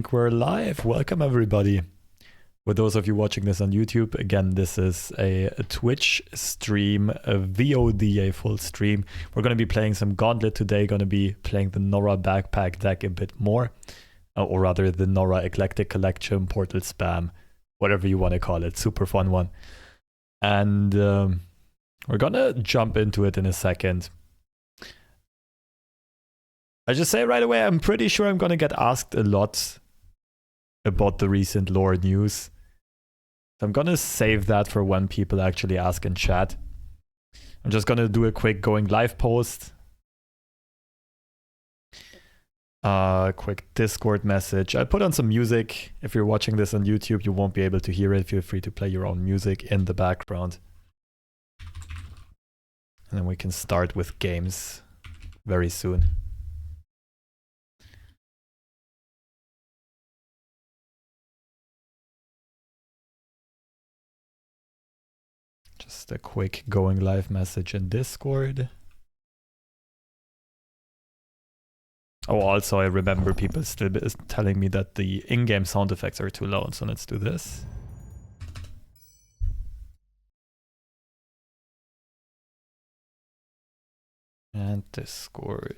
think we're live. Welcome everybody. For those of you watching this on YouTube, again, this is a Twitch stream, a VOD, a full stream. We're going to be playing some Gauntlet today, going to be playing the Norra backpack deck a bit more, or rather the Norra Eclectic Collection, Portal Spam, whatever you want to call it. Super fun one. And we're going to jump into it in a second. I just say right away, I'm pretty sure I'm going to get asked a lot about the recent lore news. So I'm gonna save that for when people actually ask in chat. I'm just gonna do a quick going live post. Quick Discord message. I'll put on some music. If you're watching this on YouTube, you won't be able to hear it. Feel free to play your own music in the background. And then we can start with games very soon. Just a quick going live message in Discord. Oh, also I remember people still telling me that the in-game sound effects are too loud, so let's do this. And Discord.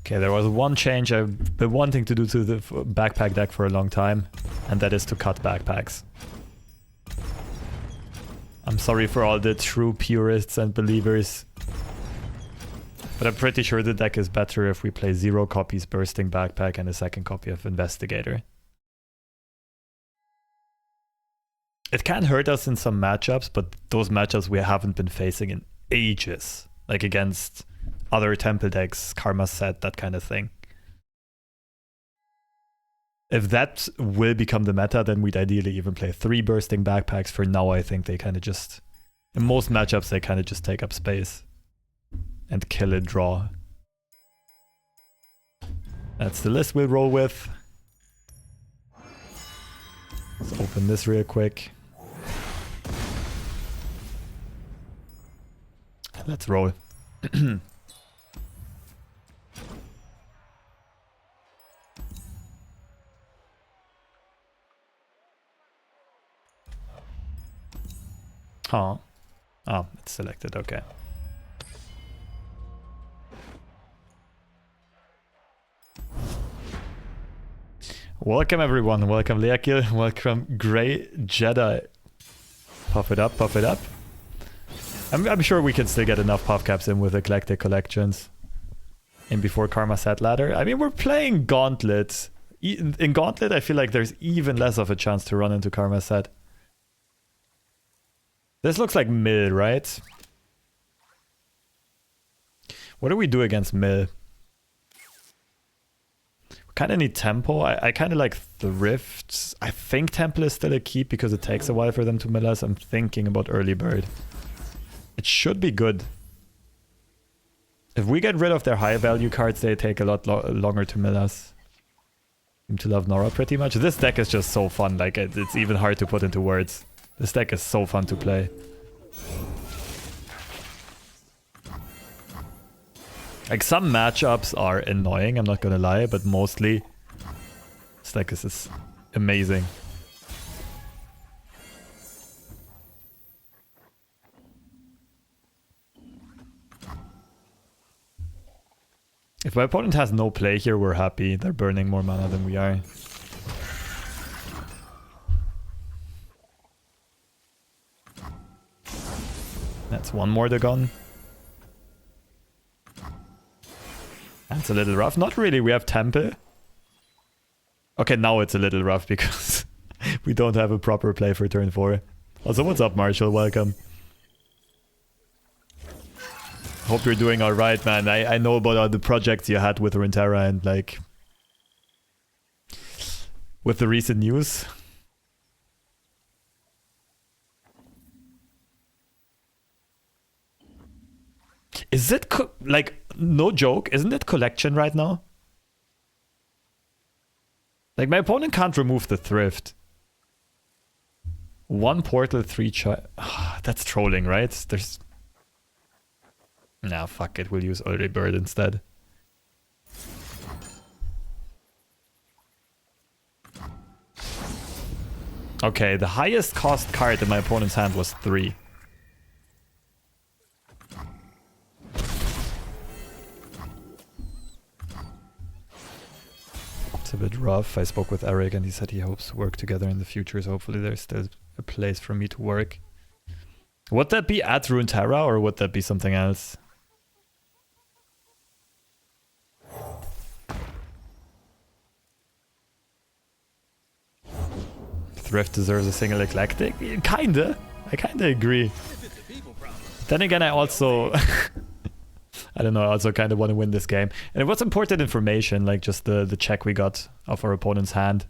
Okay, there was one change I've been wanting to do to the backpack deck for a long time, and that is to cut backpacks. I'm sorry for all the true purists and believers, but I'm pretty sure the deck is better if we play 0 copies Bursting Backpack and a second copy of Investigator. It can hurt us in some matchups, but those matchups we haven't been facing in ages, like against other temple decks, Karma Set, that kind of thing. If that will become the meta, then we'd ideally even play 3 Bursting Backpacks. For now, I think they kind of just, in most matchups, they kind of just take up space and kill a draw. That's the list we'll roll with. Let's open this real quick. Let's roll. Huh. Oh, it's selected, okay. Welcome everyone, welcome Leakil, welcome Grey Jedi. Puff it up, puff it up. I'm sure we can still get enough Puffcaps in with Eclectic Collections. In before Karma Set Ladder. I mean, we're playing Gauntlet. In Gauntlet, I feel like there's even less of a chance to run into Karma Set. This looks like mid, right? What do we do against mid? We kind of need tempo. I kind of like thrifts. I think temple is still a keep because it takes a while for them to mill us. I'm thinking about early bird. It should be good. If we get rid of their high value cards, they take a lot longer to mill us. Seem to love Norra pretty much. This deck is just so fun. Like it's even hard to put into words. This deck is so fun to play. Like some matchups are annoying, I'm not gonna lie, but mostly this deck is amazing. If my opponent has no play here, we're happy. They're burning more mana than we are. That's one more to gun. That's a little rough. Not really, we have temple. Okay, now it's a little rough because we don't have a proper play for turn 4. Also, what's up, Marshall? Welcome. Hope you're doing alright, man. I know about all the projects you had with Runeterra and like with the recent news. Is it like, no joke, isn't it collection right now? Like my opponent can't remove the thrift. 1 portal, 3 That's trolling, right? There's... Nah, fuck it. We'll use early bird instead. Okay, the highest cost card in my opponent's hand was 3. It's a bit rough. I spoke with Eric and he said he hopes to work together in the future, so hopefully there's still a place for me to work. Would that be at Runeterra or would that be something else? Thrift deserves a single eclectic? Kinda. I kinda agree. Then again, I also... I don't know, I also kind of want to win this game. And it was important information, like just the check we got of our opponent's hand.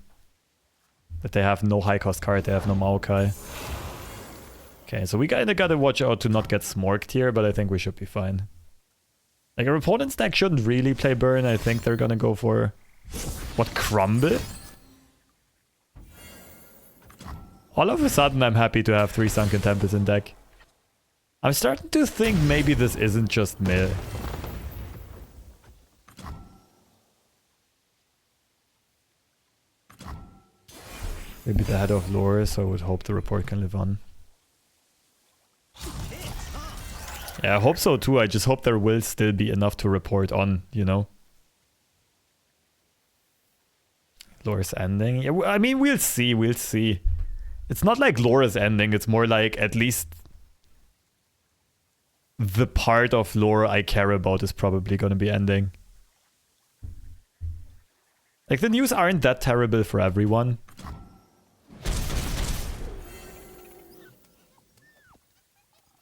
That they have no high cost card, they have no Maokai. Okay, so we kinda gotta watch out to not get smorked here, but I think we should be fine. Like, our opponent's deck shouldn't really play burn. I think they're gonna go for... What, Crumble? All of a sudden, I'm happy to have 3 Sunken Tempest in deck. I'm starting to think maybe this isn't just mill. Maybe the head of lore, so I would hope the report can live on. Yeah, I hope so too. I just hope there will still be enough to report on, you know? Lore's ending? Yeah, I mean, we'll see, we'll see. It's not like Laura's ending, it's more like at least the part of lore I care about is probably gonna be ending. Like, the news aren't that terrible for everyone.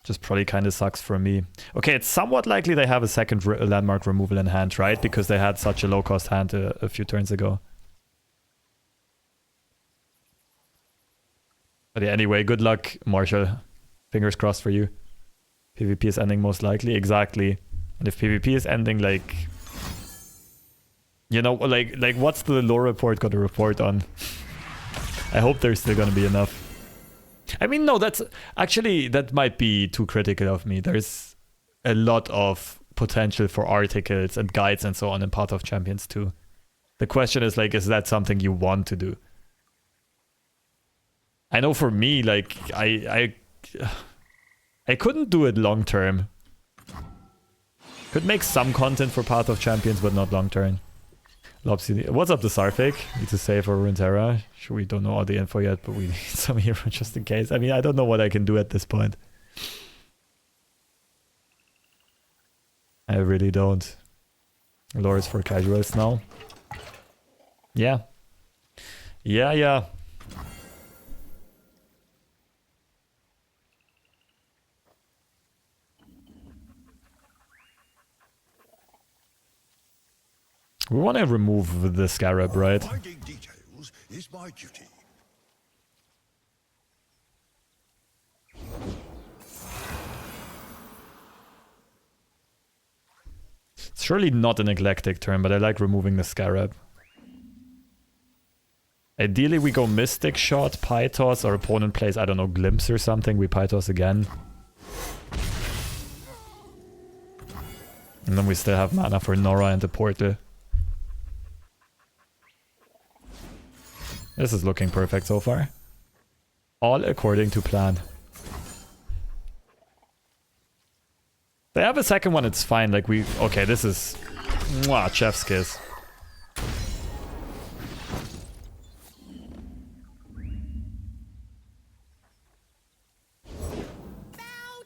Just probably kind of sucks for me. Okay, it's somewhat likely they have a second landmark removal in hand, right? Because they had such a low cost hand a few turns ago. But yeah, anyway, good luck, Marshall. Fingers crossed for you. PvP is ending most likely. Exactly. And if PvP is ending, like... You know, like what's the lore report got to report on? I hope there's still gonna be enough. I mean, no, that's... Actually, that might be too critical of me. There's a lot of potential for articles and guides and so on in Path of Champions too. The question is, like, is that something you want to do? I know for me, like, I couldn't do it long term. Could make some content for Path of Champions, but not long term. Lopsy, what's up, the Sarfik? Need to save for Runeterra. Sure, we don't know all the info yet, but we need some hero just in case. I mean, I don't know what I can do at this point. I really don't. Lore is for casuals now. Yeah. Yeah. We want to remove the scarab, right? Finding details is my duty. It's surely not an eclectic turn, but I like removing the scarab. Ideally, we go Mystic Shot, Pythos, our opponent plays, I don't know, Glimpse or something. We Pythos again. And then we still have mana for Norra and the portal. This is looking perfect so far. All according to plan. They have a second one, it's fine. Like, we... Okay, this is... Mwah, chef's kiss. Bow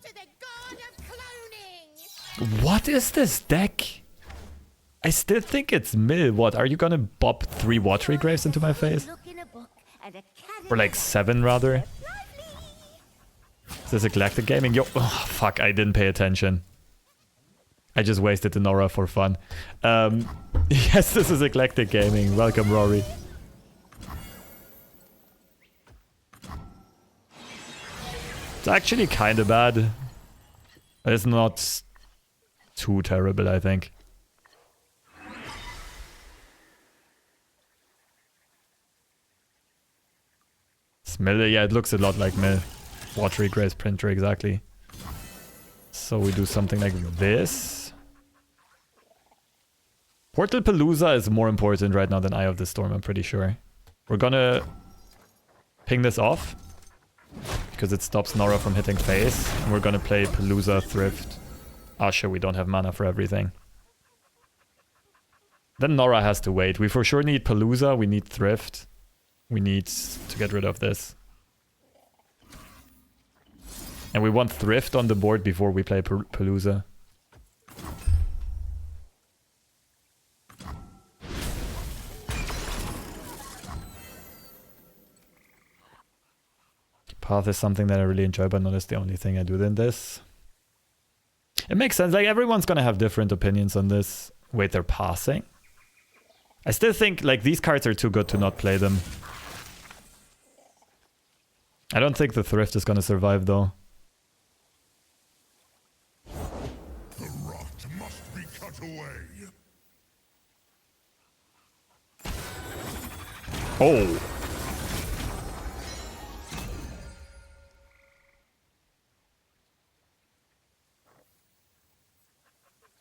to the god of cloning. What is this deck? I still think it's mill. What, are you gonna bop 3 watery graves into my face? Look in a book and a cat Or like 7 rather? Is this Eclectic Gaming? Yo, oh, fuck, I didn't pay attention. I just wasted the Norra for fun. Yes, this is Eclectic Gaming. Welcome, Rory. It's actually kind of bad. But it's not too terrible, I think. Yes, mill. Yeah, it looks a lot like mill. Watery Grace printer, exactly. So we do something like this. Portal Palooza is more important right now than Eye of the Storm, I'm pretty sure. We're gonna ping this off because it stops Norra from hitting face. And we're gonna play Palooza Thrift. Ah, sure, we don't have mana for everything. Then Norra has to wait. We for sure need Palooza, we need Thrift. We need to get rid of this. And we want Thrift on the board before we play Palooza. Path is something that I really enjoy, but not as the only thing I do in this. It makes sense. Like, everyone's gonna have different opinions on this. Wait, they're passing? I still think, like, these cards are too good to not play them. I don't think the Thrift is gonna survive, though. The rot must be cut away. Oh!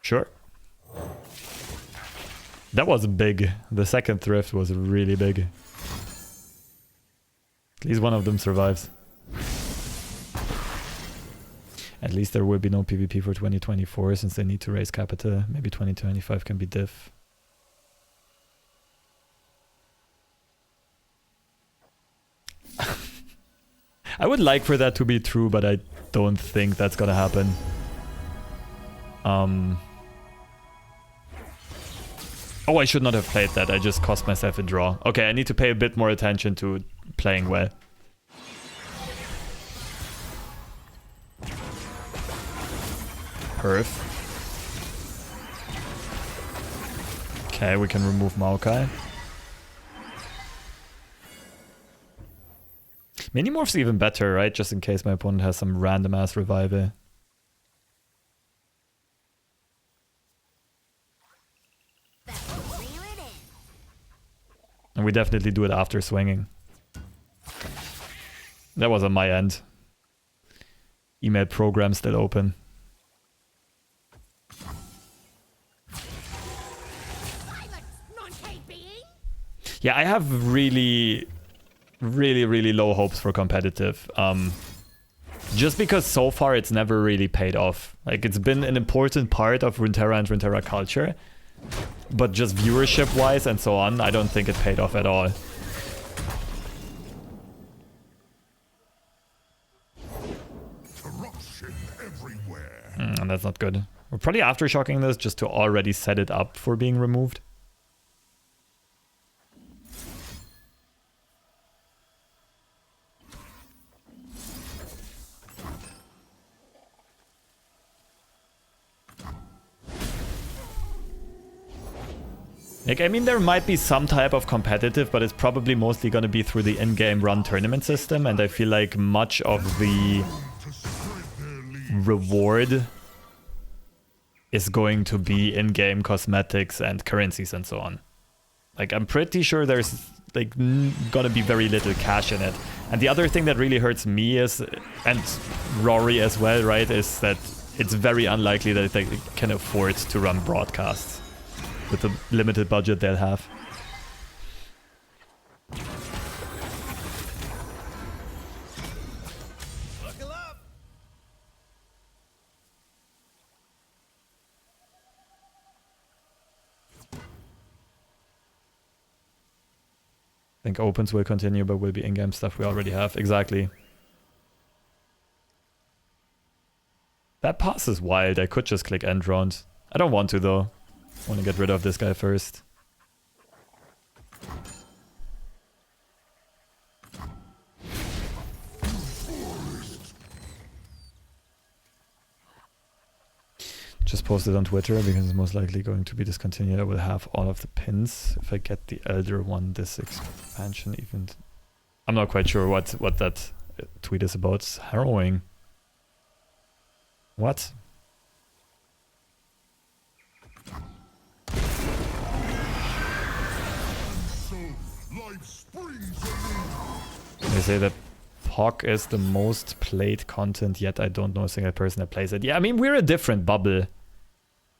Sure. That was big. The second Thrift was really big. At least one of them survives. At least there will be no PvP for 2024 since they need to raise capital. Maybe 2025 can be diff. I would like for that to be true, but I don't think that's gonna happen. Oh, I should not have played that. I just cost myself a draw. Okay, I need to pay a bit more attention to playing well. Perf. Okay, we can remove Maokai. Minimorph's even better, right? Just in case my opponent has some random ass revival. And we definitely do it after swinging. That was on my end. Email program still open. Yeah, I have really low hopes for competitive. Just because so far it's never really paid off. Like, it's been an important part of Runeterra and Runeterra culture. But just viewership-wise and so on, I don't think it paid off at all. Corruption everywhere. And that's not good. We're probably aftershocking this just to already set it up for being removed. Like, I mean, there might be some type of competitive, but it's probably mostly going to be through the in-game run tournament system, and I feel like much of the reward is going to be in-game cosmetics and currencies and so on. Like, I'm pretty sure there's, like, gonna be very little cash in it. And the other thing that really hurts me is, and Rory as well, right, is that it's very unlikely that they can afford to run broadcasts with the limited budget they'll have. Buckle up. I think opens will continue, but will be in-game stuff we already have. Exactly. That pass is wild. I could just click end round. I don't want to, though. I want to get rid of this guy first. Just posted on Twitter because it's most likely going to be discontinued. I will have all of the pins if I get the Elder one this expansion even. I'm not quite sure what that tweet is about. It's harrowing. What? So life springs anew. They say that POC is the most played content, yet I don't know a single person that plays it. Yeah, I mean, we're a different bubble.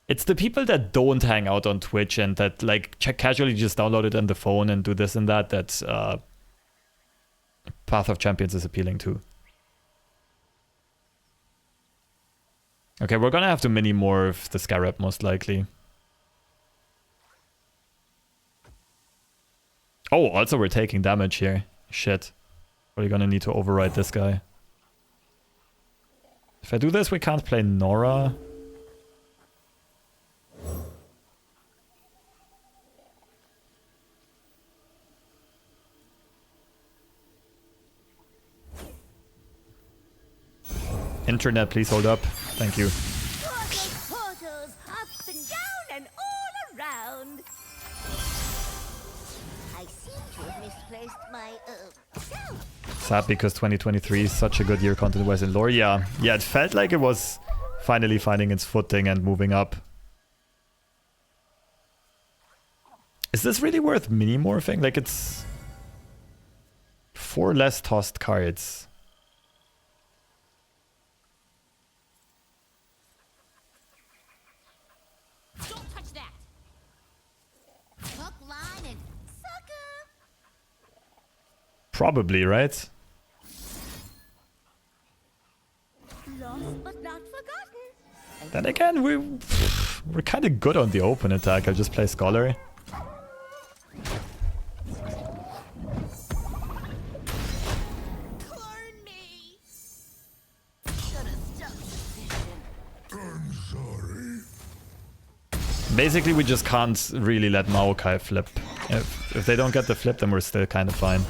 It's the people that don't hang out on Twitch and that like casually just download it on the phone and do this and that Path of Champions is appealing to. Okay, we're gonna have to mini-morph the Scarab most likely. Oh, also we're taking damage here. Shit. We're gonna need to override this guy. If I do this, we can't play Norra. Internet, please hold up. Thank you. Portals up and down and all around. I seem to have misplaced my self. Sad because 2023 is such a good year content-wise in lore. Yeah, it felt like it was finally finding its footing and moving up. Is this really worth mini-morphing? Like, it's 4 less tossed cards. Don't touch that. Hook, line, and sucker. Probably, right? Lost but not forgotten. Then again, we're kind of good on the open attack. I'll just play Scholar. Clone me. Should have stuck to vision. I'm sorry. Basically, we just can't really let Maokai flip. If they don't get the flip, then we're still kind of fine.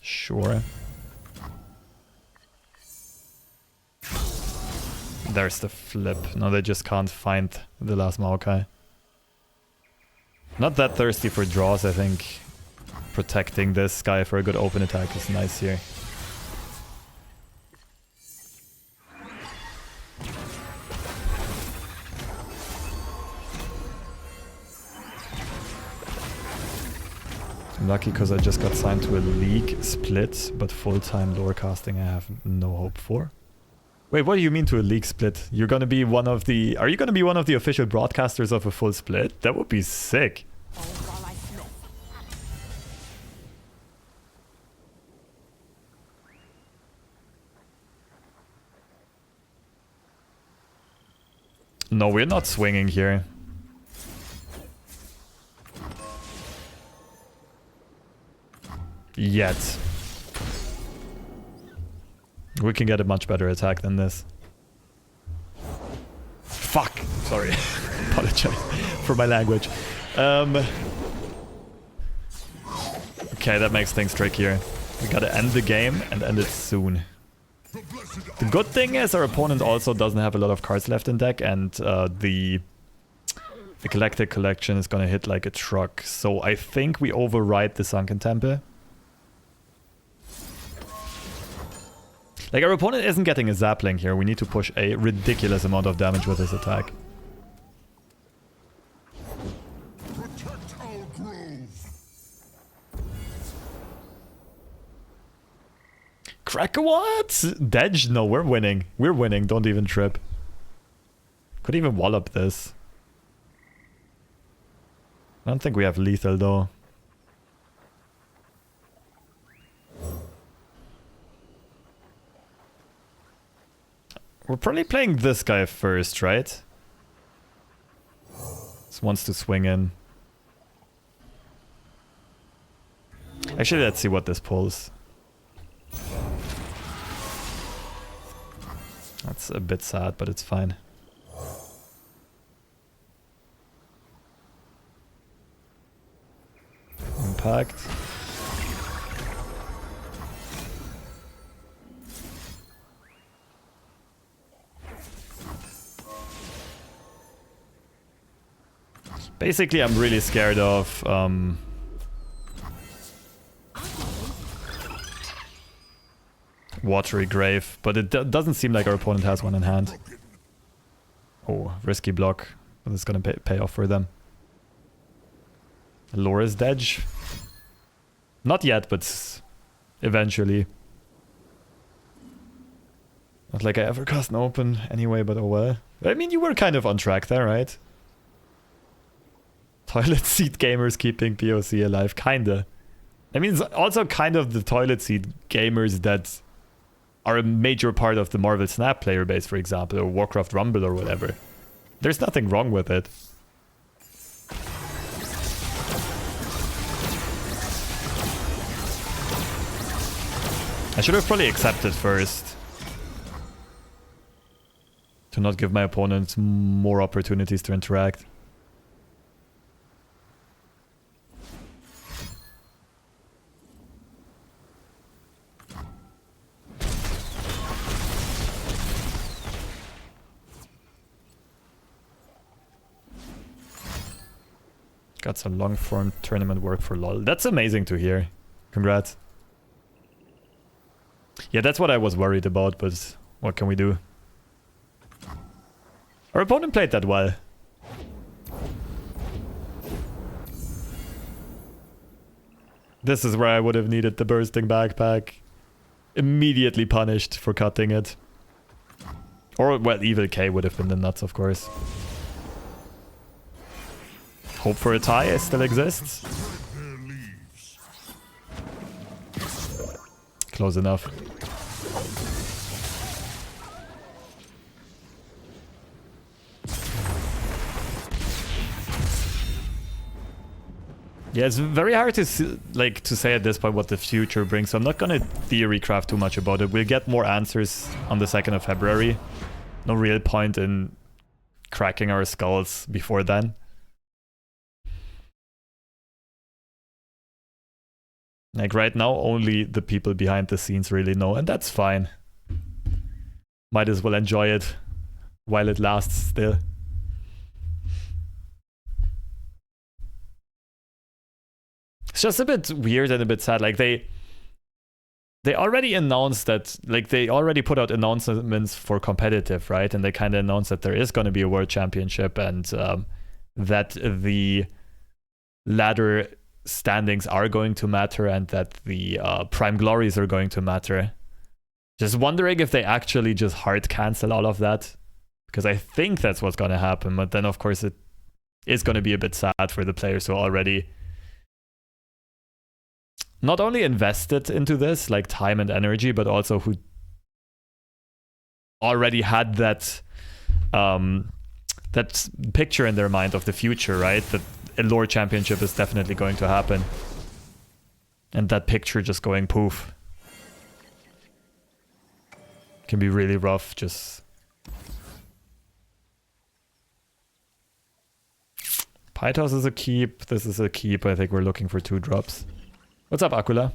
Sure. There's the flip. No, they just can't find the last Maokai. Not that thirsty for draws, I think. Protecting this guy for a good open attack is nice here. I'm lucky because I just got signed to a league split, but full-time lore casting I have no hope for. Wait, what do you mean to a league split? You're gonna be one of the... Are you gonna be one of the official broadcasters of a full split? That would be sick. No, we're not swinging here. Yet. We can get a much better attack than this. Fuck! Sorry. Apologize for my language. Okay, that makes things trickier. We gotta end the game and end it soon. The good thing is our opponent also doesn't have a lot of cards left in deck, and the Galactic Collection is gonna hit like a truck. So I think we override the Sunken Temple. Like, our opponent isn't getting a Zapling here. We need to push a ridiculous amount of damage with this attack. Protect our grove. Crack what? Dedge? No, we're winning. We're winning. Don't even trip. Could even wallop this. I don't think we have lethal though. We're probably playing this guy first, right? This wants to swing in. Actually, let's see what this pulls. That's a bit sad, but it's fine. Impact. Basically, I'm really scared of Watery Grave, but it doesn't seem like our opponent has one in hand. Oh, risky block. This is gonna pay off for them. Laura's Dedge. Not yet, but eventually. Not like I ever cast an open anyway, but oh well. I mean, you were kind of on track there, right? Toilet seat gamers keeping POC alive, kinda. I mean, it's also kind of the toilet seat gamers that are a major part of the Marvel Snap player base, for example, or Warcraft Rumble or whatever. There's nothing wrong with it. I should have probably accepted first. To not give my opponents more opportunities to interact. Got some long form tournament work for LOL. That's amazing to hear. Congrats. Yeah, that's what I was worried about, but what can we do? Our opponent played that well. This is where I would have needed the bursting backpack. Immediately punished for cutting it. Or, well, Evil K would have been the nuts, of course. Hope for a tie still exists. Close enough. Yeah, it's very hard to say at this point what the future brings, so I'm not gonna theory craft too much about it. We'll get more answers on the 2nd of February. No real point in cracking our skulls before then. Like right now, only the people behind the scenes really know, and that's fine. Might as well enjoy it while it lasts still. It's just a bit weird and a bit sad. Like they already announced that, like they already put out announcements for competitive, right? And they kind of announced that there is going to be a world championship and that the ladder standings are going to matter and that the prime glories are going to matter. Just wondering if they actually just hard cancel all of that, because I think that's what's going to happen. But then of course it is going to be a bit sad for the players who already not only invested into this, like time and energy, but also who already had that that picture in their mind of the future, right? That a lore championship is definitely going to happen. And that picture just going poof. Can be really rough, just... Pythos is a keep, this is a keep, I think we're looking for 2 drops. What's up, Akula?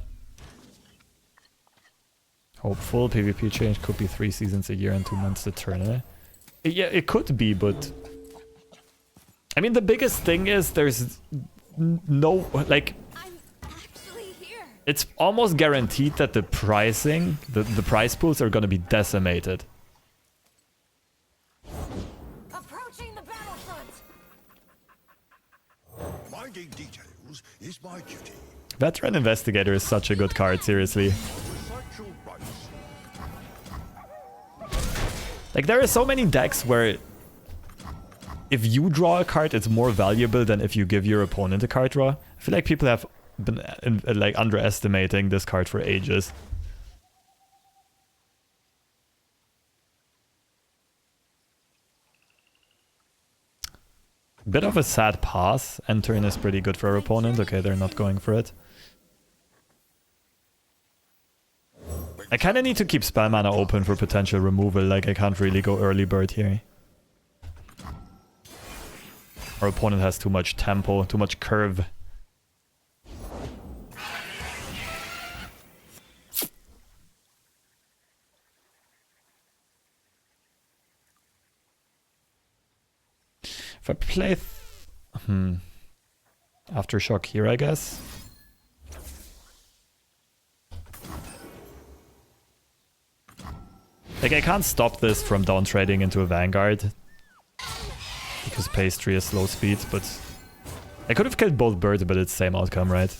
Hopeful PvP change could be 3 seasons a year and 2 months to turn. Yeah, it could be, but... I mean, the biggest thing is there's no, like... I'm actually here. It's almost guaranteed that the pricing, the price pools are gonna be decimated. Approaching the battlefront. Minding details is my duty. Veteran Investigator is such a good card, seriously. Recite your rights. Like, there are so many decks where if you draw a card, it's more valuable than if you give your opponent a card draw. I feel like people have been like underestimating this card for ages. Bit of a sad pass. End turn is pretty good for our opponent. Okay, they're not going for it. I kind of need to keep spell mana open for potential removal. Like, I can't really go early bird here. Our opponent has too much tempo, too much curve. If I play... Aftershock here, I guess. Like, I can't stop this from down trading into a Vanguard. Because pastry is slow speed, but... I could have killed both birds, but it's same outcome, right?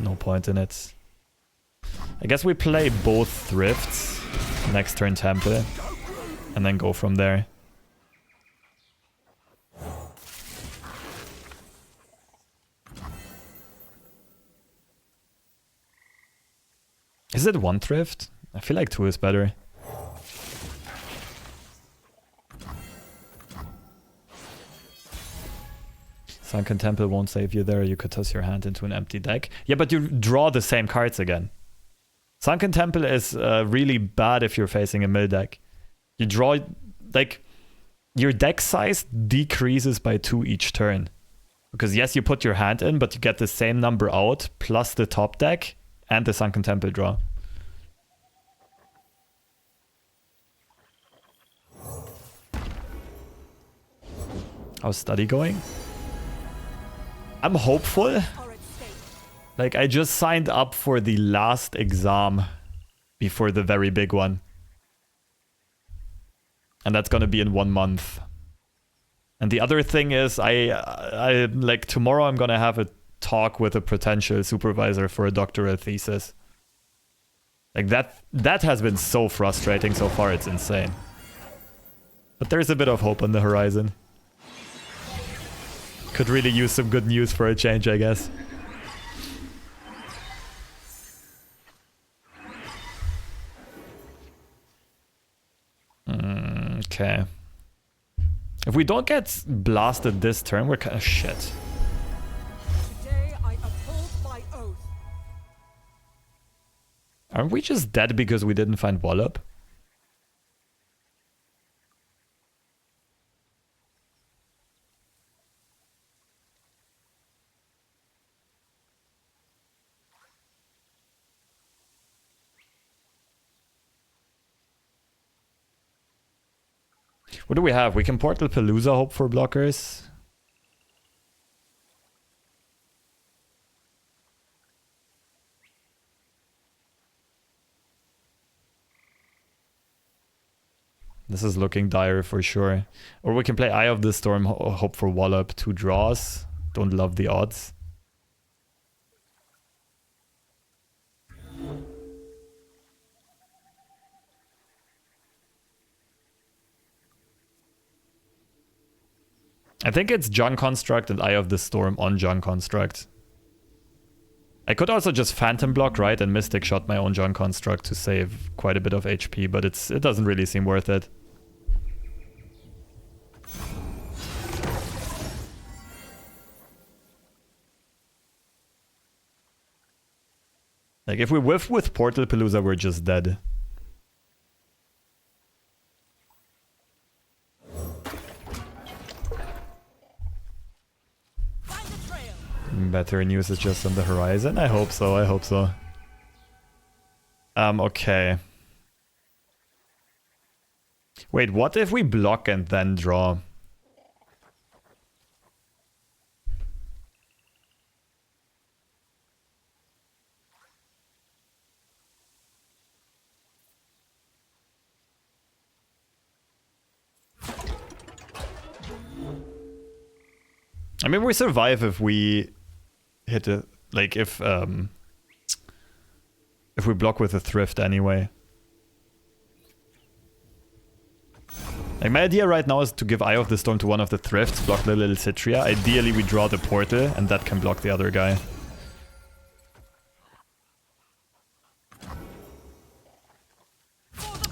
No point in it. I guess we play both thrifts, next turn temple, and then go from there. Is it one thrift? I feel like two is better. Sunken Temple won't save you there. You could toss your hand into an empty deck. Yeah, but you draw the same cards again. Sunken Temple is really bad if you're facing a mill deck. You draw, like, your deck size decreases by 2 each turn. Because yes, you put your hand in, but you get the same number out, plus the top deck, and the Sunken Temple draw. How's study going? I'm hopeful. Like, I just signed up for the last exam before the very big one. And that's gonna be in 1 month. And the other thing is, I like, tomorrow I'm gonna have a talk with a potential supervisor for a doctoral thesis. Like, that has been so frustrating so far, it's insane. But there's a bit of hope on the horizon. Could really use some good news for a change, I guess. Okay. If we don't get blasted this turn, we're kind of shit. Today I uphold my oath. Aren't we just dead because we didn't find Wallop? What do we have? We can Portal Palooza, hope for blockers. This is looking dire for sure. Or we can play Eye of the Storm, hope for Wallop, 2 draws. Don't love the odds. I think it's Junk Construct and Eye of the Storm on Junk Construct. I could also just Phantom Block, right, and Mystic Shot my own Junk Construct to save quite a bit of HP, but it doesn't really seem worth it. Like, if we whiff with Portal Palooza, we're just dead. Better news is just on the horizon. I hope so, I hope so. Okay. Wait, what if we block and then draw? I mean, we survive if we hit a, like, if we block with a thrift anyway. Like, my idea right now is to give Eye of the Storm to one of the thrifts, block the little Citria. Ideally, we draw the portal, and that can block the other guy.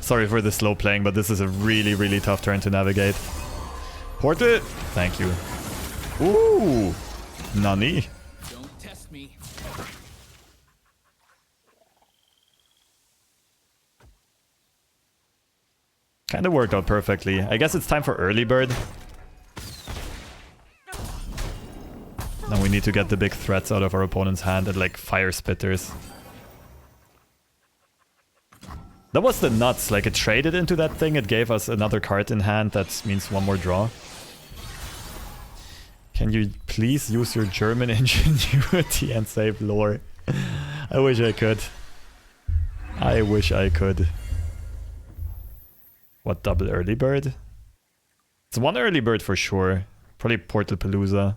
Sorry for the slow playing, but this is a really, really tough turn to navigate. Portal! Thank you. Ooh! Nani? Don't test me. Kinda worked out perfectly. I guess it's time for early bird. Now we need to get the big threats out of our opponent's hand and like fire spitters. That was the nuts, like it traded into that thing, it gave us another card in hand, that means 1 more draw. Can you please use your German ingenuity and save lore? I wish I could. I wish I could. What, double early bird? It's It's one early bird for sure. Probably Portal Palooza.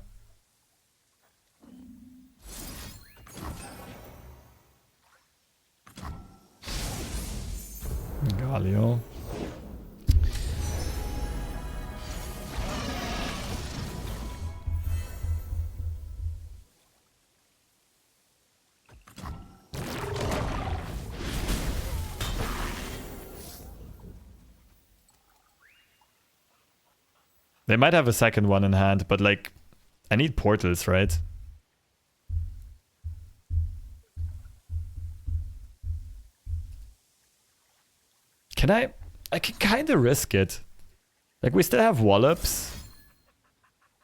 Galio. They might have a second one in hand, but like, I need portals, right? I can kind of risk it. Like, we still have Wallops.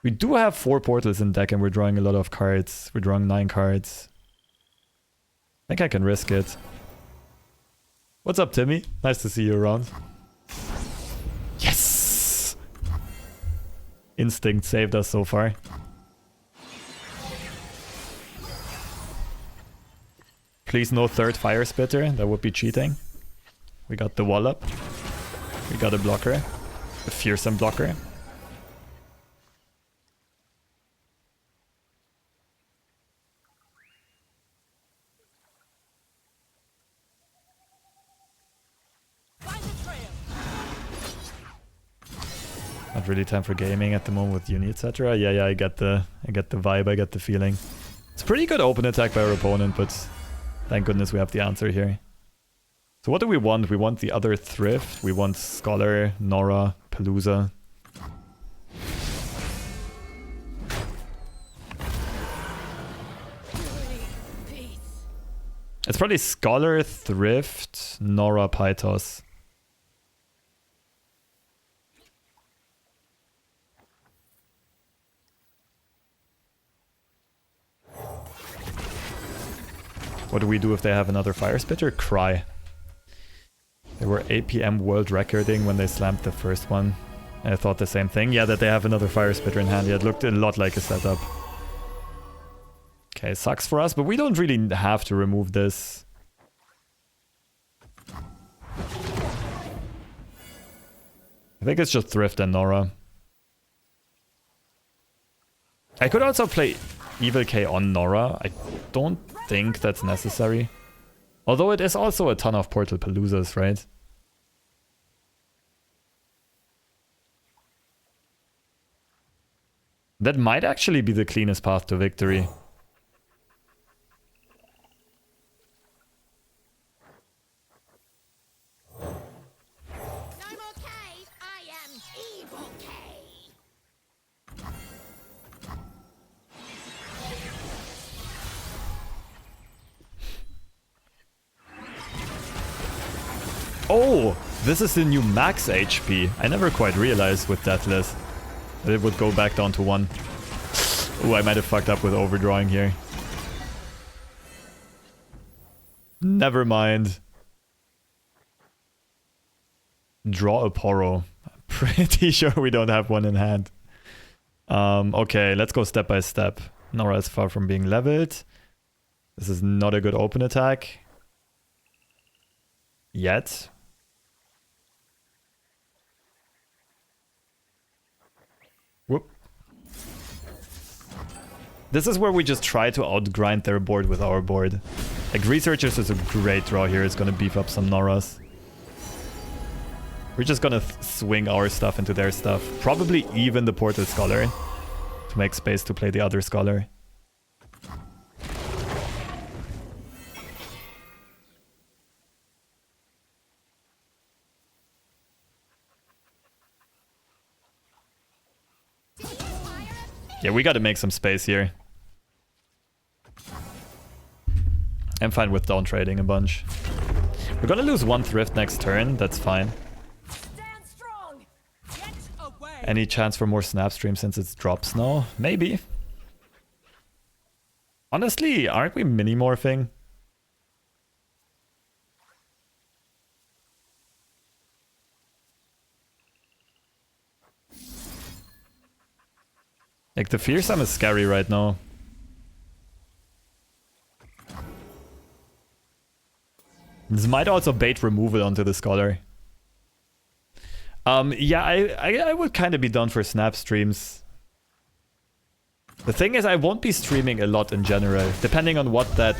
We do have 4 portals in deck and we're drawing a lot of cards. We're drawing 9 cards. I think I can risk it. What's up, Timmy? Nice to see you around. Yes! Instinct saved us so far. Please no third Fire Spitter. That would be cheating. We got the Wallop. We got a blocker. A fearsome blocker. Not really time for gaming at the moment with uni, etc. Yeah, I get the vibe, I get the feeling. It's pretty good open attack by our opponent, but thank goodness we have the answer here. So what do we want? We want the other Thrift. We want Scholar, Norra, Palooza. It's probably Scholar, Thrift, Norra, Pythos. What do we do if they have another Fire Spitter? Cry. They were 8 PM world recording when they slammed the first one. I thought the same thing. Yeah, that they have another Fire Spitter in hand. Yeah, it looked a lot like a setup. Okay, sucks for us, but we don't really have to remove this. I think it's just Thrift and Norra. I could also play Evil K on Norra. I don't think that's necessary. Although it is also a ton of Portal Paloozas, right? That might actually be the cleanest path to victory. No more K. I am Evil K. Oh, this is the new max HP. I never quite realized with Deathless that it would go back down to 1. Oh, I might have fucked up with overdrawing here. Never mind. Draw a Poro. I'm pretty sure we don't have one in hand. Okay, let's go step by step. Norra is far from being leveled. This is not a good open attack. Yet. Whoop. This is where we just try to outgrind their board with our board. Like, Researchers is a great draw here. It's gonna beef up some Norras. We're just gonna swing our stuff into their stuff. Probably even the Portal Scholar to make space to play the other Scholar. Yeah, we gotta make some space here. I'm fine with down trading a bunch. We're gonna lose 1 Thrift next turn, that's fine. Stand strong. Get away. Any chance for more snap stream since it's drops now? Maybe. Honestly, aren't we mini-morphing? Like, the Fearsome is scary right now. This might also bait removal onto the Scholar. Yeah, I would kind of be down for snap streams. The thing is, I won't be streaming a lot in general, depending on what that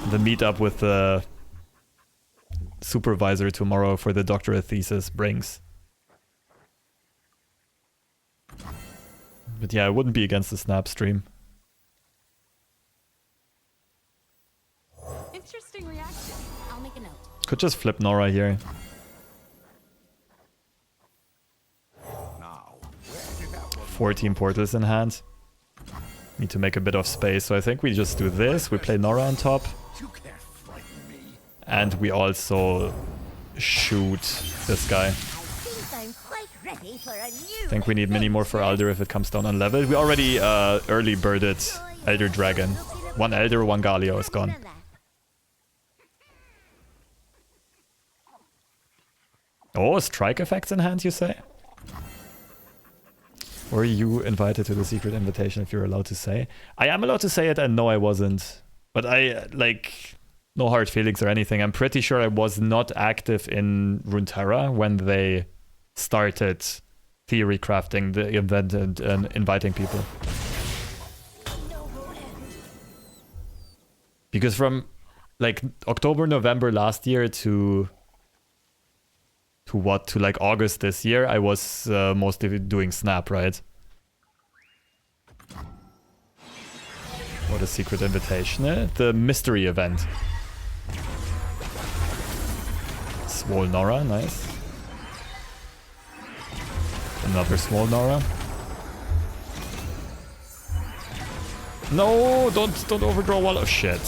the meetup with the supervisor tomorrow for the doctorate thesis brings. But yeah, I wouldn't be against the snap stream. Interesting reaction. I'll make a note. Could just flip Norra here. Now, where did that one 14 portals in hand. Need to make a bit of space, so I think we just do this. We play Norra on top. You can't frighten me. And we also shoot this guy. I think I'm quite ready for a new. I think we need many more for Elder if it comes down on level. We already early birded Elder Dragon. One Elder, one Galio is gone. Oh, strike effects in hand, you say? Were you invited to the secret invitation, if you're allowed to say? I am allowed to say it, and no, I wasn't. But I, like, no hard feelings or anything. I'm pretty sure I was not active in Runeterra when they started theory crafting the event and inviting people. Because from, like, October, November last year to like August this year, I was mostly doing Snap, right? What a secret invitation, eh? The mystery event. Swole Norra, nice. Another small Norra. No, don't overdraw wall. Oh shit.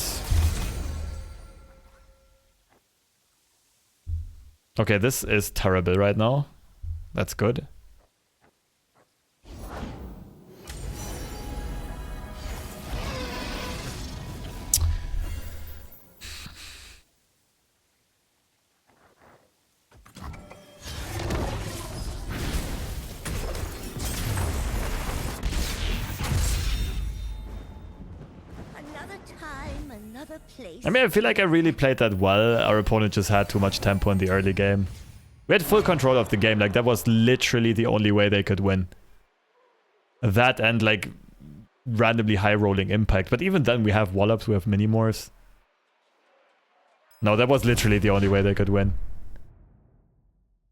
Okay, this is terrible right now. That's good. Another time, another place. I mean, I feel like I really played that well. Our opponent just had too much tempo in the early game. We had full control of the game. Like, that was literally the only way they could win. That and, like, randomly high-rolling impact. But even then, we have wall-ups, we have mini-morphs. No, that was literally the only way they could win.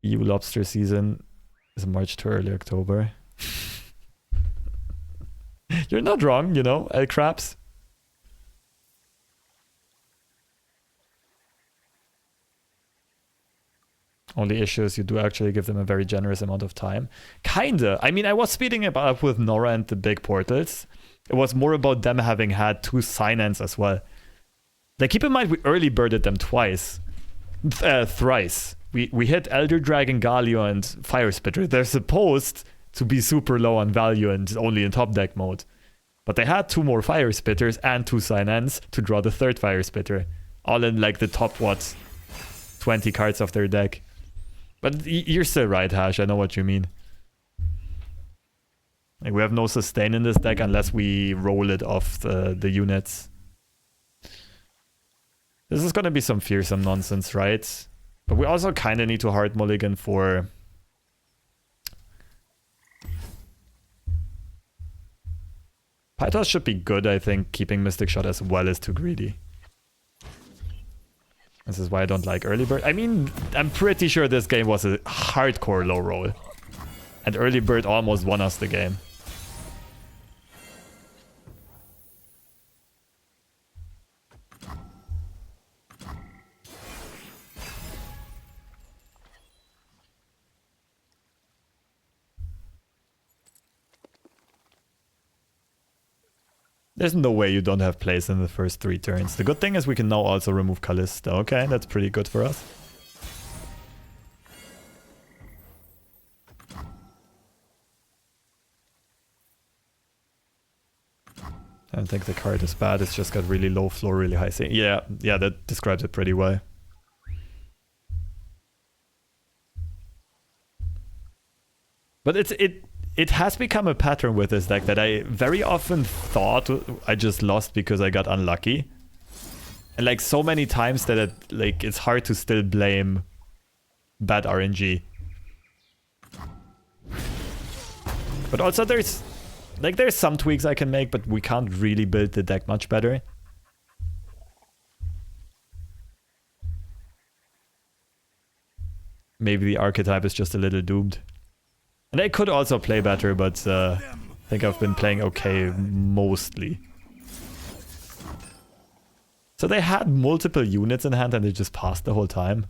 EU lobster season is March to early October. You're not wrong, you know, El Craps. Only issue is you do actually give them a very generous amount of time. Kinda. I mean, I was speeding it up with Norra and the big portals. It was more about them having had 2 sign-ins as well. Like, keep in mind, we early birded them twice. Thrice. We hit Elder Dragon, Galio, and Fire Spitter. They're supposed to be super low on value and only in top deck mode. But they had 2 more Fire Spitters and 2 sign-ins to draw the 3rd Fire Spitter. All in, like, the top, 20 cards of their deck. But you're still right, Hash. I know what you mean. Like, we have no sustain in this deck unless we roll it off the units. This is going to be some fearsome nonsense, right? But we also kind of need to hard mulligan for... Pythos should be good, I think. Keeping Mystic Shot as well is too greedy. This is why I don't like early bird. I mean, I'm pretty sure this game was a hardcore low roll. And early bird almost won us the game. There's no way you don't have plays in the first 3 turns. The good thing is we can now also remove Callista. Okay, that's pretty good for us. I don't think the card is bad. It's just got really low floor, really high ceiling. Yeah, that describes it pretty well. But it has become a pattern with this deck that I very often thought I just lost because I got unlucky. And like so many times that it's hard to still blame bad RNG. But also there's some tweaks I can make, but we can't really build the deck much better. Maybe the archetype is just a little doomed. And I could also play better, but I think I've been playing okay mostly. So they had multiple units in hand and they just passed the whole time.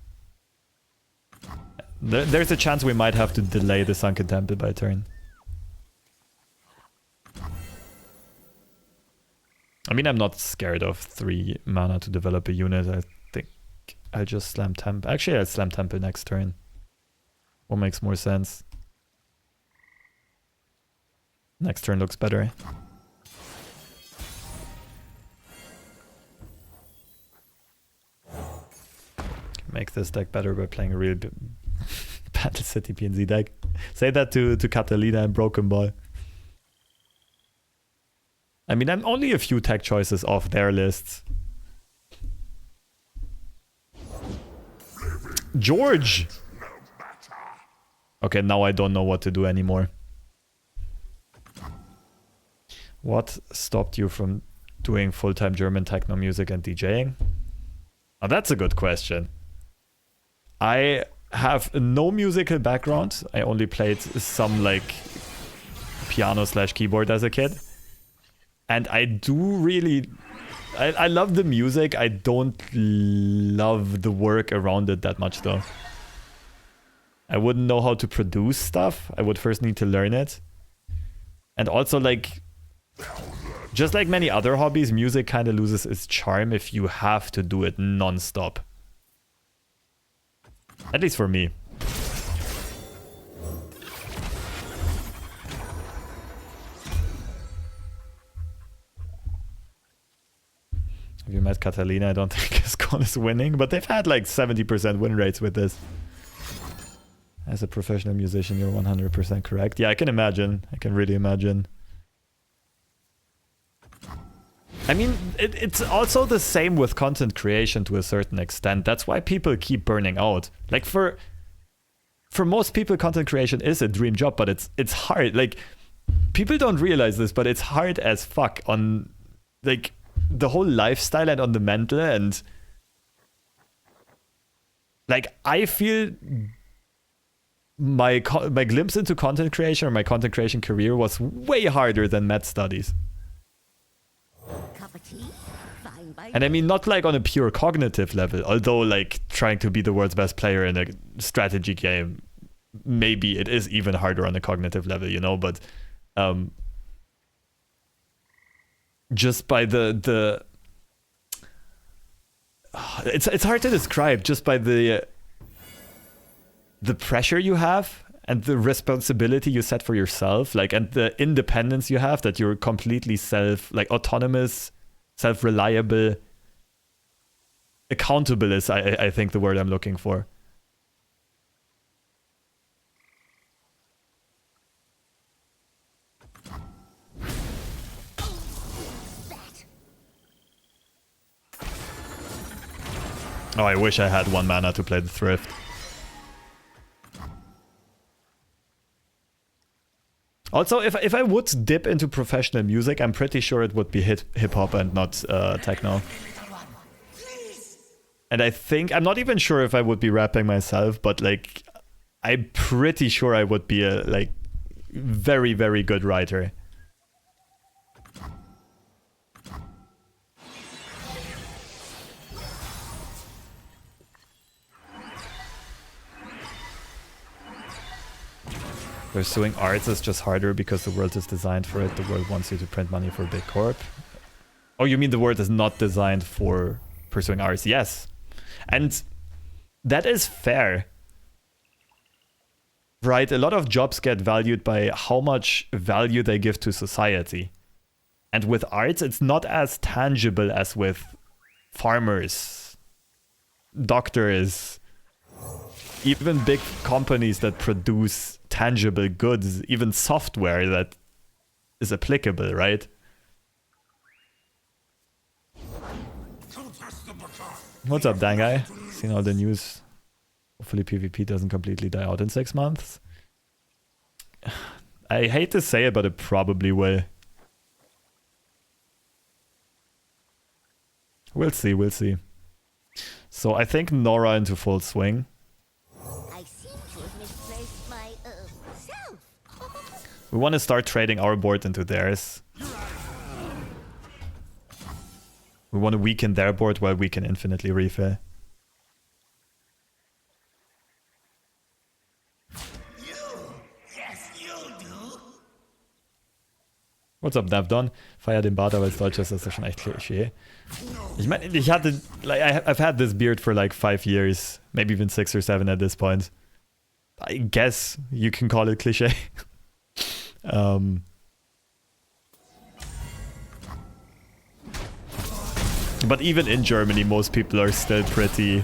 There's a chance we might have to delay the Sunken Temple by a turn. I mean, I'm not scared of 3 mana to develop a unit. I think I'll just slam Temple. Actually, I'll slam Temple next turn. What makes more sense? Next turn looks better. Make this deck better by playing a real Battle City PNZ deck. Say that to Catalina and Broken Ball. I mean, I'm only a few tech choices off their lists. George! Okay, now I don't know what to do anymore. What stopped you from doing full-time German techno music and DJing? Oh, that's a good question. I have no musical background. I only played some like piano/keyboard as a kid. And I do really... I love the music. I don't love the work around it that much though. I wouldn't know how to produce stuff. I would first need to learn it. And also like... just like many other hobbies, music kind of loses its charm if you have to do it non-stop. At least for me. Have you met Catalina? I don't think Escon is winning, but they've had like 70% win rates with this. As a professional musician, you're 100% correct. Yeah, I can imagine. I can really imagine. I mean, it's also the same with content creation to a certain extent. That's why people keep burning out. Like for most people, content creation is a dream job, but it's hard. Like people don't realize this, but it's hard as fuck on like the whole lifestyle and on the mental. And like I feel my glimpse into content creation or my content creation career was way harder than med studies. Cup of tea? Fine by And I mean, not like on a pure cognitive level, although like trying to be the world's best player in a strategy game, maybe it is even harder on a cognitive level, you know, but just by the it's hard to describe just by the pressure you have and the responsibility you set for yourself, like, and the independence you have, that you're completely autonomous, self-reliable, accountable is, I think, the word I'm looking for. Oh, I wish I had 1 mana to play the Thrift. Also, if I would dip into professional music, I'm pretty sure it would be hip-hop and not techno. And I think, I'm not even sure if I would be rapping myself, but like, I'm pretty sure I would be a like very, very good writer. Pursuing arts is just harder because the world is designed for it. The world wants you to print money for a big corp. Oh, you mean the world is not designed for pursuing arts? Yes. And that is fair. Right? A lot of jobs get valued by how much value they give to society. And with arts, it's not as tangible as with farmers, doctors, even big companies that produce tangible goods, even software that is applicable, right? What's up, Dangai? Seen all the news Hopefully PvP doesn't completely die out in 6 months. I hate to say it, but it probably will. We'll see, we'll see. So I think Norra into full swing. I seem to have misplaced my self. We want to start trading our board into theirs. We want to weaken their board while we can infinitely refill. What's up, Navdon? Feier den Bart, aber als Deutscher ist das schon echt Klischee. Ich meine, ich hatte, like, I've had this beard for like 5 years, maybe even 6 or 7 at this point. I guess you can call it cliché. But even in Germany, most people are still pretty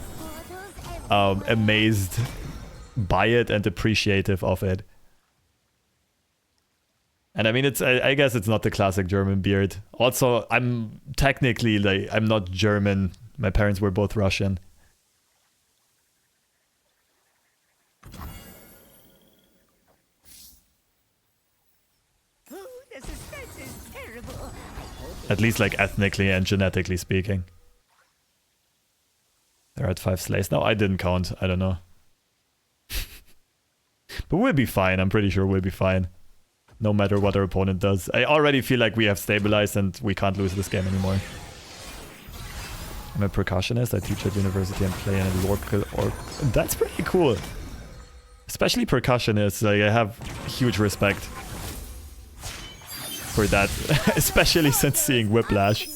amazed by it and appreciative of it. And I mean, I guess it's not the classic German beard. Also, I'm technically, like, I'm not German. My parents were both Russian. Ooh, the suspense is terrible. At least, like, ethnically and genetically speaking. They're at 5 slays now. I didn't count. I don't know. But we'll be fine. I'm pretty sure we'll be fine. No matter what our opponent does. I already feel like we have stabilized and we can't lose this game anymore. I'm a percussionist. I teach at university and play in a local org. That's pretty cool. Especially percussionists. Like, I have huge respect for that. Especially since seeing Whiplash.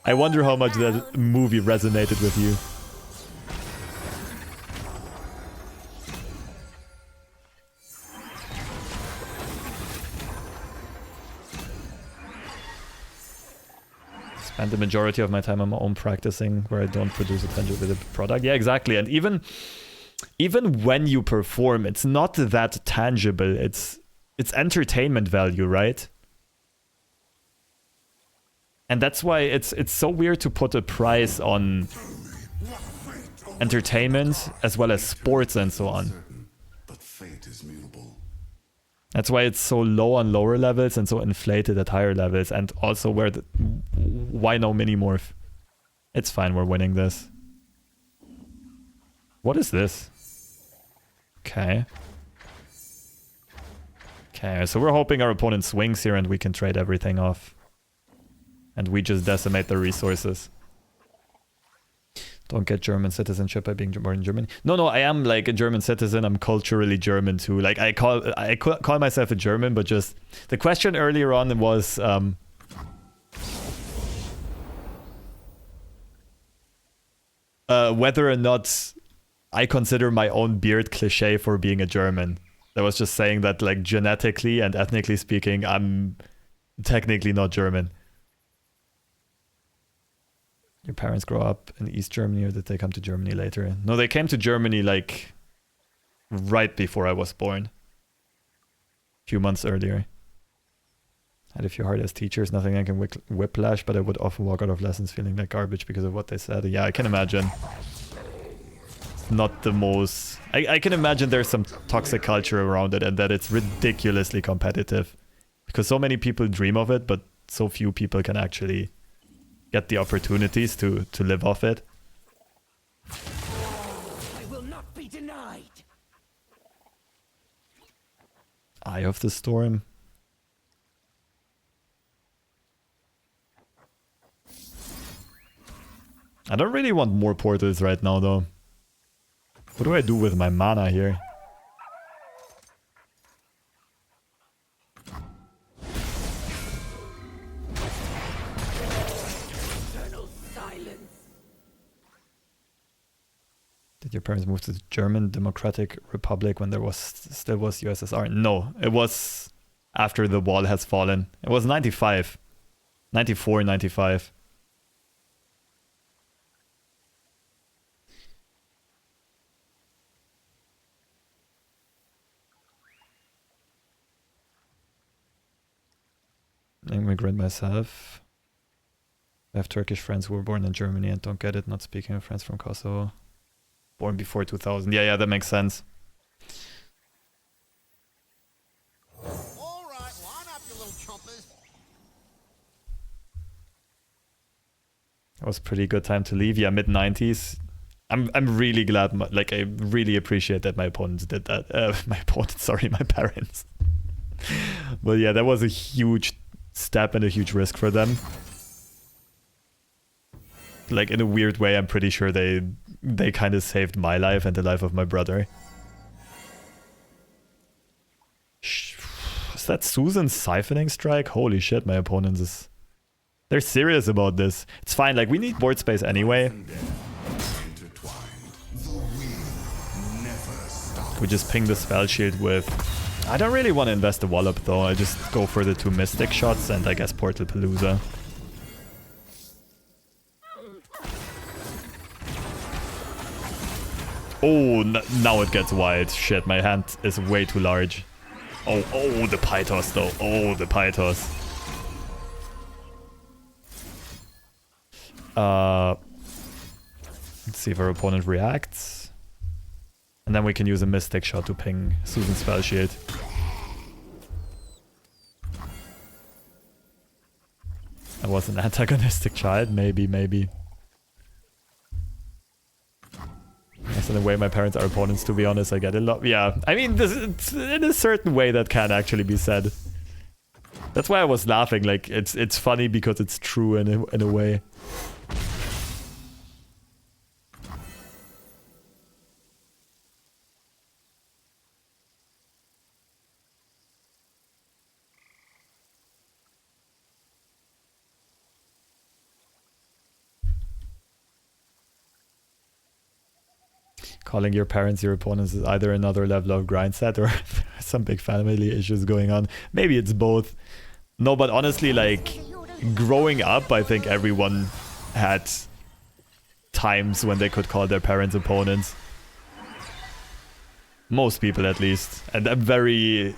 I wonder how much that movie resonated with you. Spend the majority of my time on my own practicing where I don't produce a tangible product. Yeah, exactly. And even when you perform, it's not that tangible. It's entertainment value, right? And that's why it's so weird to put a price on entertainment as well as sports and so on. That's why it's so low on lower levels and so inflated at higher levels. And also why no mini-morph? It's fine, we're winning this. What is this? Okay. Okay, so we're hoping our opponent swings here and we can trade everything off. And we just decimate the resources. Don't get German citizenship by being born in Germany. No, I am like a German citizen. I'm culturally German too. Like I call myself a German, but just the question earlier on was whether or not I consider my own beard cliché for being a German. I was just saying that, like, genetically and ethnically speaking, I'm technically not German. Your parents grow up in East Germany, or did they come to Germany later? No, they came to Germany, like, right before I was born. A few months earlier. Had a few hard-ass teachers, nothing I can whiplash, but I would often walk out of lessons feeling like garbage because of what they said. Yeah, I can imagine. It's not the most... I can imagine there's some toxic culture around it and that it's ridiculously competitive. Because so many people dream of it, but so few people can actually get the opportunities to live off it. I will not be denied. Eye of the Storm. I don't really want more portals right now, though. What do I do with my mana here? Eternal silence. Did your parents move to the German Democratic Republic when there was still was USSR? No, it was after the wall has fallen. It was 95. 94, 95. Immigrant myself. I have Turkish friends who were born in Germany and don't get it, not speaking of friends from Kosovo. Born before 2000. Yeah, that makes sense. All right, line up, you little chompers. It was a pretty good time to leave. Yeah, mid-90s. I'm really glad, like, I really appreciate that my opponents did that. My parents. But yeah, that was a huge step and a huge risk for them. Like, in a weird way, I'm pretty sure they kind of saved my life and the life of my brother. Is that Susan's siphoning strike? Holy shit, my opponents is... They're serious about this. It's fine, like, we need board space anyway. We just ping the spell shield with... I don't really want to invest the wallop though. I just go for the 2 mystic shots and I guess Portal Palooza. Oh, now it gets wide. Shit, my hand is way too large. Oh, the Pythos though. Oh, the Pythos. Let's see if our opponent reacts. And then we can use a Mystic Shot to ping Susan's Spell Shield. I was an antagonistic child, maybe. Yes, in a way my parents are opponents, to be honest. I get a lot. Yeah, I mean, it's in a certain way that can actually be said. That's why I was laughing. Like, it's funny because it's true in a way. Calling your parents your opponents is either another level of grind set or some big family issues going on. Maybe it's both. No, but honestly, like, growing up, I think everyone had times when they could call their parents opponents. Most people, at least. And I'm very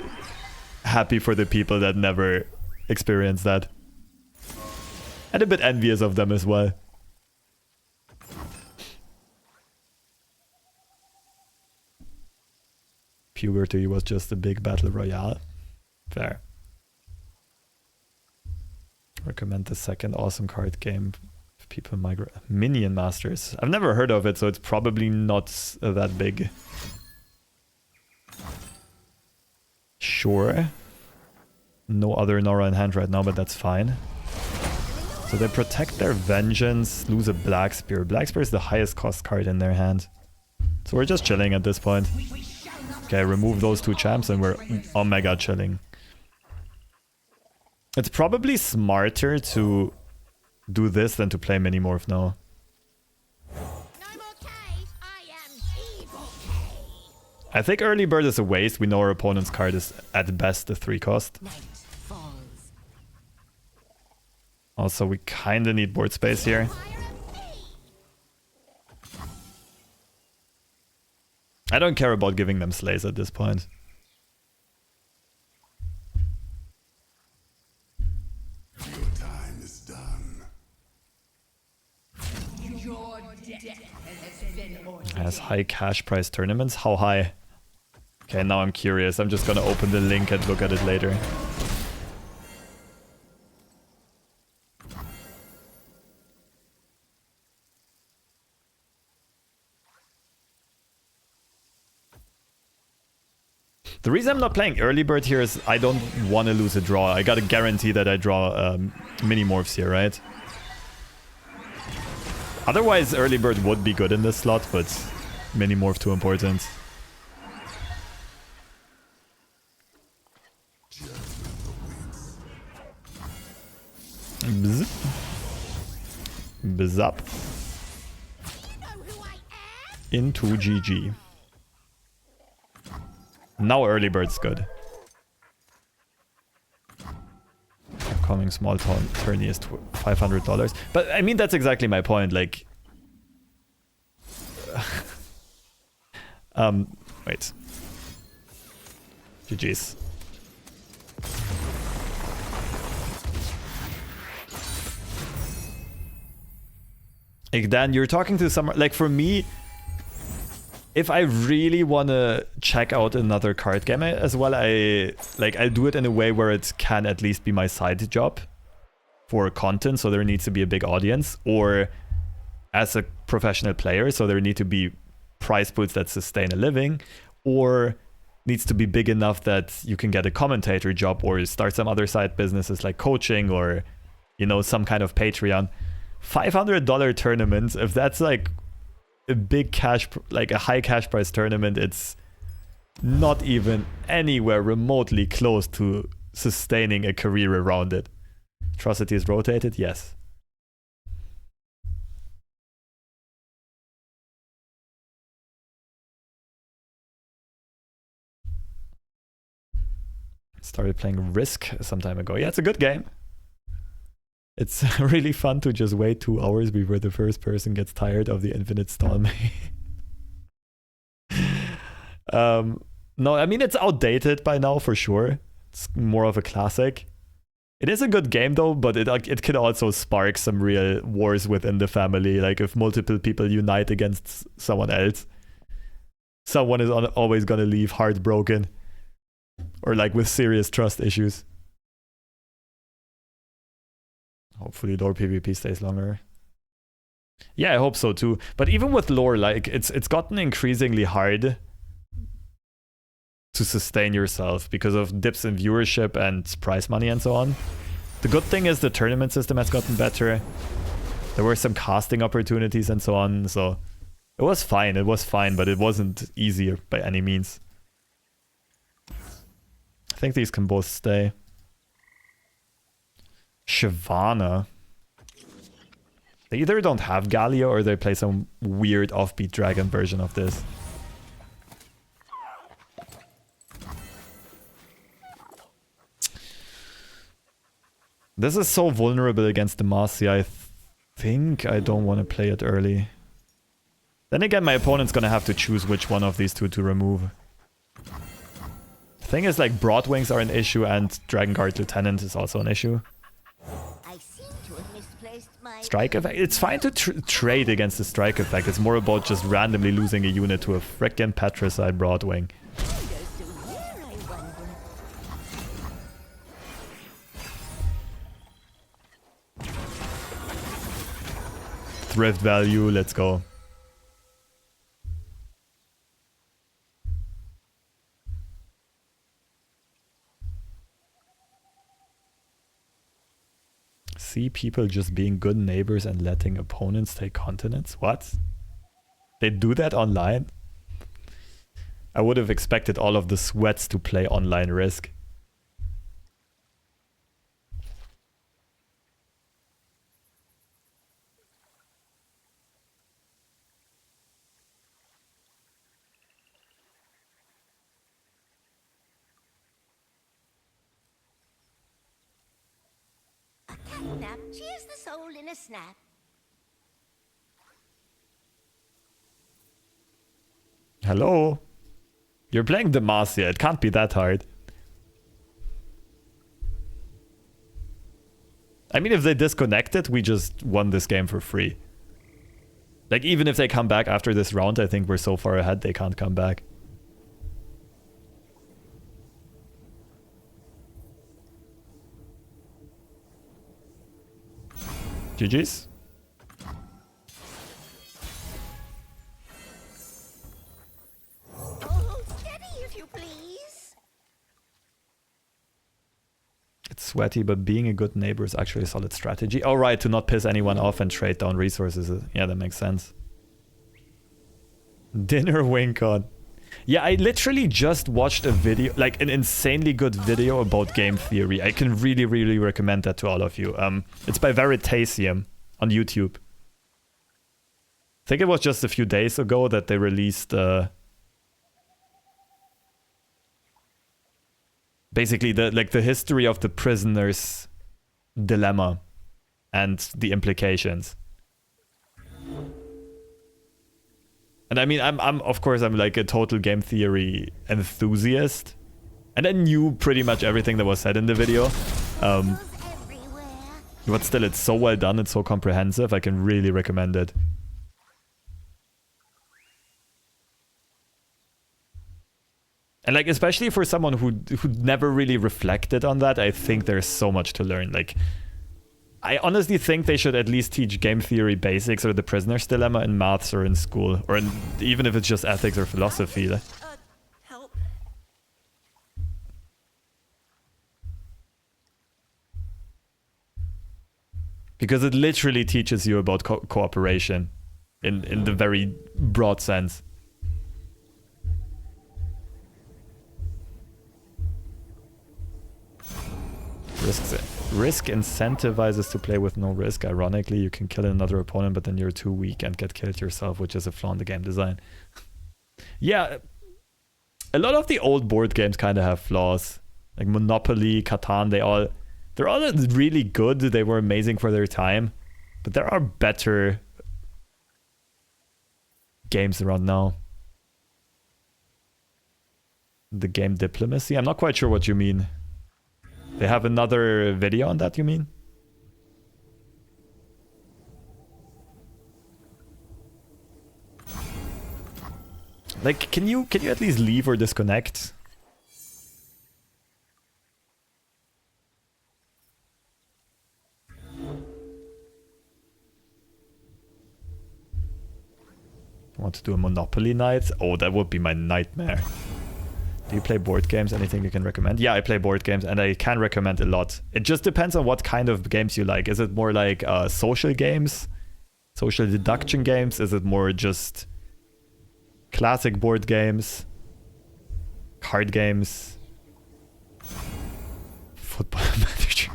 happy for the people that never experienced that. And a bit envious of them as well. Puberty was just a big battle royale. Fair. Recommend the second awesome card game if people migrate. Minion Masters. I've never heard of it, so it's probably not that big. Sure. No other Norra in hand right now, but that's fine. So they protect their vengeance, lose a Black Spear. Black Spear is the highest cost card in their hand. So we're just chilling at this point. Okay, remove those 2 champs and we're omega chilling. It's probably smarter to do this than to play Minimorph now. No more cage. I am evil cage. I think early bird is a waste. We know our opponent's card is at best a 3 cost. Night falls. Also, we kind of need board space here. I don't care about giving them slays at this point. Your time is done. Your death has been ordered. Has high cash price tournaments? How high? Okay, now I'm curious. I'm just gonna open the link and look at it later. The reason I'm not playing early bird here is I don't want to lose a draw. I gotta guarantee that I draw mini morphs here, right? Otherwise, early bird would be good in this slot, but mini morph too important. Bzz. Bzz up. Into GG. Now early bird's good. Upcoming small tourney is $500. But I mean, that's exactly my point. Like, wait. GG's. Like, Dan, you're talking to someone, like, for me, if I really want to check out another card game as well, I'll do it in a way where it can at least be my side job for content, so there needs to be a big audience, or as a professional player, so there need to be prize pools that sustain a living, or needs to be big enough that you can get a commentator job or start some other side businesses like coaching or, you know, some kind of Patreon. $500 tournament, if that's like a big cash, like a high cash price tournament, it's not even anywhere remotely close to sustaining a career around it. Atrocity is rotated? Yes. Started playing Risk some time ago. Yeah, it's a good game. It's really fun to just wait 2 hours before the first person gets tired of the infinite stalemate. No, I mean, it's outdated by now for sure. It's more of a classic. It is a good game though, but it can also spark some real wars within the family. Like if multiple people unite against someone else, someone is always gonna leave heartbroken or like with serious trust issues. Hopefully lore PvP stays longer. Yeah, I hope so too. But even with lore, like it's gotten increasingly hard to sustain yourself because of dips in viewership and prize money and so on. The good thing is the tournament system has gotten better. There were some casting opportunities and so on, so it was fine, but it wasn't easier by any means. I think these can both stay. Shyvana. They either don't have Galio or they play some weird offbeat dragon version of this. This is so vulnerable against the Demacia. I think I don't want to play it early. Then again, my opponent's gonna have to choose which one of these two to remove. The thing is, like, Broadwings are an issue and Dragon Guard Lieutenant is also an issue. I seem to have misplaced my Strike effect? It's fine to trade against the strike effect. It's more about just randomly losing a unit to a frickin' Patricide Broadwing. fingers to where, I wonder. Thrift value, let's go. See people just being good neighbors and letting opponents take continents? What? They do that online? I would have expected all of the sweats to play online Risk. Nap, cheers the soul in a snap. Hello? You're playing Demacia, it can't be that hard. I mean, if they disconnect it, we just won this game for free. Like, even if they come back after this round, I think we're so far ahead they can't come back. GG's. Oh, steady if you please. It's sweaty, but being a good neighbor is actually a solid strategy. Oh, right, to not piss anyone off and trade down resources. Yeah, that makes sense. Dinner wink on. Yeah, I literally just watched a video, like an insanely good video about game theory. I can really, really recommend that to all of you. It's by Veritasium on YouTube. I think it was just a few days ago that they released basically the history of the prisoner's dilemma and the implications. And I mean, I'm of course I'm like a total game theory enthusiast, and I knew pretty much everything that was said in the video. Everywhere. But still, it's so well done, it's so comprehensive. I can really recommend it. And like, especially for someone who never really reflected on that, I think there's so much to learn. Like, I honestly think they should at least teach game theory basics or the prisoner's dilemma in maths or in school, or even if it's just ethics or philosophy. Help. Because it literally teaches you about cooperation in the very broad sense. Risk incentivizes to play with no risk. Ironically, you can kill another opponent, but then you're too weak and get killed yourself, which is a flaw in the game design. Yeah, a lot of the old board games kind of have flaws. Like Monopoly, Catan, they're all really good. They were amazing for their time. But there are better games around now. The game Diplomacy? I'm not quite sure what you mean. They have another video on that, you mean? Like, can you at least leave or disconnect? I want to do a Monopoly night? Oh, that would be my nightmare. Do you play board games? Anything you can recommend? Yeah, I play board games and I can recommend a lot. It just depends on what kind of games you like. Is it more like social games? Social deduction games? Is it more just classic board games? Card games? Football manager?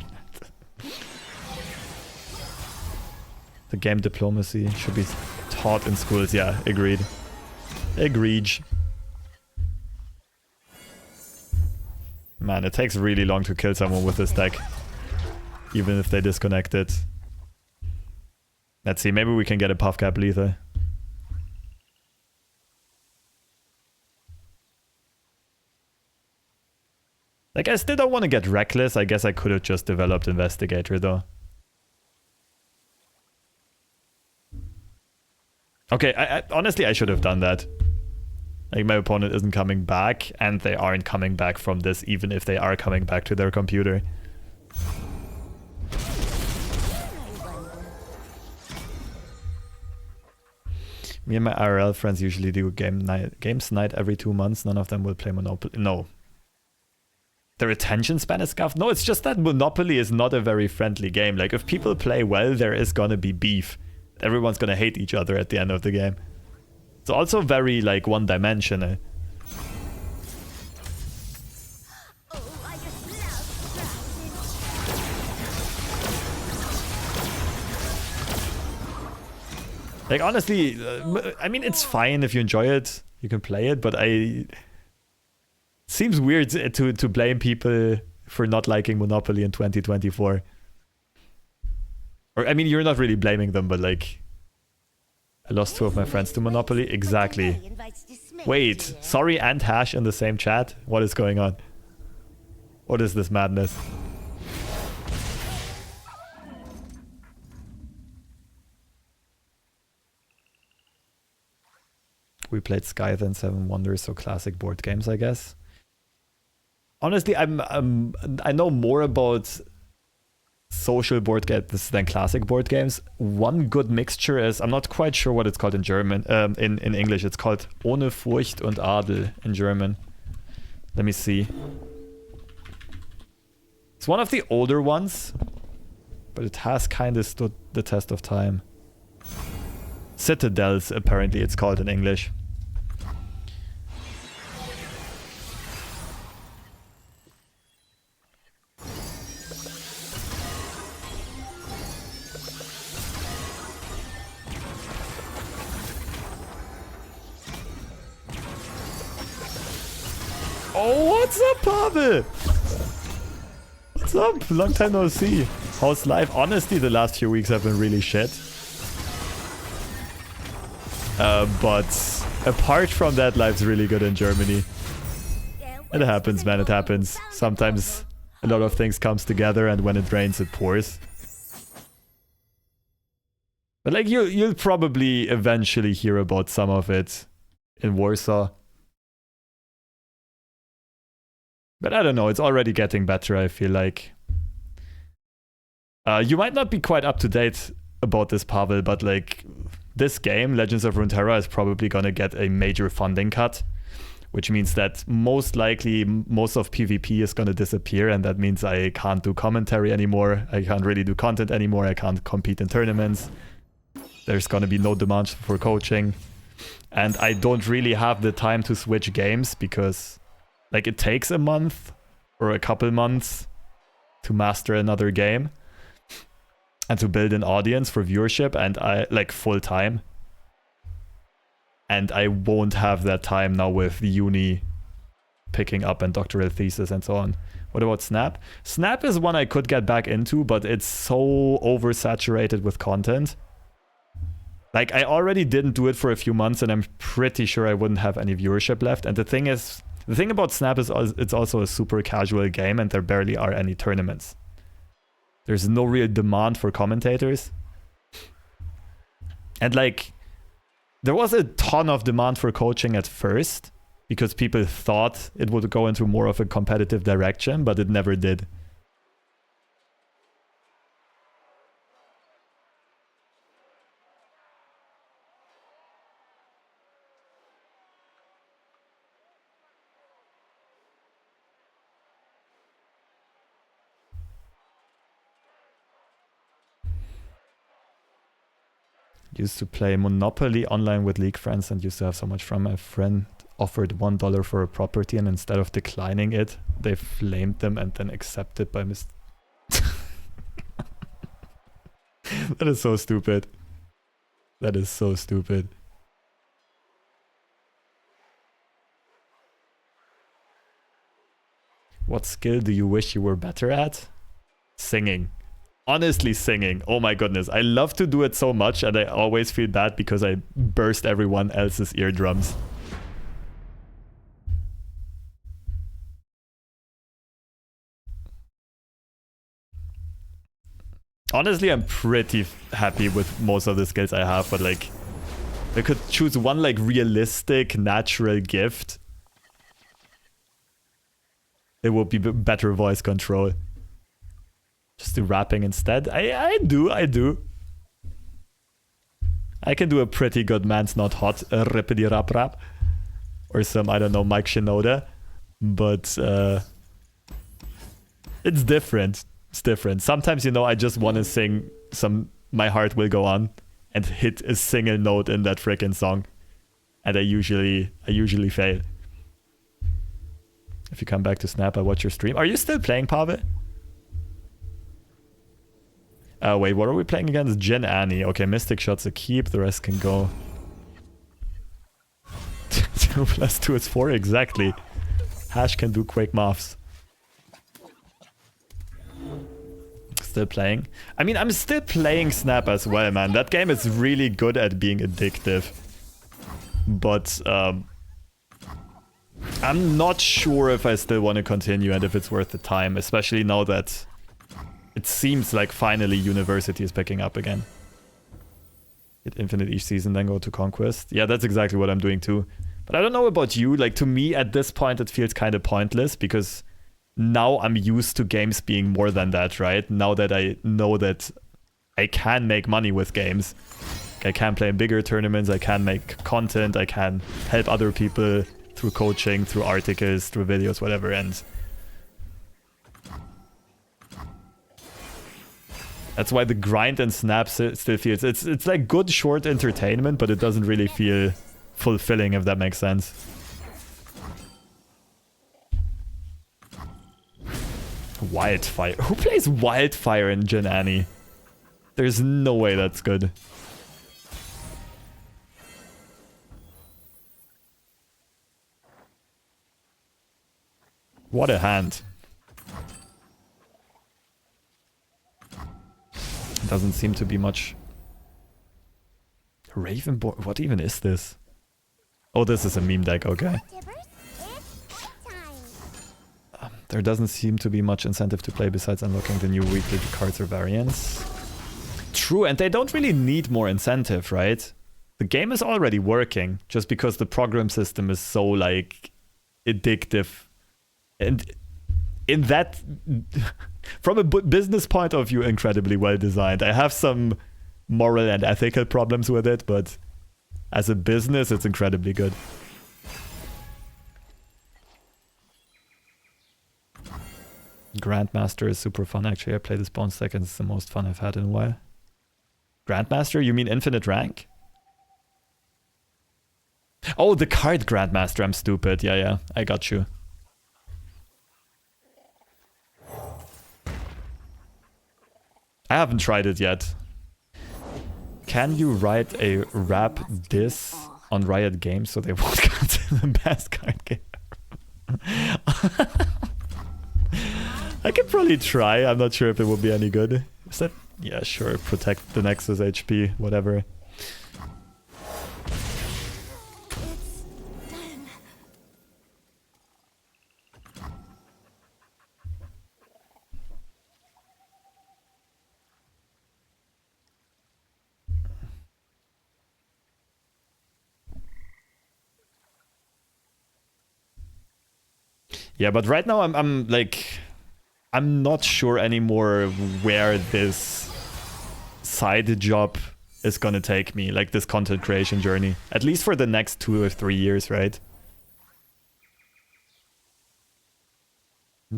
The game Diplomacy should be taught in schools. Yeah, agreed. Agreed. Man, it takes really long to kill someone with this deck. Even if they disconnect it. Let's see, maybe we can get a Puffcap lethal. Like, I still don't want to get reckless. I guess I could have just developed Investigator, though. Okay, honestly, I should have done that. Like, my opponent isn't coming back, and they aren't coming back from this, even if they are coming back to their computer. Me and my IRL friends usually do games night every 2 months. None of them will play Monopoly. No. Their attention span is scuffed? No, it's just that Monopoly is not a very friendly game. Like, if people play well, there is gonna be beef. Everyone's gonna hate each other at the end of the game. It's also very, like, one-dimensional. Like, honestly, I mean, it's fine if you enjoy it. You can play it, but it seems weird to blame people for not liking Monopoly in 2024. Or, I mean, you're not really blaming them, but, like... I lost 2 of my friends to Monopoly. Exactly. Wait, sorry and hash in the same chat? What is going on? What is this madness? We played Scythe and Seven Wonders, so classic board games, I guess. Honestly, I know more about social board games than classic board games. One good mixture is, I'm not quite sure what it's called in German. In English, it's called Ohne Furcht und Adel in German. Let me see. It's one of the older ones, but it has kind of stood the test of time. Citadels, apparently it's called in English. Oh, what's up, Pavel? What's up? Long time no see. How's life? Honestly, the last few weeks have been really shit. But apart from that, life's really good in Germany. It happens, man, it happens. Sometimes a lot of things comes together, and when it rains, it pours. But like, you'll probably eventually hear about some of it in Warsaw. But I don't know, it's already getting better, I feel like. You might not be quite up to date about this, Pavel, but like this game, Legends of Runeterra, is probably gonna get a major funding cut, which means that most likely most of PvP is gonna disappear, and that means I can't do commentary anymore, I can't really do content anymore, I can't compete in tournaments. There's gonna be no demand for coaching, and I don't really have the time to switch games because like it takes a month or a couple months to master another game and to build an audience for viewership, and I like full time. And I won't have that time now with uni picking up and doctoral thesis and so on. What about Snap? Snap is one I could get back into, but it's so oversaturated with content. Like I already didn't do it for a few months, and I'm pretty sure I wouldn't have any viewership left. And the thing about Snap is it's also a super casual game, and there barely are any tournaments. There's no real demand for commentators. And like, there was a ton of demand for coaching at first because people thought it would go into more of a competitive direction, but it never did. Used to play Monopoly online with League friends and used to have so much fun. My friend offered $1 for a property, and instead of declining it, they flamed them and then accepted by mistake. That is so stupid. That is so stupid. What skill do you wish you were better at? Singing. Honestly, singing. Oh my goodness. I love to do it so much, and I always feel bad because I burst everyone else's eardrums. Honestly, I'm pretty happy with most of the skills I have, but like, if I could choose one like realistic, natural gift, it would be better voice control. Just do rapping instead. I do. I can do a pretty good Man's Not Hot rippity rap rap. Or some, I don't know, Mike Shinoda. But it's different. It's different. Sometimes, you know, I just want to sing some My Heart Will Go On and hit a single note in that freaking song. And I usually fail. If you come back to Snap, I watch your stream. Are you still playing, Pave? Wait, what are we playing against? Jin Annie. Okay, Mystic Shot's a keep, the rest can go. 2 + 2 is 4, exactly. Hash can do Quake Muffs. Still playing? I mean, I'm still playing Snap as well, man. That game is really good at being addictive. But, I'm not sure if I still want to continue and if it's worth the time, especially now that it seems like finally University is picking up again. Hit Infinite each season, then go to Conquest. Yeah, that's exactly what I'm doing too. But I don't know about you. Like, to me, at this point, it feels kind of pointless because now I'm used to games being more than that, right? Now that I know that I can make money with games. I can play in bigger tournaments, I can make content, I can help other people through coaching, through articles, through videos, whatever, and that's why the grind and Snap still feels... It's like good short entertainment, but it doesn't really feel fulfilling, if that makes sense. Wildfire. Who plays Wildfire in Jin Annie? There's no way that's good. What a hand. Doesn't seem to be much. Ravenborn? What even is this? Oh, this is a meme deck, okay. There doesn't seem to be much incentive to play besides unlocking the new weekly cards or variants. True, and they don't really need more incentive, right? The game is already working, just because the program system is so, like, addictive. And in that, from a business point of view, incredibly well designed. I have some moral and ethical problems with it, but as a business, it's incredibly good. Grandmaster is super fun, actually. I play this Bones deck and it's the most fun I've had in a while. Grandmaster? You mean infinite rank? Oh, the card Grandmaster. I'm stupid. Yeah, I got you. I haven't tried it yet. Can you write a rap diss on Riot Games so they won't consider the best card game? I could probably try. I'm not sure if it would be any good. Is that? Yeah, sure. Protect the Nexus HP, whatever. Yeah, but right now I'm like, I'm not sure anymore where this side job is gonna take me, like this content creation journey. At least for the next 2 or 3 years, right?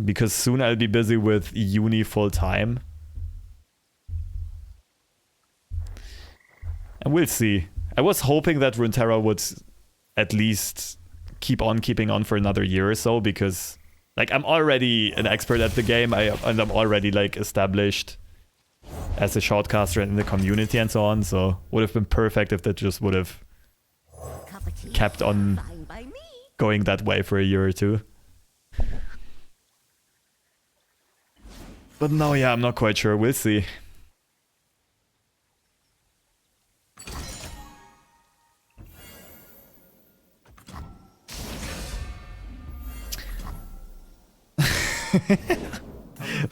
Because soon I'll be busy with uni full time. And we'll see. I was hoping that Runeterra would at least keep on keeping on for another year or so, because like I'm already an expert at the game, and I'm already like established as a shortcaster in the community and so on, so would have been perfect if that just would have kept on going that way for a year or two. But no, yeah, I'm not quite sure. We'll see.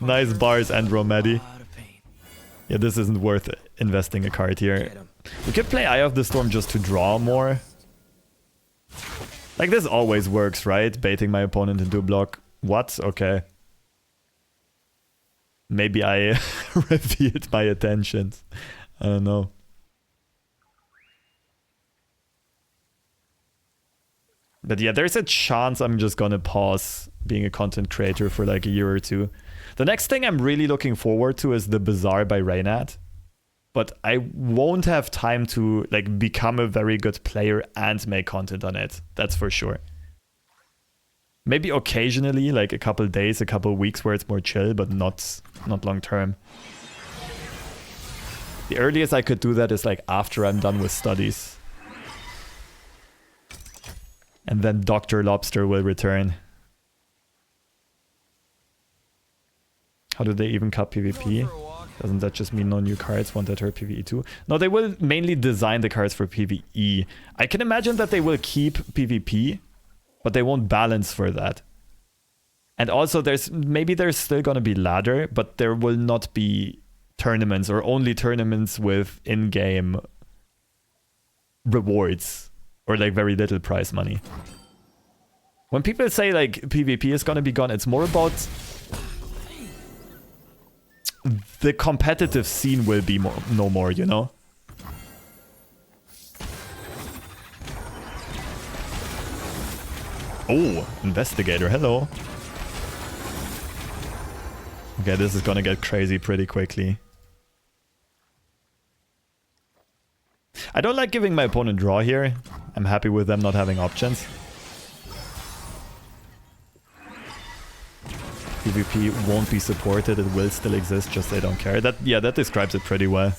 Nice bars, and Romedi. Yeah, this isn't worth investing a card here. We could play Eye of the Storm just to draw more. Like, this always works, right? Baiting my opponent into a block. What? Okay. Maybe I revealed my intentions. I don't know. But yeah, there's a chance I'm just gonna pause being a content creator for like a year or two. The next thing I'm really looking forward to is the Bazaar by Reynad. But I won't have time to like become a very good player and make content on it. That's for sure. Maybe occasionally, like a couple days, a couple weeks where it's more chill, but not long term. The earliest I could do that is like after I'm done with studies. And then Dr. Lobster will return. How do they even cut PvP? Doesn't that just mean no new cards? Won't that hurt PvE too? No, they will mainly design the cards for PvE. I can imagine that they will keep PvP, but they won't balance for that. And also maybe there's still gonna be ladder, but there will not be tournaments, or only tournaments with in-game rewards. Or like very little prize money. When people say like PvP is gonna be gone, it's more about the competitive scene will be no more, you know? Oh, investigator, hello. Okay, this is gonna get crazy pretty quickly. I don't like giving my opponent draw here. I'm happy with them not having options. PvP won't be supported, it will still exist, just they don't care. That describes it pretty well.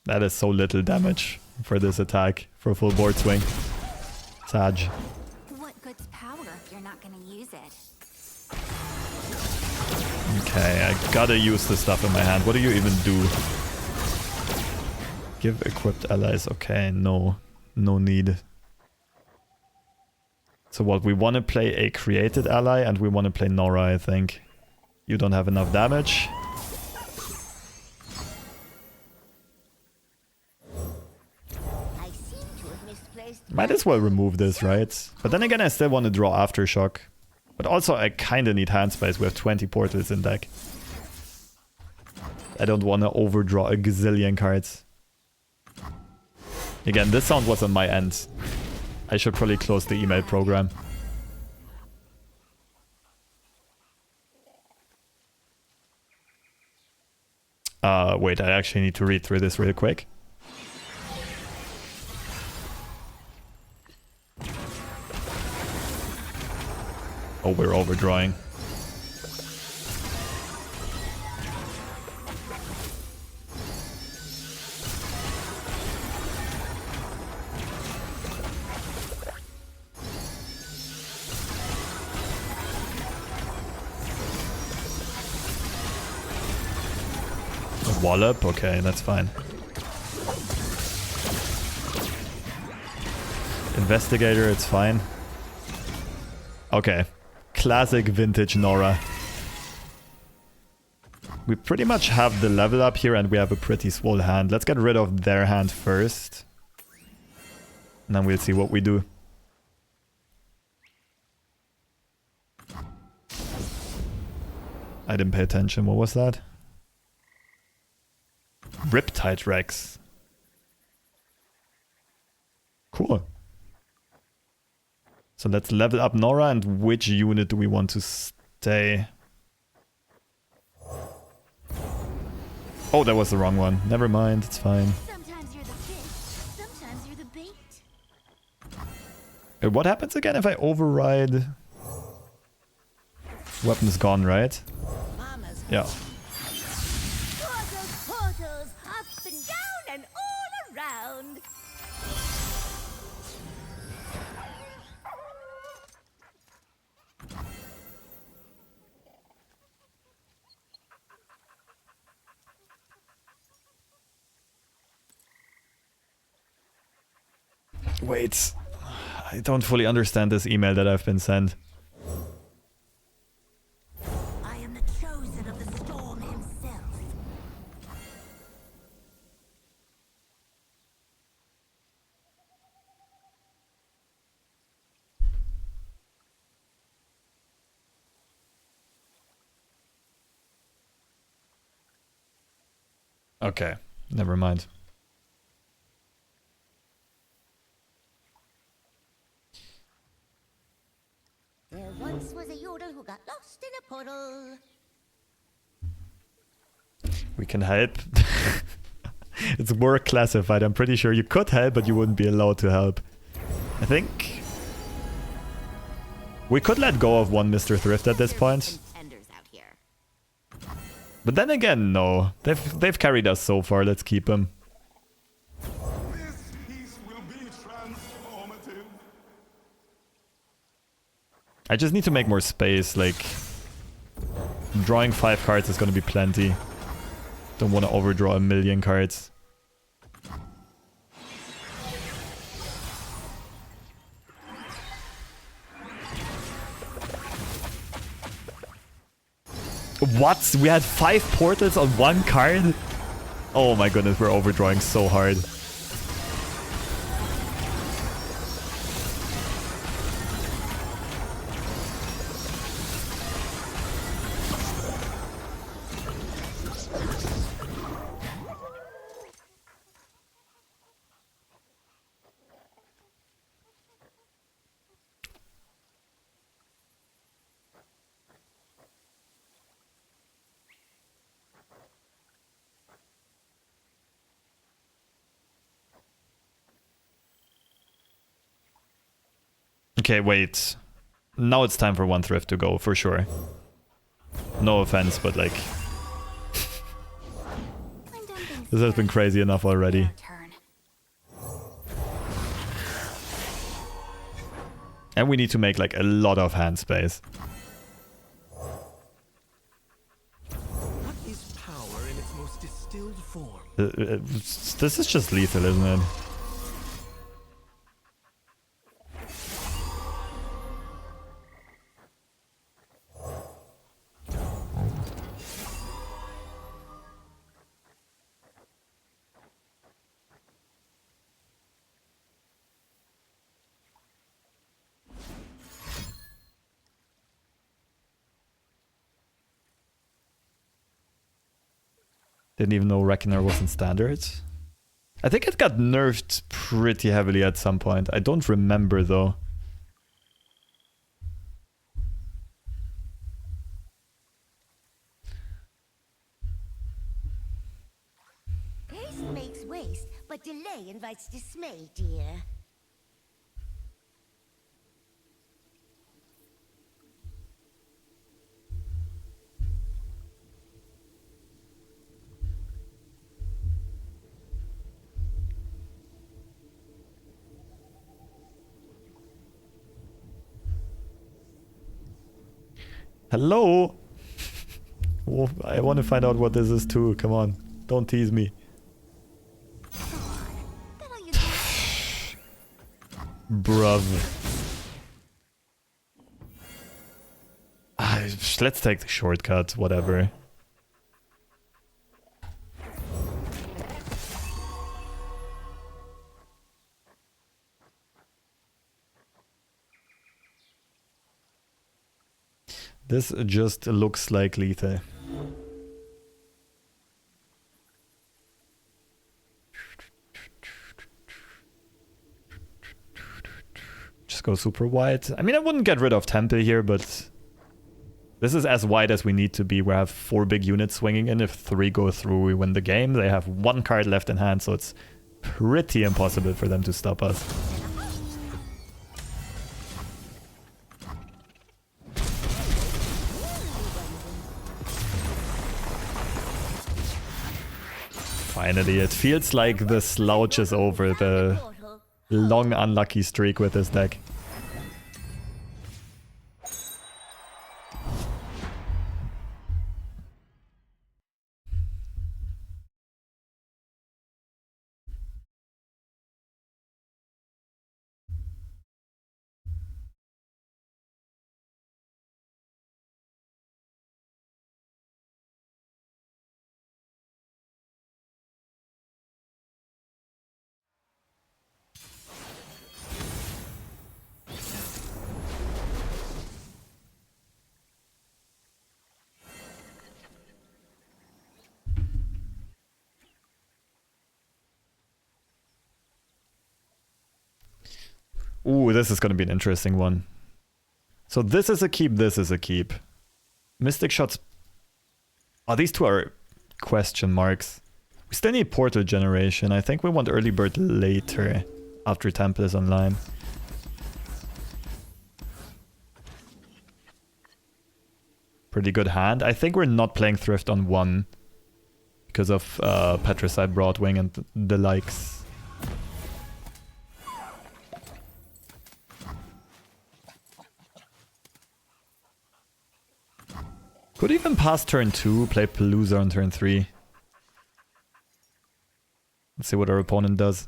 That is so little damage for this attack, for full board swing. Sag. What good's power if you're not gonna use it? Okay, I gotta use the stuff in my hand. What do you even do? Give equipped allies. Okay, no need. So what, we want to play a created ally and we want to play Norra, I think. You don't have enough damage. Might as well remove this, right? But then again, I still want to draw Aftershock. But also, I kind of need hand space. We have 20 portals in deck. I don't want to overdraw a gazillion cards. Again, this sound was on my end. I should probably close the email program. Wait, I actually need to read through this real quick. Oh, we're overdrawing. Wallop? Okay, that's fine. Investigator, it's fine. Okay. Classic vintage Norra. We pretty much have the level up here and we have a pretty swole hand. Let's get rid of their hand first. And then we'll see what we do. I didn't pay attention. What was that? Riptide Rex. Cool. So let's level up Norra, and which unit do we want to stay? Oh, that was the wrong one. Never mind, it's fine. Sometimes you're the fish, sometimes you're the bait. What happens again if I override? Weapon's gone, right? Yeah. Portals, portals, up and down and all around. Wait. I don't fully understand this email that I've been sent. I am the chosen of the storm himself. Okay, never mind. There once was a yodel who got lost in a puddle. We can help. It's work classified. I'm pretty sure you could help, but you wouldn't be allowed to help. I think we could let go of one Mr. Thrift at this point. Contenders out here. But then again, no. They've carried us so far. Let's keep them. This piece will be transformative. I just need to make more space. Like, drawing 5 cards is going to be plenty. Don't want to overdraw a million cards. What? We had 5 portals on 1 card? Oh my goodness, we're overdrawing so hard. Okay, wait. Now it's time for one thrift to go, for sure. No offense, but like... this has been crazy enough already. And we need to make like a lot of hand space. What is power in its most distilled form? This is just lethal, isn't it? Didn't even know Reckoner was in standard. I think it got nerfed pretty heavily at some point. I don't remember though. Haste makes waste, but delay invites dismay, dear. Hello? Oh, I want to find out what this is too. Come on. Don't tease me. Bruv. Let's take the shortcut, whatever. This just looks like lethal. Just go super wide. I mean, I wouldn't get rid of Temple here, but this is as wide as we need to be. We have 4 big units swinging in. If 3 go through, we win the game. They have 1 card left in hand, so it's pretty impossible for them to stop us. Finally, it feels like the slouch is over, the long unlucky streak with this deck. Ooh, this is going to be an interesting one. So this is a keep, this is a keep. Mystic Shots... Oh, these two are question marks. We still need Portal Generation. I think we want Early Bird later, after Temple is online. Pretty good hand. I think we're not playing Thrift on 1 because of Petricide, Broadwing, and the likes. Could even pass turn 2, play Palooza on turn 3. Let's see what our opponent does.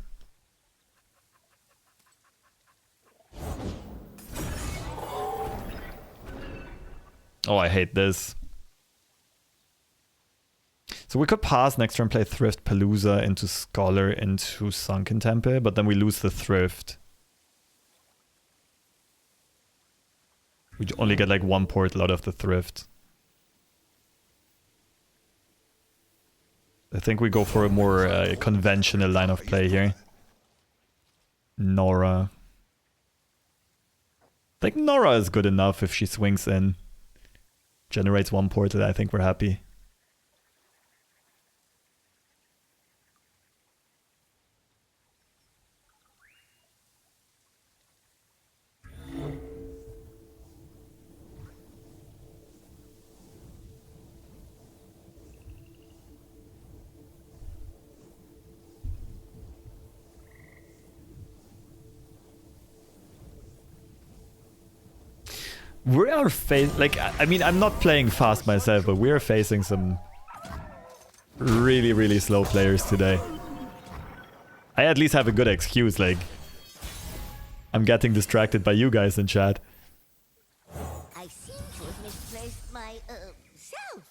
Oh, I hate this. So we could pass next turn, play Thrift, Palooza into Scholar, into Sunken Temple, but then we lose the Thrift. We only get like 1 portal out of the Thrift. I think we go for a more conventional line of play here. Norra. I think Norra is good enough if she swings in. Generates 1 portal, I think we're happy. We are I mean, I'm not playing fast myself, but we are facing some really, really slow players today. I at least have a good excuse, like, I'm getting distracted by you guys in chat. I seem to have misplaced my, self.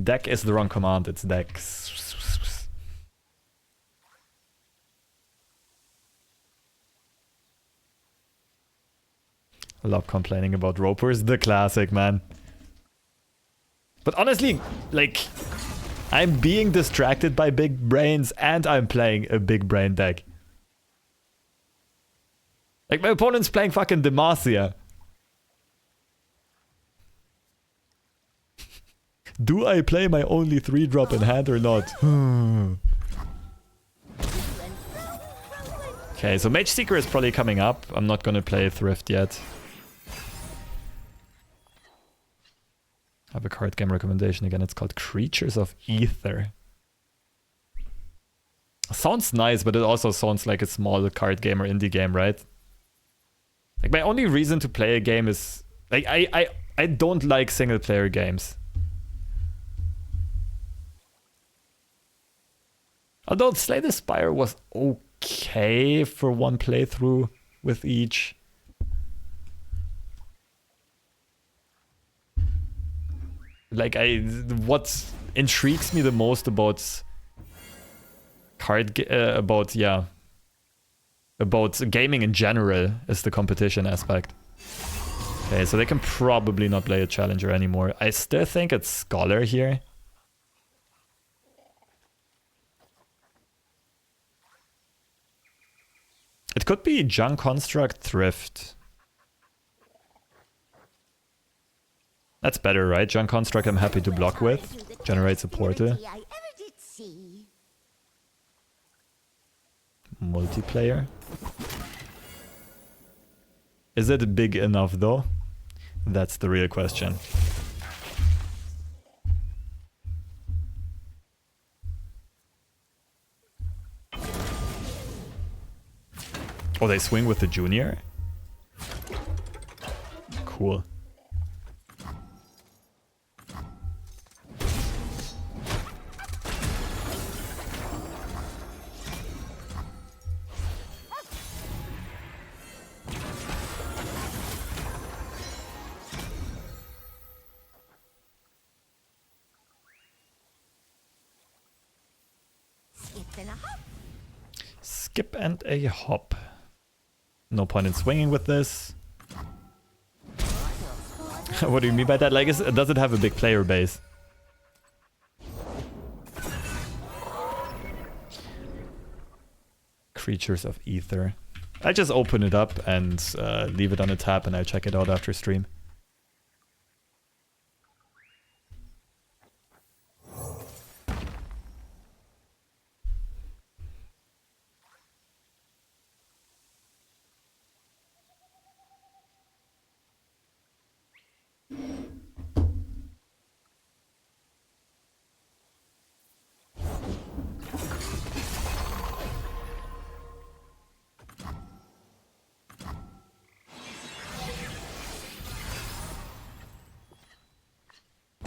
Deck is the wrong command, it's decks. I love complaining about ropers. The classic, man. But honestly, like, I'm being distracted by big brains and I'm playing a big brain deck. Like, my opponent's playing fucking Demacia. Do I play my only 3-drop in hand or not? Okay, so Mage Seeker is probably coming up. I'm not gonna play Thrift yet. I have a card game recommendation again. It's called Creatures of Ether. Sounds nice, but it also sounds like a small card game or indie game, right? Like, my only reason to play a game is... like, I don't like single-player games. Although Slay the Spire was okay for one playthrough with each. Like, what intrigues me the most about about gaming in general is the competition aspect. Okay, so they can probably not play a challenger anymore. I still think it's Scholar here. It could be Junk Construct Thrift. That's better, right? Junk Construct I'm happy to block with. Generates a portal. I ever did see. Multiplayer. Is it big enough though? That's the real question. Oh, they swing with the junior? Cool. Skip and a hop. No point in swinging with this. What do you mean by that? Like, does it have a big player base? Creatures of Ether. I just open it up and leave it on a tab and I'll check it out after stream.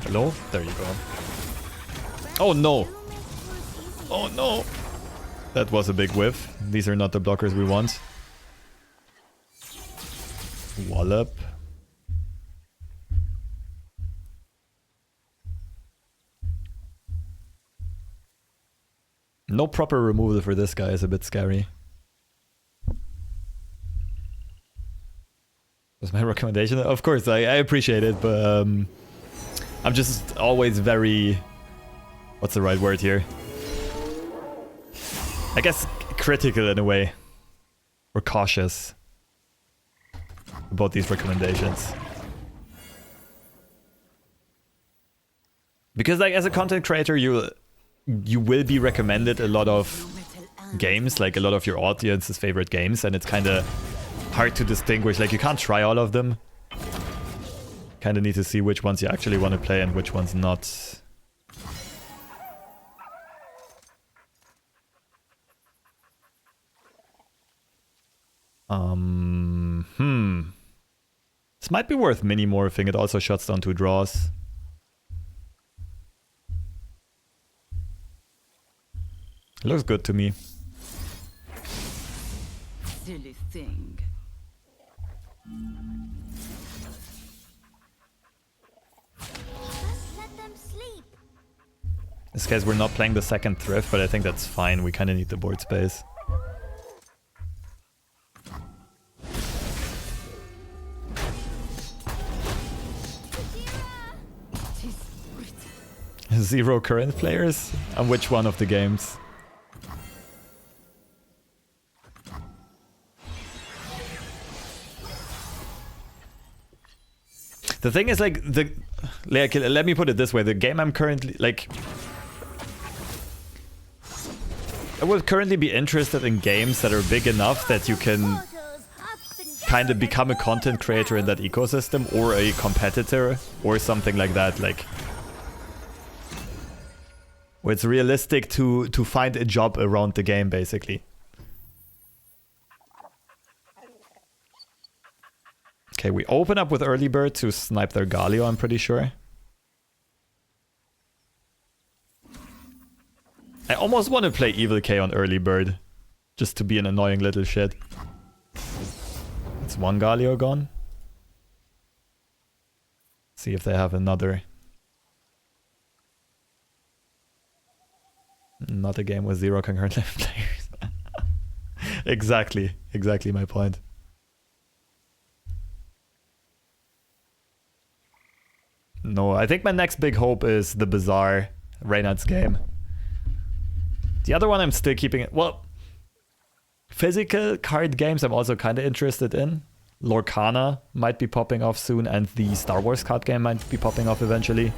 Hello? There you go. Oh no! Oh no! That was a big whiff. These are not the blockers we want. Wallop. No proper removal for this guy is a bit scary. That's my recommendation. Of course, I appreciate it, but I'm just always very... what's the right word here? I guess critical in a way. Or cautious about these recommendations. Because, like, as a content creator, you will be recommended a lot of games, like a lot of your audience's favorite games, and it's kind of hard to distinguish. Like, you can't try all of them. Kind of need to see which ones you actually want to play and which ones not. This might be worth mini-morphing. It also shuts down 2 draws. It looks good to me. Silly thing. Let them sleep. In this case, we're not playing the second Thrift, but I think that's fine. We kind of need the board space. 0 current players? And which one of the games? The thing is, like, let me put it this way. The game I'm currently, like... I would currently be interested in games that are big enough that you can kind of become a content creator in that ecosystem, or a competitor, or something like that, like... where it's realistic to find a job around the game, basically. Okay, we open up with early bird to snipe their Galio, I'm pretty sure. I almost want to play Evil K on early bird, just to be an annoying little shit. It's one Galio gone. See if they have another. Not a game with 0 concurrent players. Exactly my point. No, I think my next big hope is the Bazaar Reynard's game. The other one I'm still keeping it. Well, physical card games I'm also kind of interested in. Lorcana might be popping off soon, and the Star Wars card game might be popping off eventually.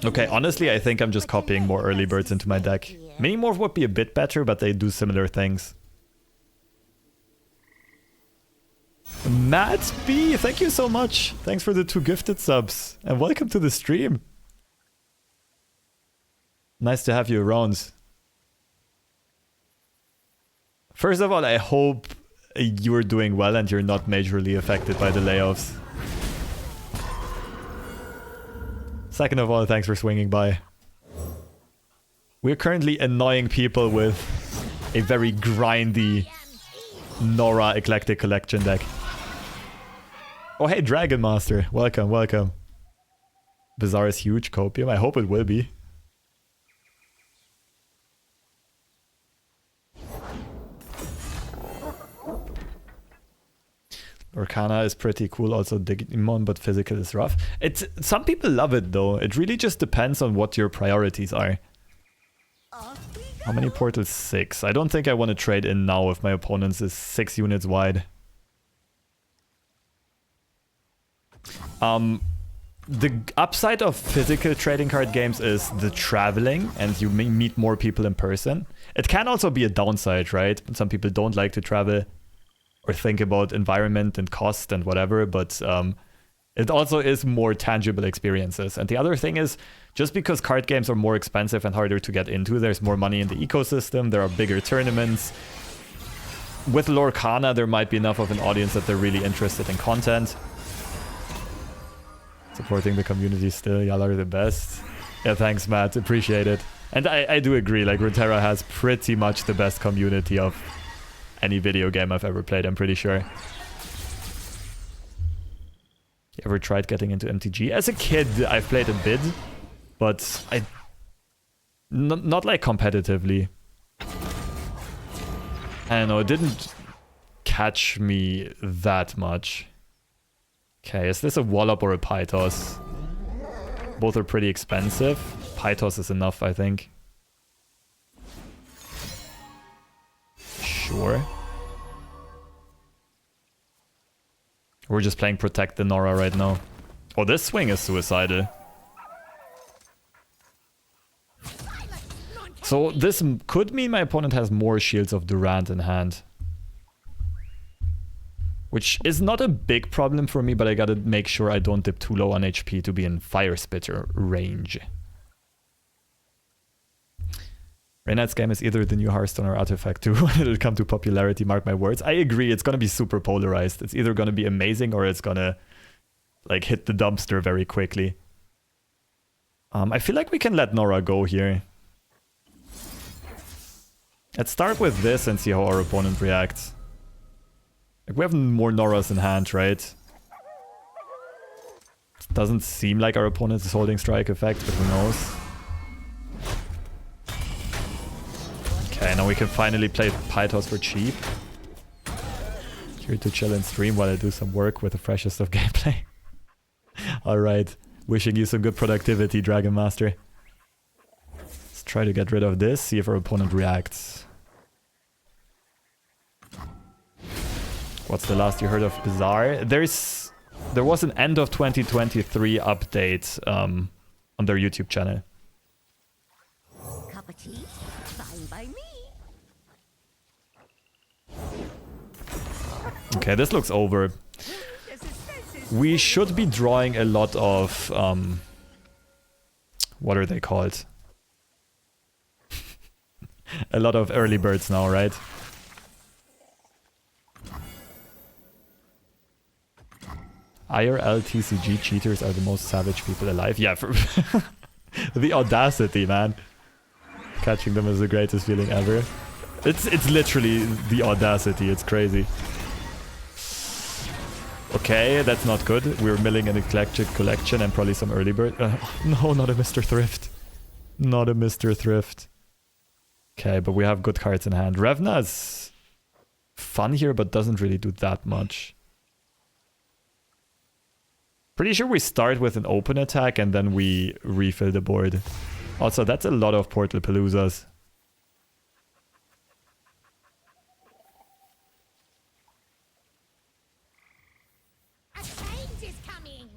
Okay, honestly, I think I'm just copying more early birds into my deck. Mini Morph would be a bit better, but they do similar things. Matt B, thank you so much. Thanks for the 2 gifted subs. And welcome to the stream. Nice to have you around. First of all, I hope you're doing well and you're not majorly affected by the layoffs. Second of all, thanks for swinging by. We're currently annoying people with a very grindy Norra Eclectic Collection deck. Oh hey, Dragon Master. Welcome, welcome. Bazaar is huge, Copium. I hope it will be. Arcana is pretty cool, also Digimon, but physical is rough. Some people love it though. It really just depends on what your priorities are. How many portals? 6. I don't think I want to trade in now if my opponent's is 6 units wide. The upside of physical trading card games is the traveling, and you meet more people in person. It can also be a downside, right? Some people don't like to travel or think about environment and cost and whatever, but it also is more tangible experiences. And the other thing is, just because card games are more expensive and harder to get into, there's more money in the ecosystem, there are bigger tournaments. With Lorcana, there might be enough of an audience that they're really interested in content. Supporting the community still, y'all are the best. Yeah, thanks, Matt. Appreciate it. And I do agree, like, Runeterra has pretty much the best community of any video game I've ever played, I'm pretty sure. You ever tried getting into MTG? As a kid, I've played a bit, but not like competitively. I don't know, it didn't catch me that much. Okay, is this a Wallop or a Pythos? Both are pretty expensive. Pythos is enough, I think. Sure. We're just playing Protect the Norra right now. Oh, this swing is suicidal. So this could mean my opponent has more Shields of Durant in hand. Which is not a big problem for me, but I gotta make sure I don't dip too low on HP to be in Fire Spitter range. Reynard's game is either the new Hearthstone or Artifact 2 when it'll come to popularity, mark my words. I agree, it's gonna be super polarized. It's either gonna be amazing or it's gonna like hit the dumpster very quickly. I feel like we can let Norra go here. Let's start with this and see how our opponent reacts. Like, we have more Norras in hand, right? It doesn't seem like our opponent is holding Strike Effect, but who knows? Okay, now we can finally play Pythos for cheap. Here to chill and stream while I do some work with the freshest of gameplay. Alright. Wishing you some good productivity, Dragon Master. Let's try to get rid of this, see if our opponent reacts. What's the last you heard of Bizarre? There was an end of 2023 update on their YouTube channel. Cup of tea? Fine by me. Okay, this looks over. We should be drawing a lot of what are they called? A lot of early birds now, right? IRL TCG cheaters are the most savage people alive. Yeah, for the audacity, man. Catching them is the greatest feeling ever. It's literally the audacity. It's crazy. Okay, that's not good. We're milling an eclectic collection and probably some early bird. No, not a Mr. Thrift. Not a Mr. Thrift. Okay, but we have good cards in hand. Revna is fun here, but doesn't really do that much. Pretty sure we start with an open attack and then we refill the board. Also, that's a lot of Portal Paloozas. A change is coming.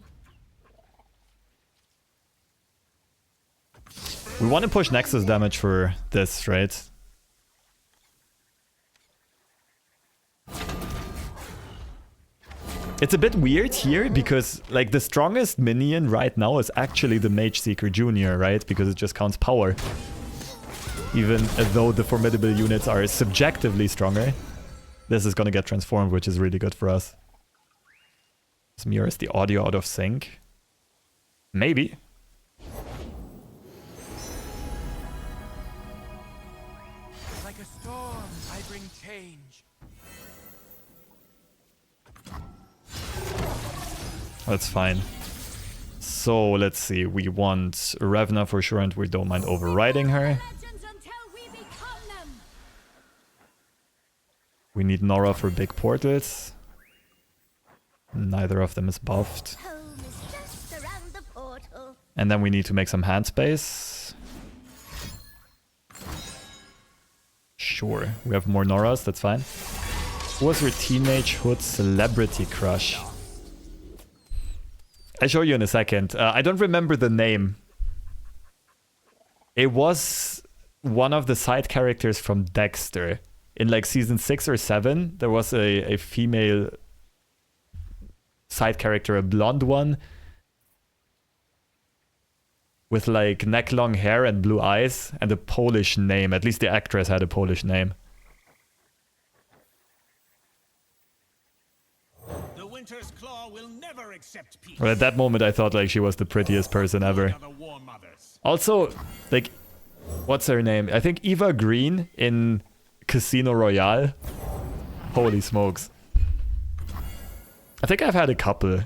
We want to push Nexus damage for this, right? It's a bit weird here because like the strongest minion right now is actually the Mage Seeker Jr., right? Because it just counts power. Even though the formidable units are subjectively stronger. This is gonna get transformed, which is really good for us. Smear is the audio out of sync. Maybe. Like a storm, I bring change. That's fine. So let's see. We want Revna for sure, and we don't mind overriding her. We need Norra for big portals. Neither of them is buffed. Home is just around the portal. And then we need to make some hand space. Sure. We have more Norras, that's fine. Who was your teenage hood celebrity crush? I'll show you in a second. I don't remember the name. It was one of the side characters from Dexter. In like season 6 or 7, there was a female side character, a blonde one. With like neck-long hair and blue eyes and a Polish name. At least the actress had a Polish name. The Winter's Claw will never accept peace. Well, at that moment I thought like she was the prettiest person ever. The war mothers. Also, like, what's her name? I think Eva Green in Casino Royale. Holy smokes. I think I've had a couple.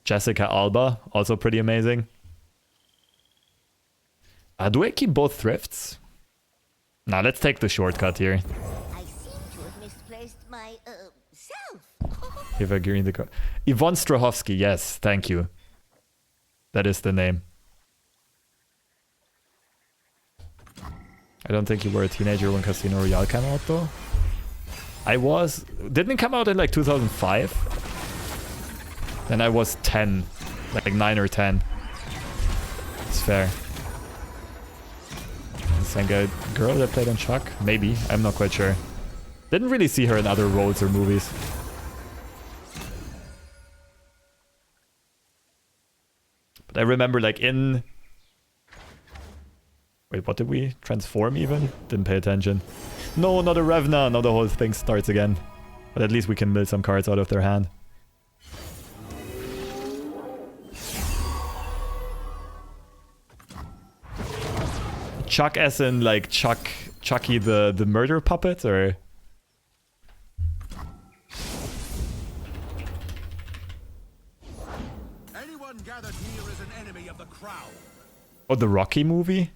Jessica Alba, also pretty amazing. Do I keep both thrifts? Nah, let's take the shortcut here. I seem to have misplaced my self. Eva Green, the Yvonne Strahovski, yes, thank you. That is the name. I don't think you were a teenager when Casino Royale came out though. I was. Didn't it come out in like 2005? Then I was 10. Like 9 or 10. It's fair. Is that a girl that played on Chuck? Maybe. I'm not quite sure. Didn't really see her in other roles or movies. But I remember like in... Wait, what did we transform even? Didn't pay attention. No, not a Revna. Now the whole thing starts again. But at least we can build some cards out of their hand. Chuck as in like Chucky the murder puppet, or... Anyone gathered here is an enemy of the crown. Oh, the Rocky movie?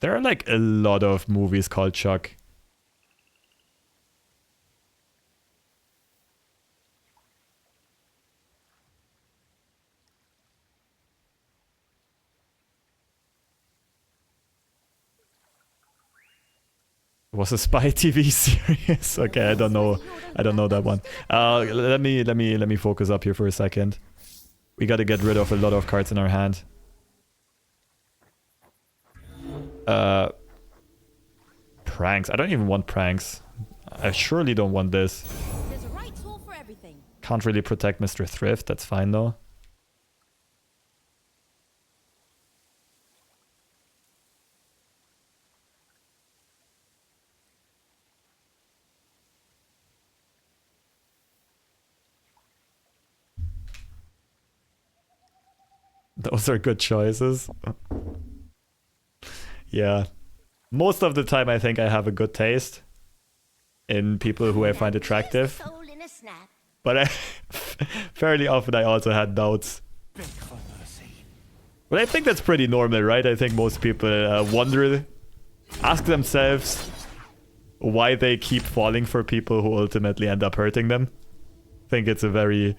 There are like a lot of movies called Chuck. It was a spy TV series. Okay, I don't know. I don't know that one. Let me focus up here for a second. We gotta get rid of a lot of cards in our hand. Pranks. I don't even want pranks. I surely don't want this. There's a right tool for everything. Can't really protect Mr. Thrift. That's fine though. Those are good choices. Yeah. Most of the time I think I have a good taste in people who I find attractive. Soul in a snap. But I, fairly often I also had doubts. Beg for mercy. But I think that's pretty normal, right? I think most people ask themselves why they keep falling for people who ultimately end up hurting them. I think it's a very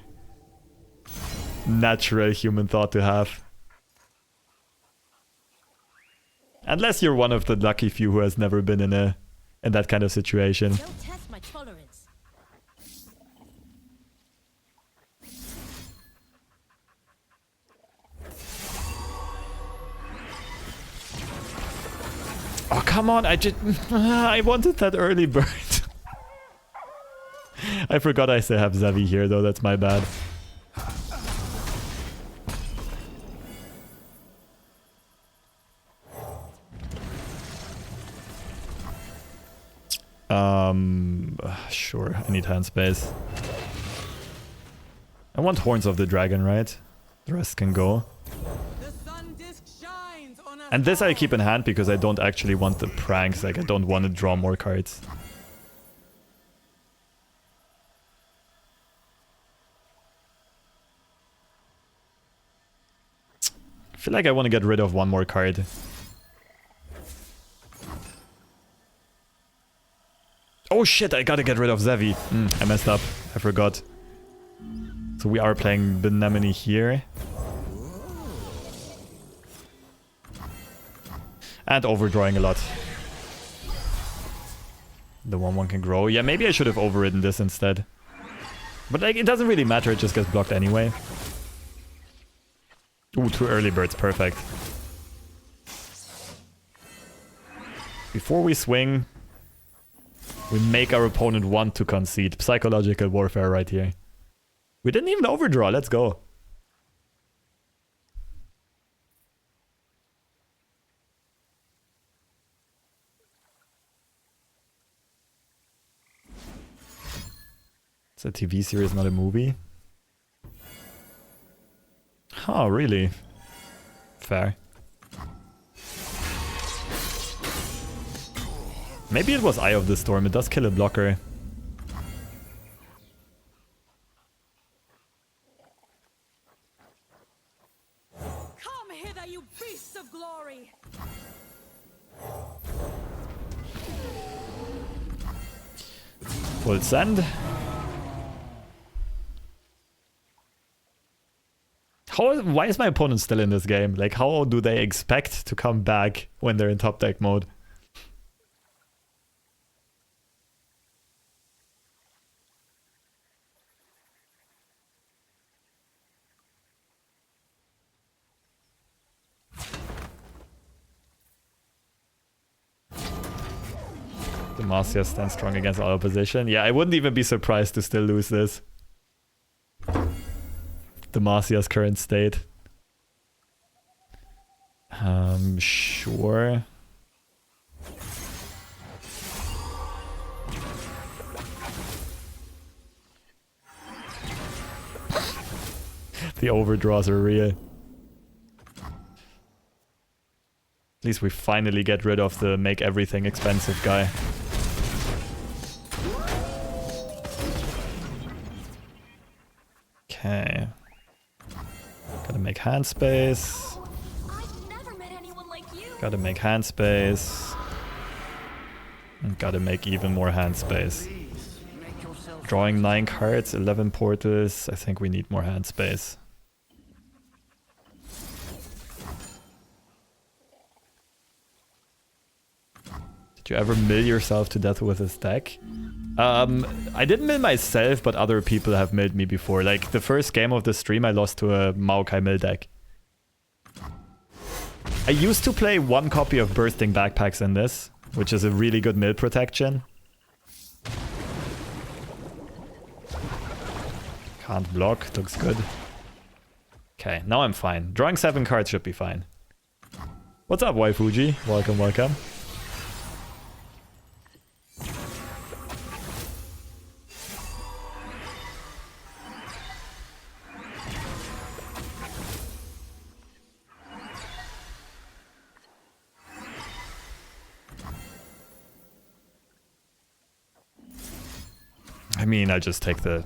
natural human thought to have. Unless you're one of the lucky few who has never been in that kind of situation. Don't test my tolerance. Oh, come on, I wanted that early bird. I forgot I still have Zevi here though, that's my bad. Sure, I need hand space. I want Horns of the Dragon, right? The rest can go. The sun disk shines on us. And this I keep in hand because I don't actually want the pranks, like I don't want to draw more cards. I feel like I want to get rid of one more card. Oh shit, I gotta get rid of Zevi. I messed up. I forgot. So we are playing the Nemini here. And overdrawing a lot. The 1/1 can grow. Yeah, maybe I should have overridden this instead. But like, it doesn't really matter, it just gets blocked anyway. Ooh, 2 early birds, perfect. Before we swing, we make our opponent want to concede. Psychological warfare right here. We didn't even overdraw, let's go. It's a TV series, not a movie. Oh, really? Fair. Maybe it was Eye of the Storm. It does kill a blocker. Come hither, you beasts of glory. Full send. Why is my opponent still in this game? Like, how do they expect to come back when they're in top deck mode? Demacia stands strong against all opposition. Yeah, I wouldn't even be surprised to still lose this. Demacia's current state. Sure. The overdraws are real. At least we finally get rid of the make everything expensive guy. Okay. Gotta make hand space. I've never met anyone like you. Gotta make hand space. And gotta make even more hand space. Drawing 9 cards, 11 portals. I think we need more hand space. Did you ever mill yourself to death with this deck? I didn't mill myself, but other people have milled me before. Like, the first game of the stream, I lost to a Maokai mill deck. I used to play 1 copy of Bursting Backpacks in this, which is a really good mill protection. Can't block, looks good. Okay, now I'm fine. Drawing 7 cards should be fine. What's up, Waifuji? Welcome, welcome. I mean, I just take the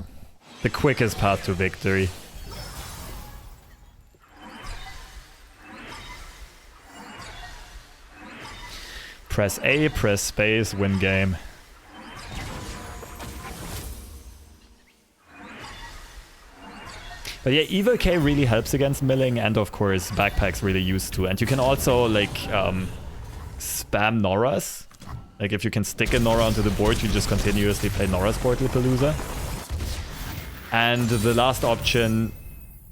quickest path to victory. Press A, press space, win game. But yeah, Evil K really helps against milling, and of course Backpack's really used to. And you can also like spam Norras. Like if you can stick a Norra onto the board, you just continuously play Norra's Portal Palooza. And the last option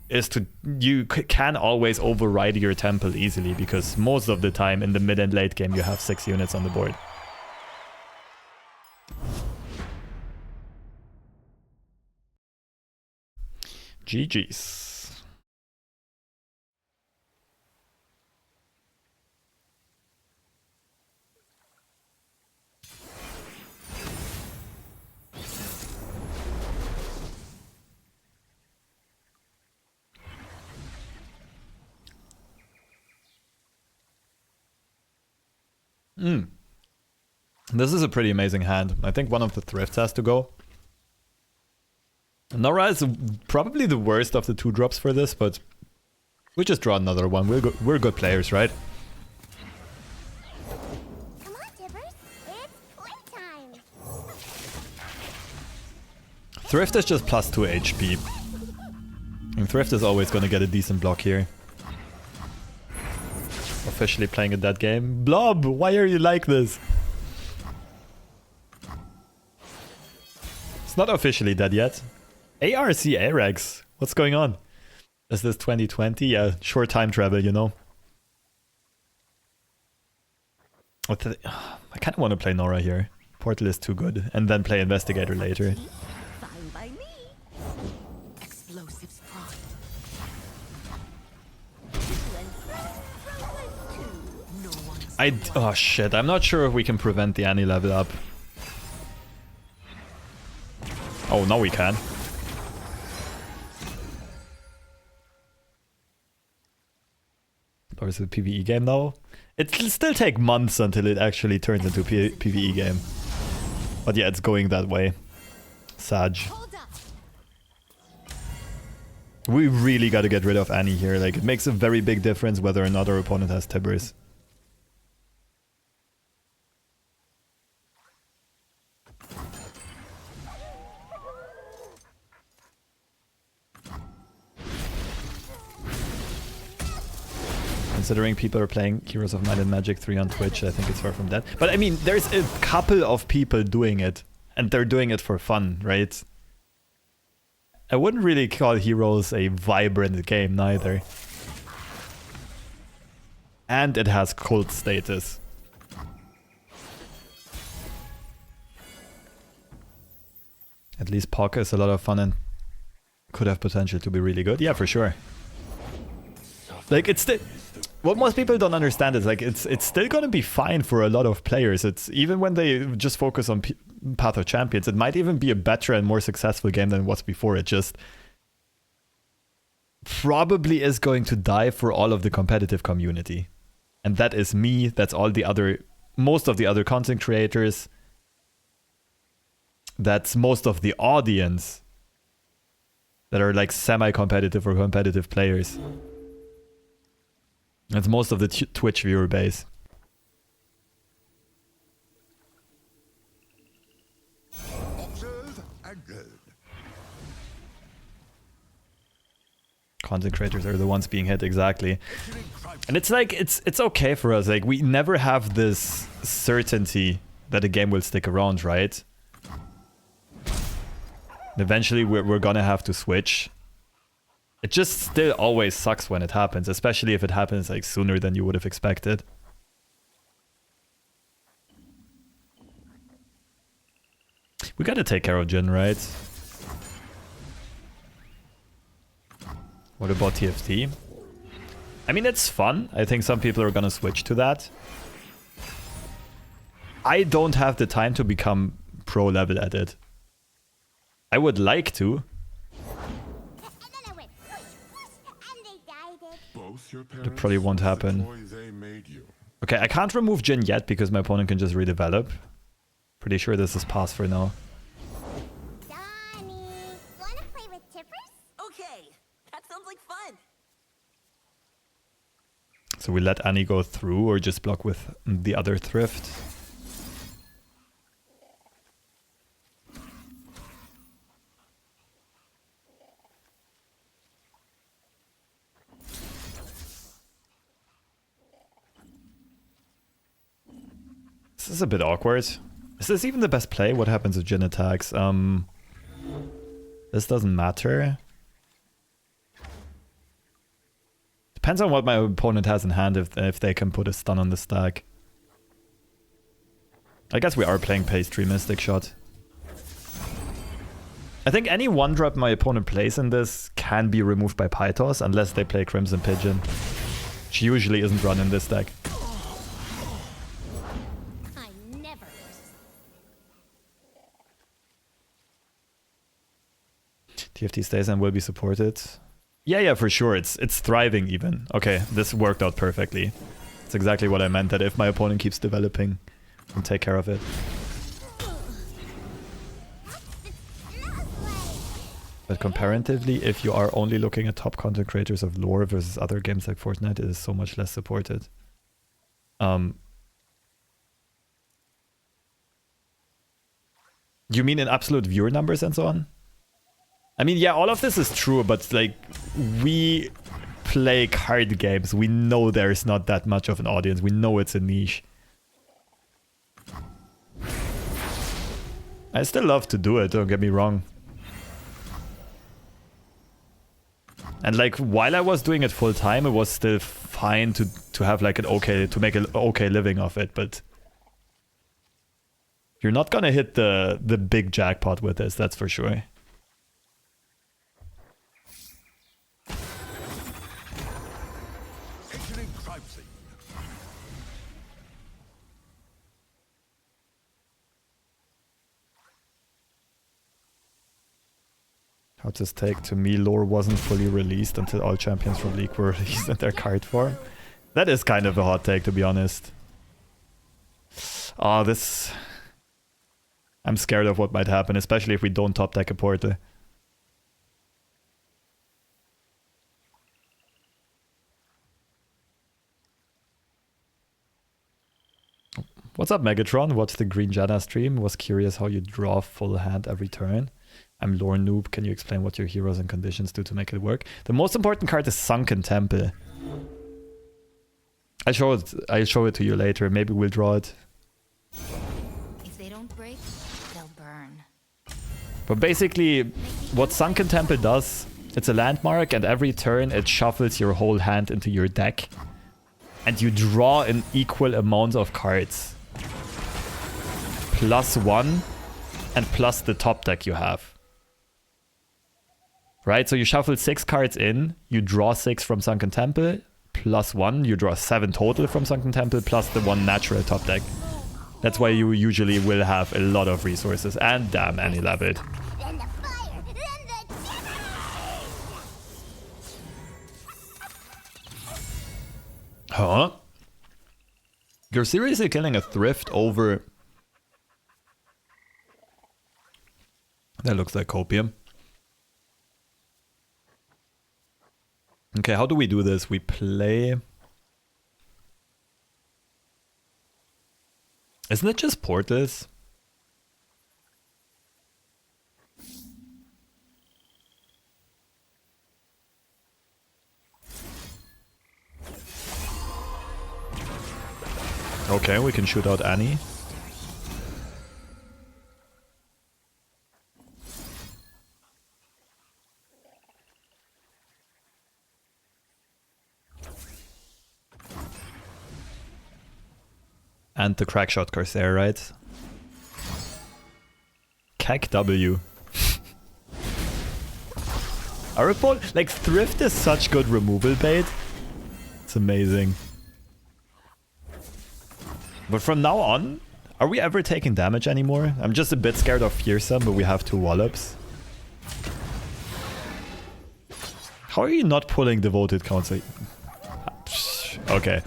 is to, you can always override your temple easily, because most of the time in the mid and late game you have 6 units on the board. GG's. This is a pretty amazing hand. I think one of the thrifts has to go. Norra is probably the worst of the 2-drops for this, but we just draw another one. We're good players, right? Come on, Tibbers. It's playtime. Thrift is just plus 2 HP. And Thrift is always going to get a decent block here. Officially playing a dead game. Blob, why are you like this? It's not officially dead yet. ARC Arex, what's going on? Is this 2020? Yeah, short time travel, you know. I kind of want to play Norra here. Portal is too good. And then play Investigator later. Fine by me. Explosives prime. Oh shit, I'm not sure if we can prevent the Annie level up. Oh, now we can. Or is it a PvE game now? It'll still take months until it actually turns into a PvE game. But yeah, it's going that way. Sag. We really gotta get rid of Annie here. Like, it makes a very big difference whether or not our opponent has Tibbers. Considering people are playing Heroes of Might and Magic 3 on Twitch, I think it's far from that. But I mean, there's a couple of people doing it, and they're doing it for fun, right? I wouldn't really call Heroes a vibrant game, neither. And it has cult status. At least Pock is a lot of fun and could have potential to be really good. Yeah, for sure. Like, it's still... What most people don't understand is, like, it's still gonna be fine for a lot of players. It's even when they just focus on Path of Champions, it might even be a better and more successful game than what's before. It just probably is going to die for all of the competitive community. And that is me, that's all the other... most of the other content creators. That's most of the audience that are, like, semi-competitive or competitive players. That's most of the Twitch viewer base. Consecrators are the ones being hit, exactly. And it's like, it's okay for us. Like, we never have this certainty that a game will stick around, right? Eventually, we're gonna have to switch. It just still always sucks when it happens, especially if it happens like sooner than you would have expected. We gotta take care of Jin, right? What about TFT? I mean, it's fun. I think some people are gonna switch to that. I don't have the time to become pro level at it. I would like to. That probably won't happen. Okay, I can't remove Jin yet because my opponent can just redevelop. Pretty sure this is pass for now. Wanna play with Tippers? Okay, that sounds like fun. So we let Annie go through or just block with the other thrift. This is a bit awkward. Is this even the best play? What happens if Jin attacks? This doesn't matter. Depends on what my opponent has in hand if they can put a stun on the stack. I guess we are playing Pastry Mystic Shot. I think any one drop my opponent plays in this can be removed by Pythos unless they play Crimson Pigeon, which usually isn't run in this deck. TFT stays and will be supported. Yeah, for sure. It's thriving even. Okay, this worked out perfectly. It's exactly what I meant, that if my opponent keeps developing, I'll take care of it. But comparatively, if you are only looking at top content creators of lore versus other games like Fortnite, it is so much less supported. You mean in absolute viewer numbers and so on? I mean, yeah, all of this is true, but like, we play card games. We know there's not that much of an audience. We know it's a niche. I still love to do it, don't get me wrong. And like, while I was doing it full time, it was still fine to have like an okay, to make an okay living of it, but you're not gonna hit the big jackpot with this, that's for sure. How'd this take? To me, lore wasn't fully released until all champions from League were released in their card form. That is kind of a hot take, to be honest. Oh, this... I'm scared of what might happen, especially if we don't top deck a portal. What's up, Megatron? Watched the Green Janna stream. Was curious how you draw full hand every turn. I'm lore noob. Can you explain what your heroes and conditions do to make it work? The most important card is Sunken Temple. I'll show it to you later. Maybe we'll draw it. If they don't break, they'll burn. But basically, what Sunken Temple does, it's a landmark, and every turn it shuffles your whole hand into your deck. And you draw an equal amount of cards. +1 and plus the top deck you have. Right, so you shuffle 6 cards in, you draw 6 from Sunken Temple, +1, you draw 7 total from Sunken Temple, plus the 1 natural top deck. That's why you usually will have a lot of resources, and damn, Annie leveled. Then the fire, then the Huh? You're seriously killing a thrift over... That looks like copium. Okay, how do we do this? We play... Isn't it just portals? Okay, we can shoot out Annie. And the crackshot Corsair, right? Cack W. Our opponent, like, Thrift is such good removal bait. It's amazing. But from now on, are we ever taking damage anymore? I'm just a bit scared of Fearsome, but we have 2 Wallops. How are you not pulling Devoted Counsel? Okay.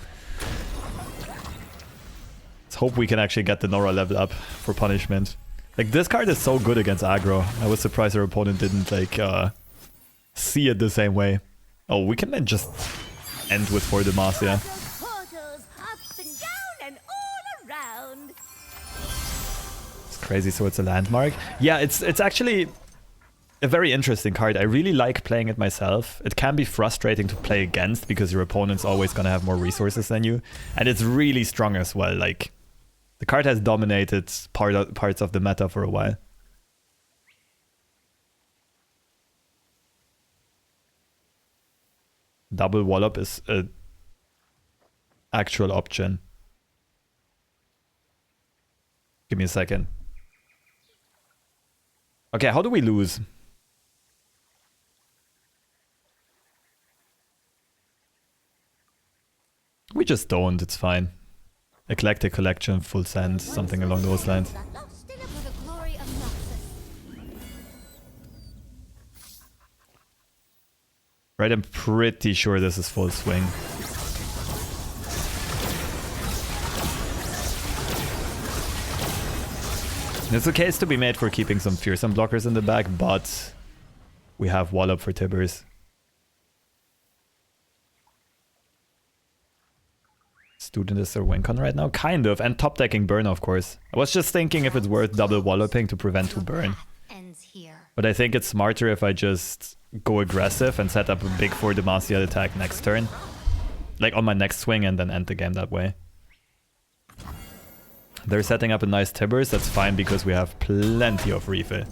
Let's hope we can actually get the Norra level up for punishment. Like, this card is so good against aggro. I was surprised our opponent didn't, like, see it the same way. Oh, we can then just end with For Demacia. Portals up and down and all around. It's crazy, so it's a landmark. Yeah, it's actually a very interesting card. I really like playing it myself. It can be frustrating to play against because your opponent's always gonna have more resources than you. And it's really strong as well. Like, the card has dominated parts of the meta for a while. Double Wallop is an actual option. Give me a second. Okay, how do we lose? We just don't, it's fine. Eclectic Collection, full send, something along those lines. For the glory of Noxus. Right, I'm pretty sure this is full swing. There's a case to be made for keeping some fearsome blockers in the back, but we have Wallop for Tibbers. Student is their wincon right now? Kind of, and top decking burn, of course. I was just thinking if it's worth double walloping to prevent 2 burn. Ends here. But I think it's smarter if I just go aggressive and set up a big For Demacia attack next turn. Like on my next swing and then end the game that way. They're setting up a nice Tibbers, that's fine because we have plenty of refill.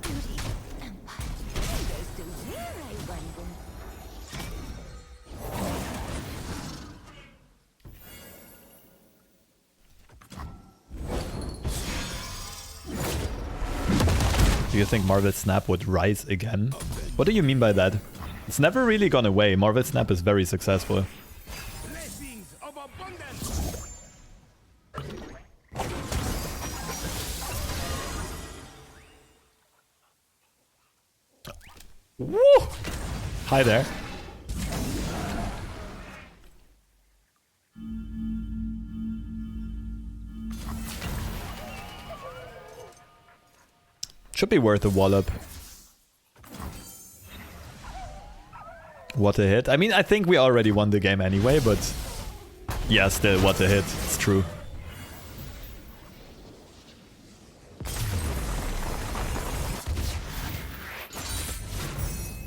Do you think Marvel Snap would rise again? What do you mean by that? It's never really gone away. Marvel Snap is very successful. Blessings of abundance. Woo! Hi there. Should be worth a wallop. What a hit. I mean, I think we already won the game anyway, but yeah, still, what a hit. It's true.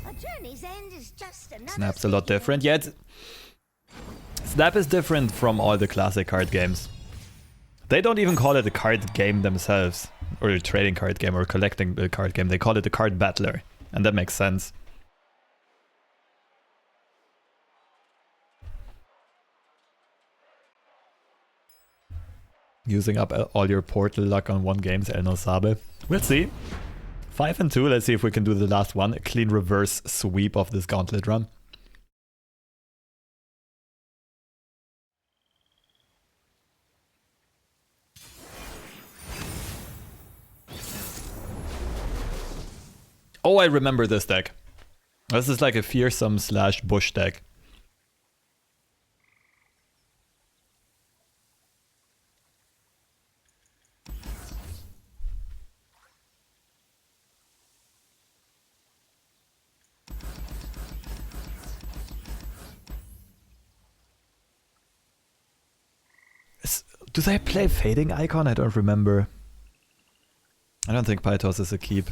A journey's end is just another Snap's a lot different. Yeah, Snap is different from all the classic card games. They don't even call it a card game themselves, or a trading card game, or collecting a card game. They call it a card battler, and that makes sense. Using up all your portal luck on one game's El No Sabe. We'll see. 5 and 2, let's see if we can do the last one. A clean reverse sweep of this Gauntlet run. Oh, I remember this deck. This is like a fearsome / bush deck. Do they play Fading Icon? I don't remember. I don't think Pythos is a keep.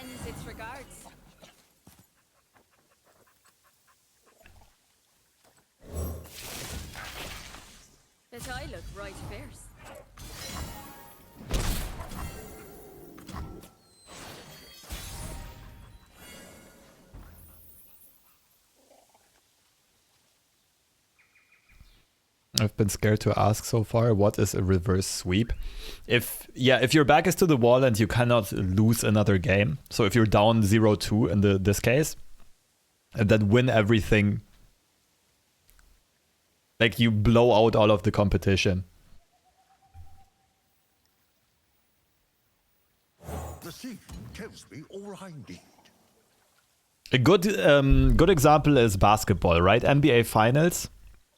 Sends its regards. Bet I look right fierce. I've been scared to ask so far, what is a reverse sweep? If your back is to the wall and you cannot lose another game, so if you're down 0-2 in this case, and then win everything, like you blow out all of the competition. The sea tells me all I need. A good example is basketball, right? NBA Finals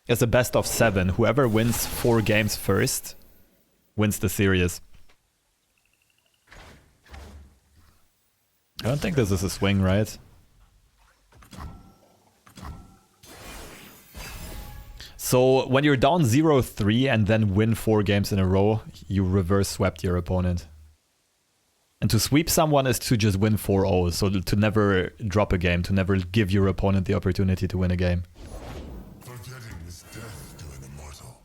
is a best of 7. Whoever wins 4 games first wins the series. I don't think this is a swing, right? So when you're down 0-3 and then win 4 games in a row, you reverse swept your opponent. And to sweep someone is to just win 4-0, so to never drop a game, to never give your opponent the opportunity to win a game. Forgetting is death to an immortal.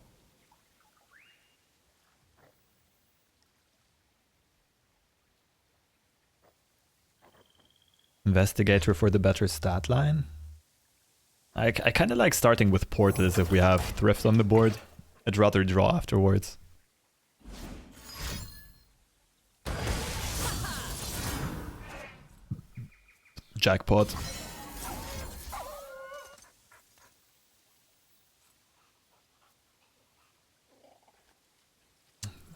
Investigator for the better stat line. I kind of like starting with portals if we have thrift on the board. I'd rather draw afterwards. Jackpot.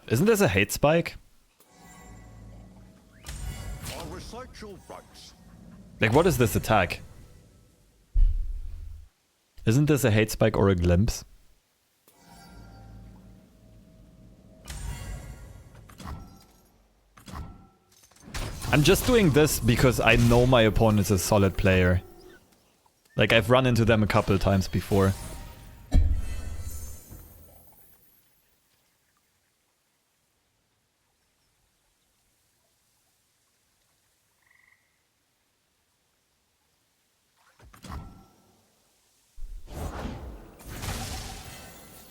Isn't this a hate spike? I'll recite your rights. Like, what is this attack? Isn't this a hate spike or a glimpse? I'm just doing this because I know my opponent's a solid player. Like, I've run into them a couple times before.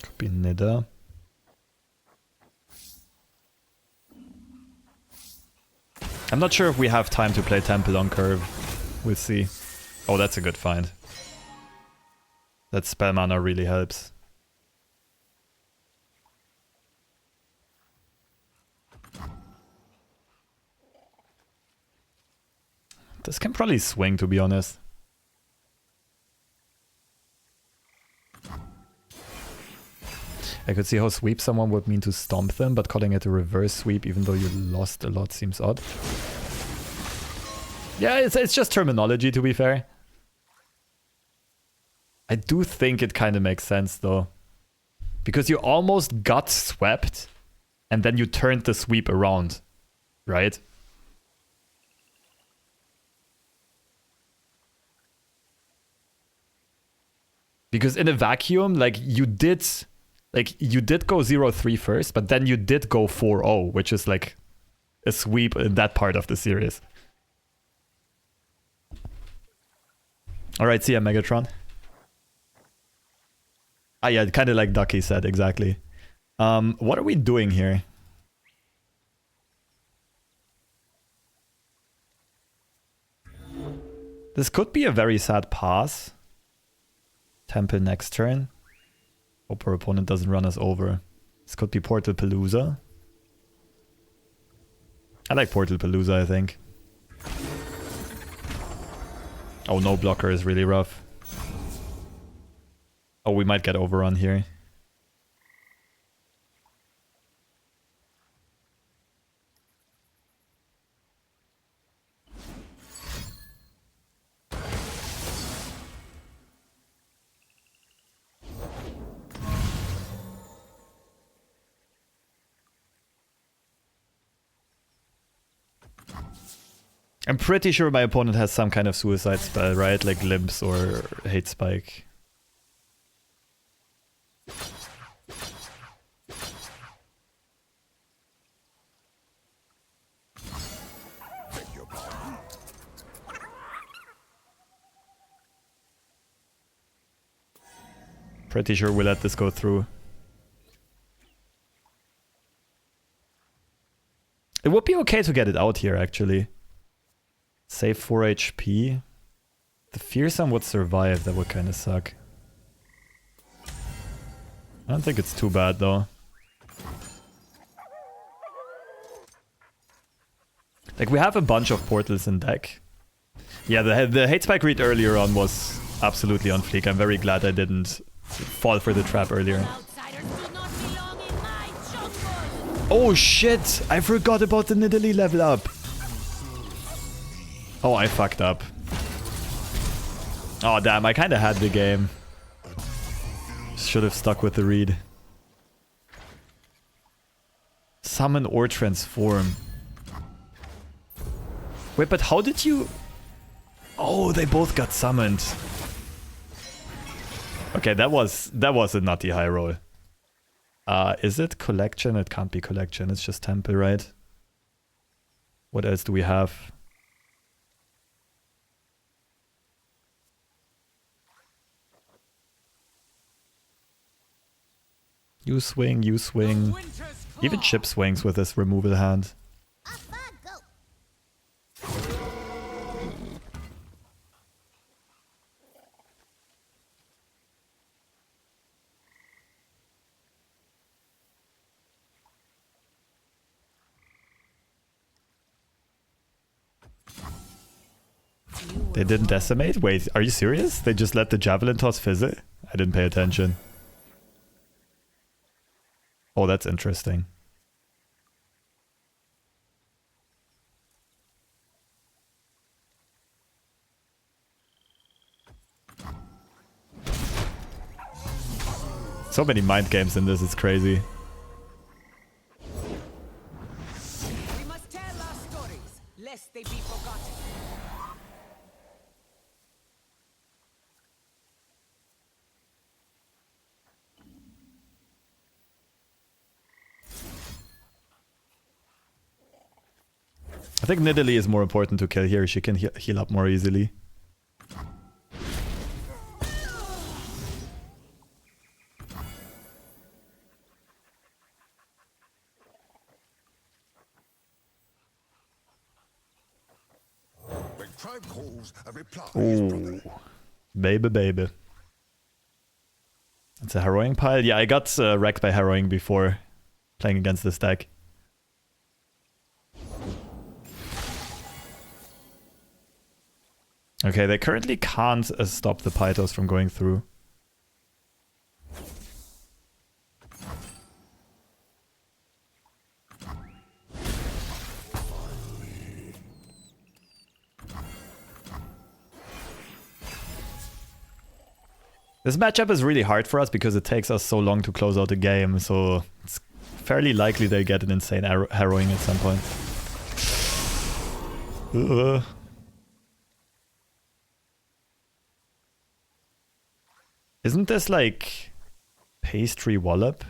Could be Nida. I'm not sure if we have time to play Temple on curve. We'll see. Oh, that's a good find. That spell mana really helps. This can probably swing, to be honest. I could see how sweep someone would mean to stomp them, but calling it a reverse sweep even though you lost a lot seems odd. Yeah, it's just terminology, to be fair. I do think it kind of makes sense though. Because you almost got swept and then you turned the sweep around, right? Because in a vacuum, like you did go 0-3 first, but then you did go 4-0, which is like a sweep in that part of the series. Alright, see ya, Megatron. Ah yeah, kind of like Ducky said, exactly. What are we doing here? This could be a very sad pass. Temple next turn. Hope our opponent doesn't run us over. This could be Portal Palooza. I like Portal Palooza, I think. Oh, no blocker is really rough. Oh, we might get overrun here. I'm pretty sure my opponent has some kind of suicide spell, right? Like Glimpse or Hate Spike. Pretty sure we let this go through. It would be okay to get it out here, actually. Save 4 HP. The Fearsome would survive, that would kind of suck. I don't think it's too bad, though. Like, we have a bunch of portals in deck. Yeah, the Hate Spike read earlier on was absolutely on fleek. I'm very glad I didn't fall for the trap earlier. Oh shit! I forgot about the Nidalee level up. Oh, I fucked up. Oh damn, I kinda had the game. Should have stuck with the read. Summon or transform. Wait, but how did you... Oh, they both got summoned. Okay, that was a nutty high roll. Is it collection? It can't be collection, it's just temple, right? What else do we have? You swing, you swing. Even Chip swings with this removal hand. They didn't decimate? Wait, are you serious? They just let the javelin toss fizzle? I didn't pay attention. Oh, that's interesting. So many mind games in this, it's crazy. We must tell our stories, lest they be forgotten. I think Nidalee is more important to kill here. She can heal up more easily. When crime calls, a reply is Ooh, prompted. baby, baby. It's a harrowing pile. Yeah, I got wrecked by harrowing before playing against this deck. Okay, they currently can't stop the Pythos from going through. This matchup is really hard for us because it takes us so long to close out the game, so it's fairly likely they get an insane harrowing at some point. Isn't this like pastry wallop?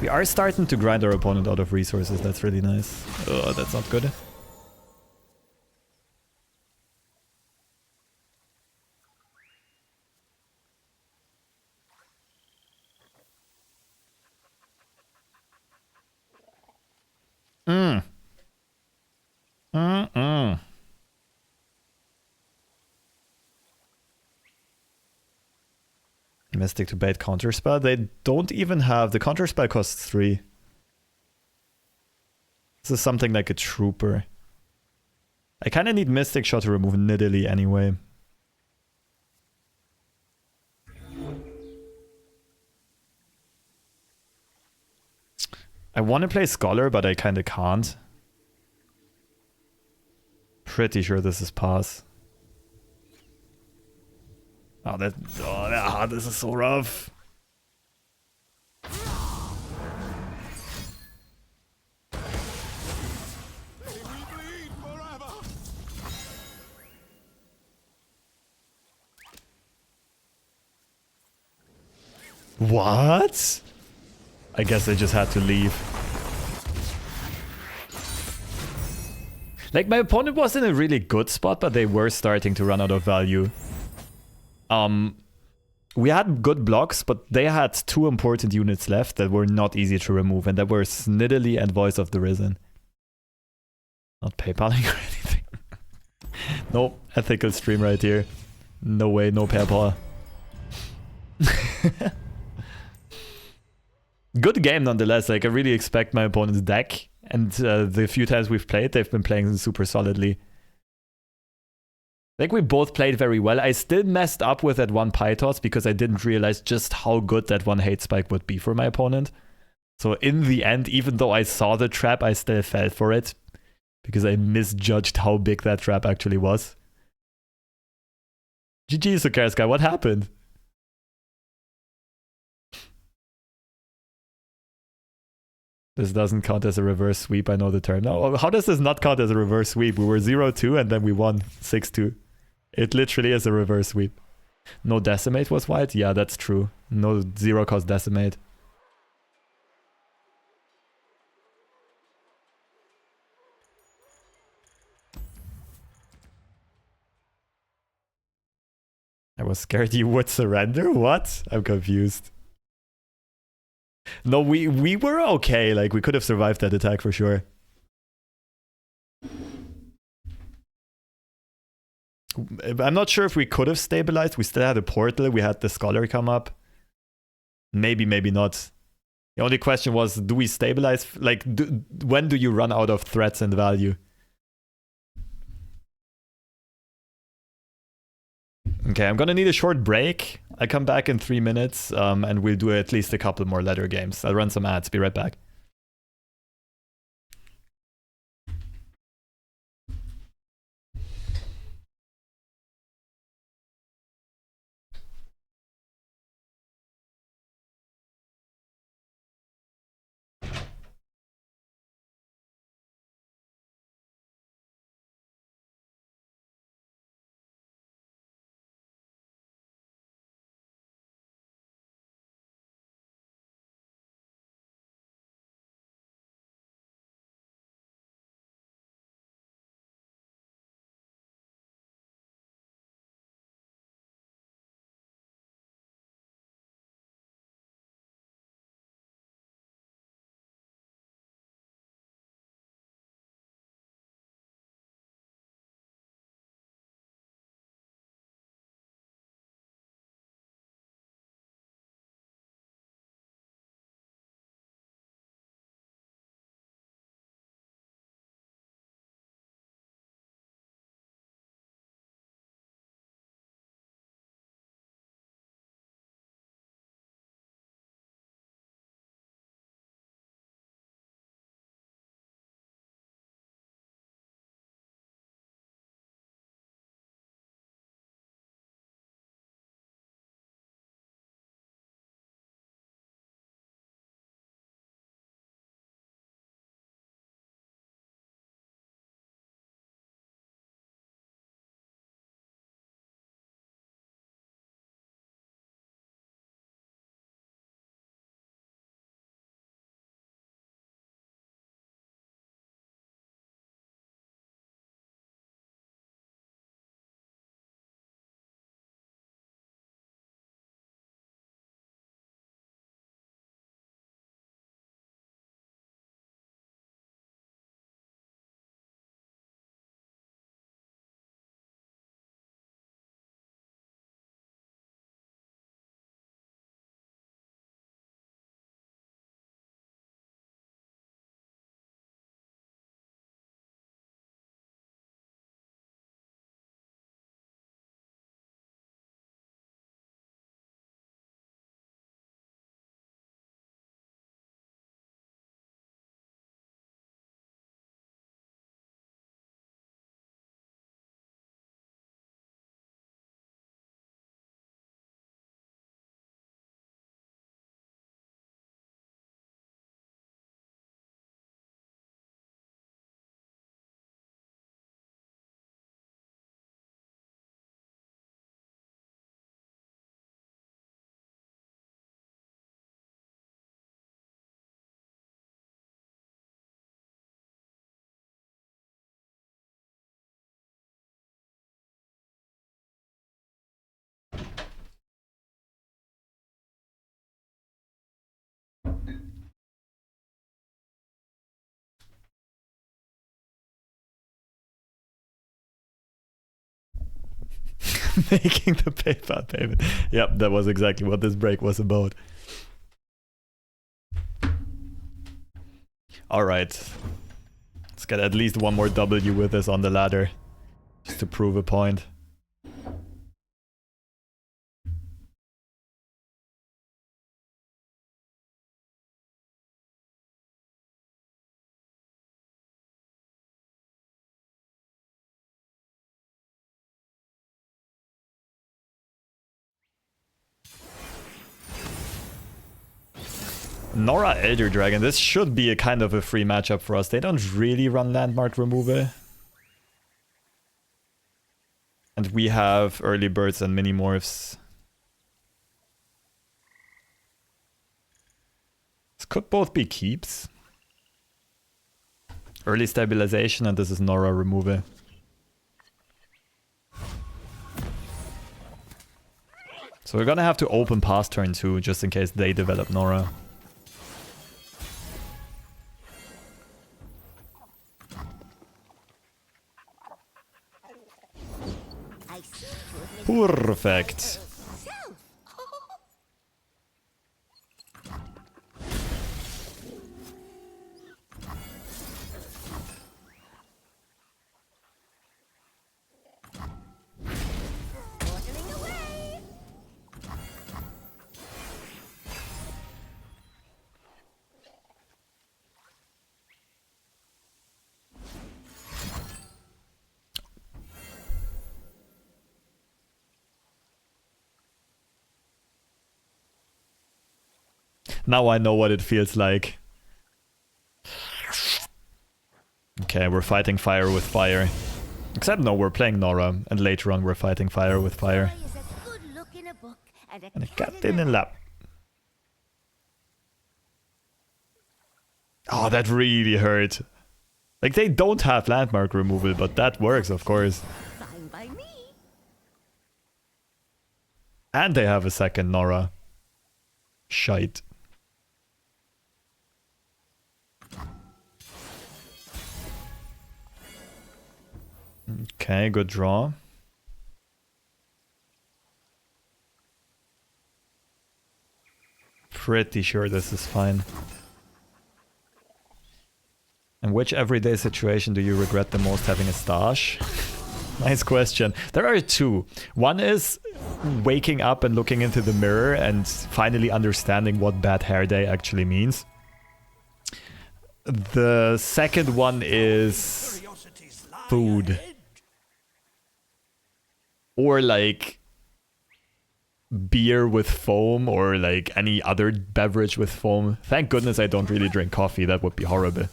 We are starting to grind our opponent out of resources, that's really nice. Oh, that's not good. Mystic to bait counterspell. They don't even have... The counterspell costs 3. This is something like a trooper. I kind of need Mystic Shot to remove Nidalee anyway. I want to play Scholar, but I kind of can't. Pretty sure this is pass. Oh, this is so rough. What? I guess they just had to leave. Like, my opponent was in a really good spot, but they were starting to run out of value. We had good blocks, but they had 2 important units left that were not easy to remove, and that were Sniddly and Voice of the Risen. Not PayPaling or anything. No ethical stream right here. No way, no PayPal. Good game nonetheless. Like, I really expect my opponent's deck, and the few times we've played, they've been playing super solidly. Like, we both played very well. I still messed up with that one Pytos because I didn't realize just how good that one Hate Spike would be for my opponent. So in the end, even though I saw the trap, I still fell for it because I misjudged how big that trap actually was. GG, Sukarsky, what happened? This doesn't count as a reverse sweep, I know the term. No, how does this not count as a reverse sweep? We were 0-2 and then we won 6-2. It literally is a reverse sweep. No Decimate was white? Yeah, that's true. No 0-cost Decimate. I was scared you would surrender? What? I'm confused. No, we were okay. Like, we could have survived that attack for sure. I'm not sure if we could have stabilized. We still had a portal. We had the Scholar come up. Maybe, maybe not. The only question was, do we stabilize? Like, when do you run out of threats and value? Okay, I'm gonna need a short break. I come back in 3 minutes, and we'll do at least a couple more ladder games. I'll run some ads. Be right back. Making the PayPal payment. Yep, that was exactly what this break was about. Alright. Let's get at least one more W with us on the ladder. Just to prove a point. Norra Elder Dragon. This should be a kind of a free matchup for us. They don't really run landmark removal. And we have early birds and mini morphs. This could both be keeps. Early stabilization, and this is Norra removal. So we're gonna have to open past turn 2 just in case they develop Norra. Perfect. Now I know what it feels like. Okay, we're fighting fire with fire. Except no, we're playing Norra, and later on we're fighting fire with fire. And a cat in a lap. Oh, that really hurt. Like, they don't have landmark removal, but that works, of course. Fine by me. And they have a second Norra. Shite. Okay, good draw. Pretty sure this is fine. In which everyday situation do you regret the most having a stash? Nice question. There are two. One is waking up and looking into the mirror and finally understanding what bad hair day actually means. The second one is food. Or like beer with foam, or like any other beverage with foam. Thank goodness I don't really drink coffee, that would be horrible.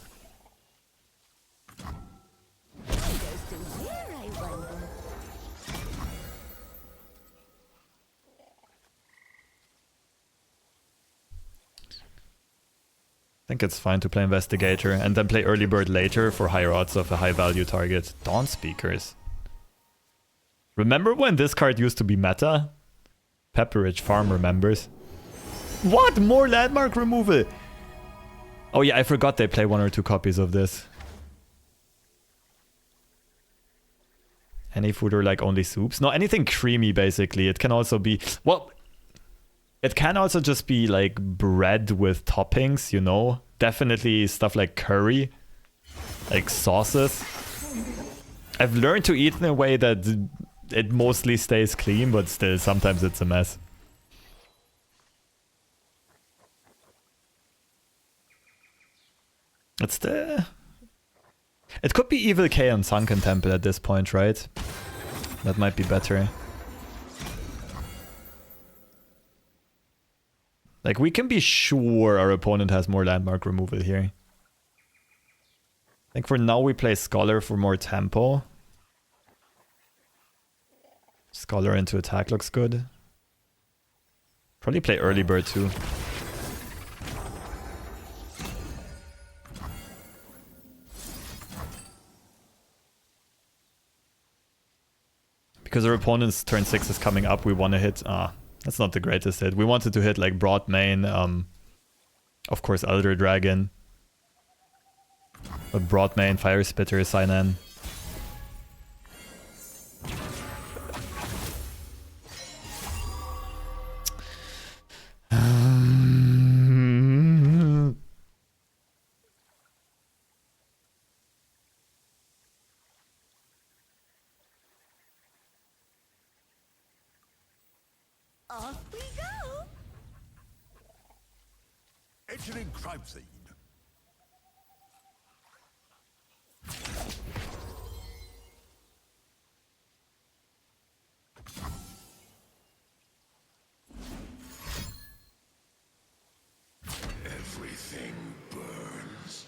I think it's fine to play Investigator and then play Early Bird later for higher odds of a high value target. Dawn Speakers. Remember when this card used to be meta? Pepperidge Farm remembers. What? More landmark removal? Oh yeah, I forgot they play 1 or 2 copies of this. Any food or like only soups? No, anything creamy basically. It can also be... Well, it can also just be like bread with toppings, you know? Definitely stuff like curry. Like sauces. I've learned to eat in a way that it mostly stays clean, but still sometimes it's a mess. It's the... It could be Evil K on Sunken Temple at this point, right? That might be better. Like, we can be sure our opponent has more landmark removal here. I think for now we play Scholar for more tempo. Scholar into attack looks good. Probably play Early Bird too. Because our opponent's turn 6 is coming up, we want to hit... that's not the greatest hit. We wanted to hit like Broad Main, of course Elder Dragon. But Broad Main, Fire Spitter, Sign-In. Featuring crime scene. Everything burns.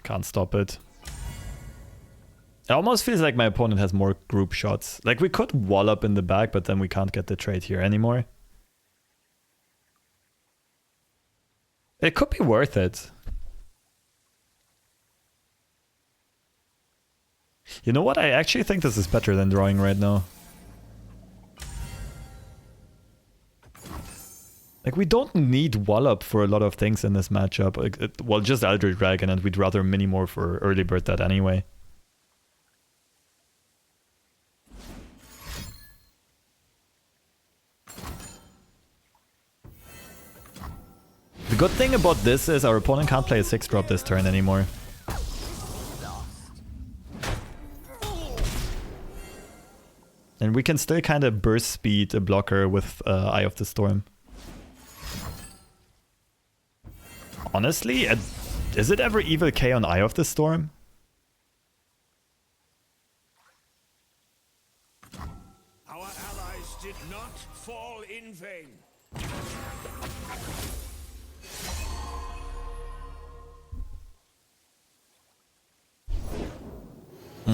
Can't stop it. It almost feels like my opponent has more group shots. Like we could wall up in the back, but then we can't get the trade here anymore. It could be worth it. You know what? I actually think this is better than drawing right now. Like, we don't need Wallop for a lot of things in this matchup. Like, well, just Eldritch Dragon, and we'd rather mini more for early bird that anyway. The good thing about this is our opponent can't play a 6-drop this turn anymore. And we can still kind of burst speed a blocker with Eye of the Storm. Honestly, is it ever Evil K on Eye of the Storm? Our allies did not fall in vain.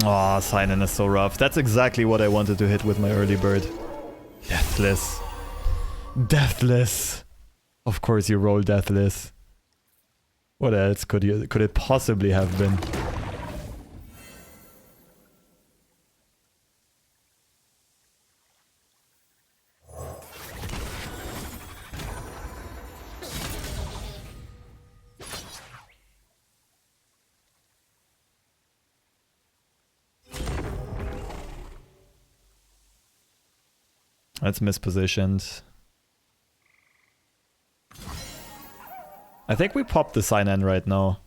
Aw, Sinan is so rough. That's exactly what I wanted to hit with my early bird. Deathless. Deathless. Of course you roll Deathless. What else could it possibly have been? That's mispositioned. I think we popped the Sinan right now.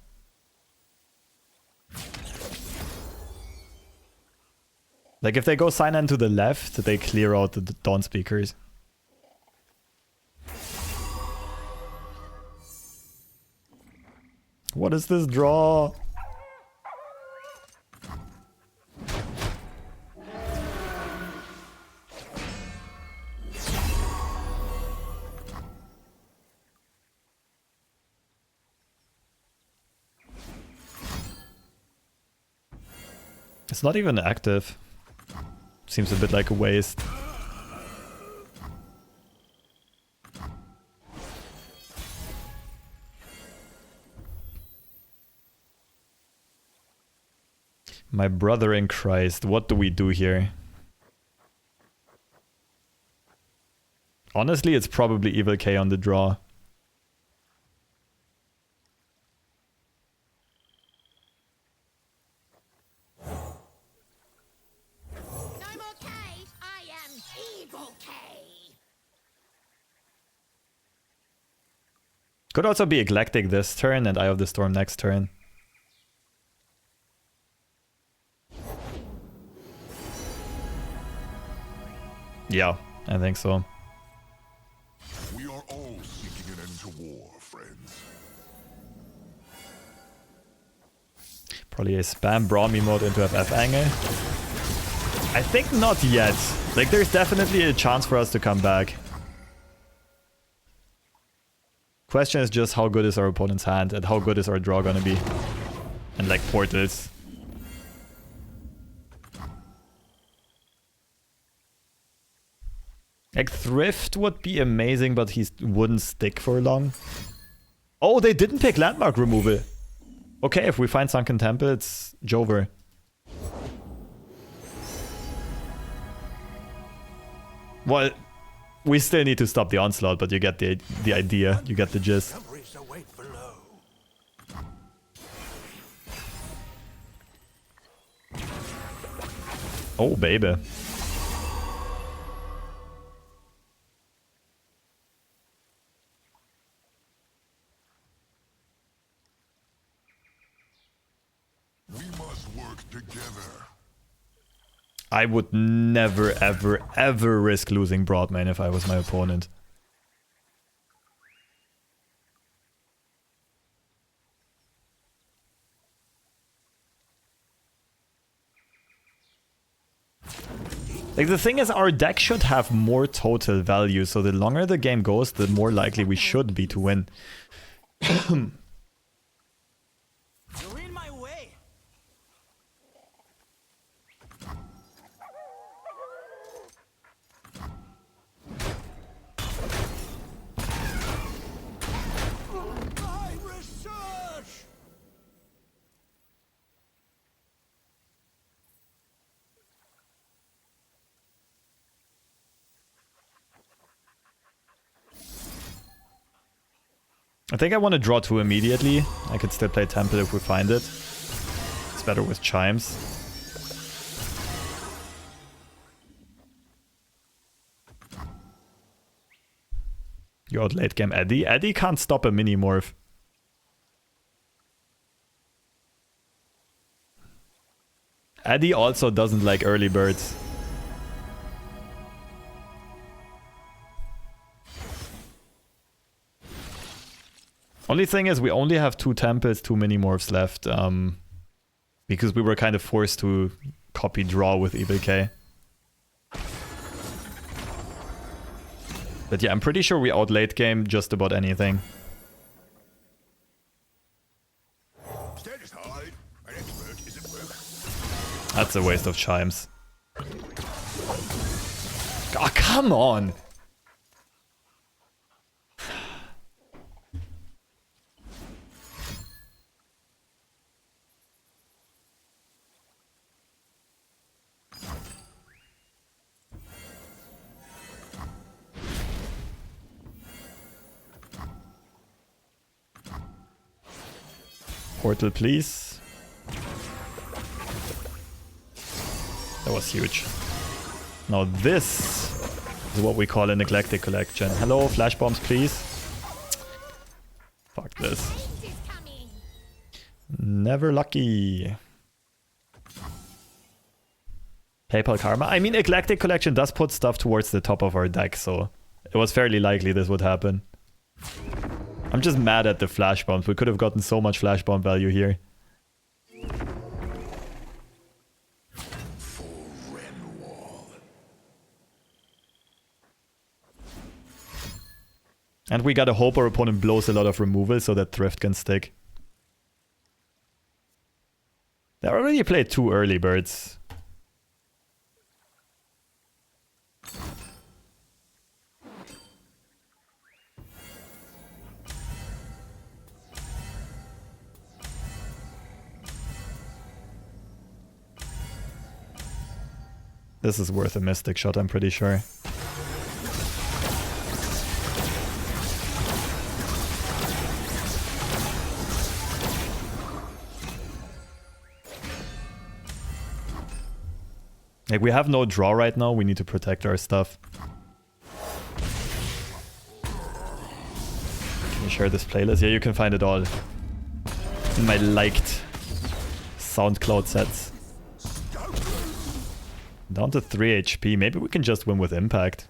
Like if they go Sinan to the left, they clear out the Dawn Speakers. What is this draw? It's not even active. Seems a bit like a waste. My brother in Christ, what do we do here? Honestly, it's probably Evil K on the draw. Could also be Eclectic this turn and Eye of the Storm next turn. Yeah, I think so. We are all seeking an end to war, friends. Probably a spam Brahmi mode into FF angle. I think not yet. Like there's definitely a chance for us to come back. Question is just how good is our opponent's hand and how good is our draw gonna be. And like portals. Like Thrift would be amazing, but he wouldn't stick for long. Oh, they didn't pick landmark removal. Okay, if we find Sunken Temple, it's Jover. Well, we still need to stop the onslaught, but you get the idea. You get the gist. Oh, baby. work together. I would never, ever, ever risk losing Broadman if I was my opponent. Like, the thing is, our deck should have more total value, so the longer the game goes, the more likely we should be to win. You're in my way. I think I want to draw 2 immediately. I could still play Temple if we find it. It's better with Chimes. You out late game Eddie. Eddie can't stop a mini morph. Eddie also doesn't like early birds. Only thing is, we only have 2 temples, 2 mini morphs left, because we were kind of forced to copy draw with Evil K. But yeah, I'm pretty sure we out late game just about anything. Stand aside. An expert is at work. That's a waste of Chimes. Oh, come on! Portal, please. That was huge. Now this is what we call a neglected collection. Hello, flash bombs, please. Fuck this. Never lucky. PayPal Karma. I mean, Eclectic Collection does put stuff towards the top of our deck, so it was fairly likely this would happen. I'm just mad at the flash bombs. We could have gotten so much flash bomb value here. And we gotta hope our opponent blows a lot of removal so that Thrift can stick. They already played 2 early birds. This is worth a Mystic shot, I'm pretty sure. Like, we have no draw right now, we need to protect our stuff. Can you share this playlist? Yeah, you can find it all in my liked SoundCloud sets. Down to 3 HP. Maybe we can just win with impact.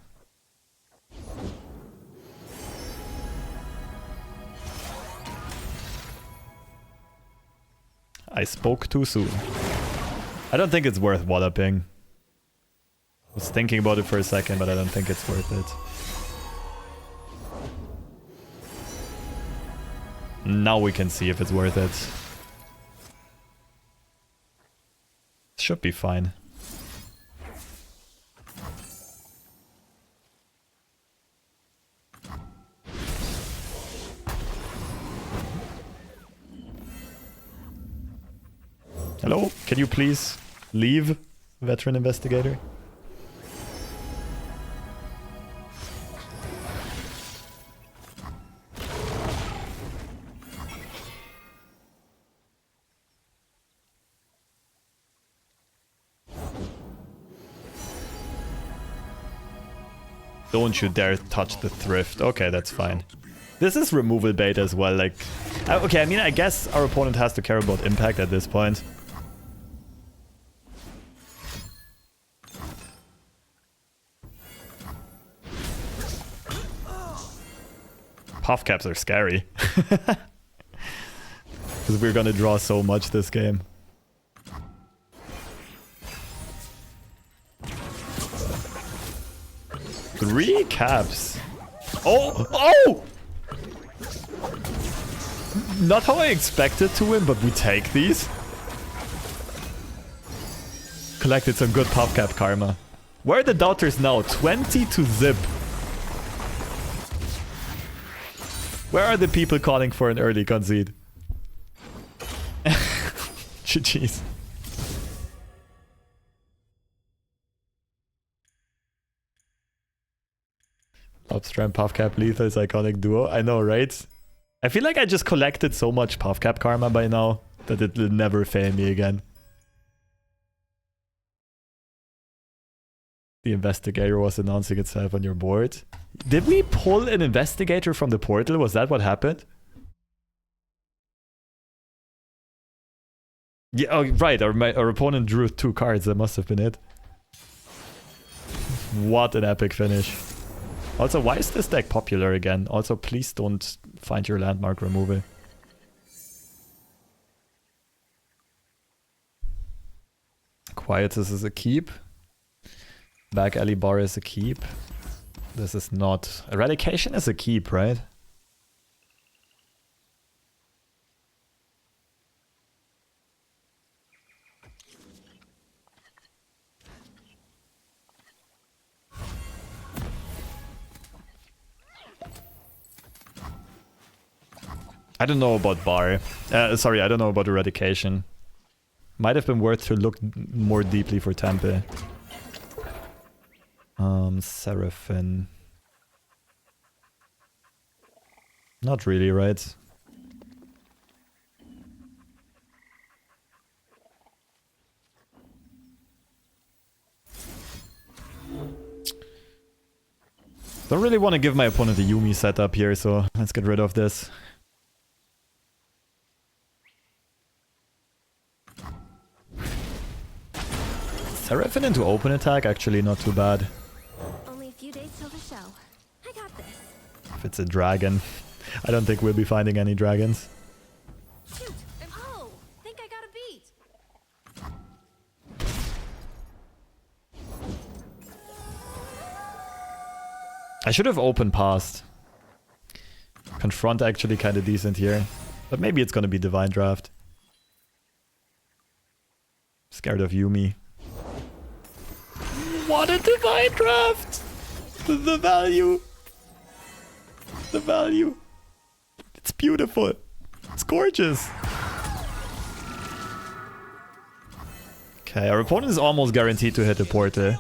I spoke too soon. I don't think it's worth walloping. I was thinking about it for a second, but I don't think it's worth it. Now we can see if it's worth it. Should be fine. Hello? Can you please leave, veteran investigator? Don't you dare touch the Thrift. Okay, that's fine. This is removal bait as well, like... Okay, I mean, I guess our opponent has to care about impact at this point. Puffcaps are scary. Because we're gonna draw so much this game. Three caps. Oh! Oh! Not how I expected to win, but we take these. Collected some good Puffcap karma. Where are the doubters now? 20 to zip. Where are the people calling for an early concede? GG's. Lobster and Puffcap Lethal's iconic duo. I know, right? I feel like I just collected so much Puffcap karma by now that it will never fail me again. The investigator was announcing itself on your board. Did we pull an investigator from the portal? Was that what happened? Yeah, oh, right. Our opponent drew 2 cards. That must have been it. What an epic finish. Also, why is this deck popular again? Also, please don't find your landmark removal. Quietus is a keep. Back alley bar is a keep. This is not... Eradication is a keep, right? I don't know about bar. Sorry, I don't know about eradication. Might have been worth to look more deeply for Tempe. Seraphim. Not really, right? Don't really want to give my opponent a Yuumi setup here, so let's get rid of this. Seraphim into open attack, actually not too bad. Only a few days till the show. I got this. If it's a dragon. I don't think we'll be finding any dragons. Shoot! Oh! Think I got a beat. I should have open passed. Confront actually kind of decent here. But maybe it's gonna be Divine Draft. Scared of Yuumi. What a Divine Draft! The value. The value. It's beautiful. It's gorgeous. Okay, our opponent is almost guaranteed to hit the portal.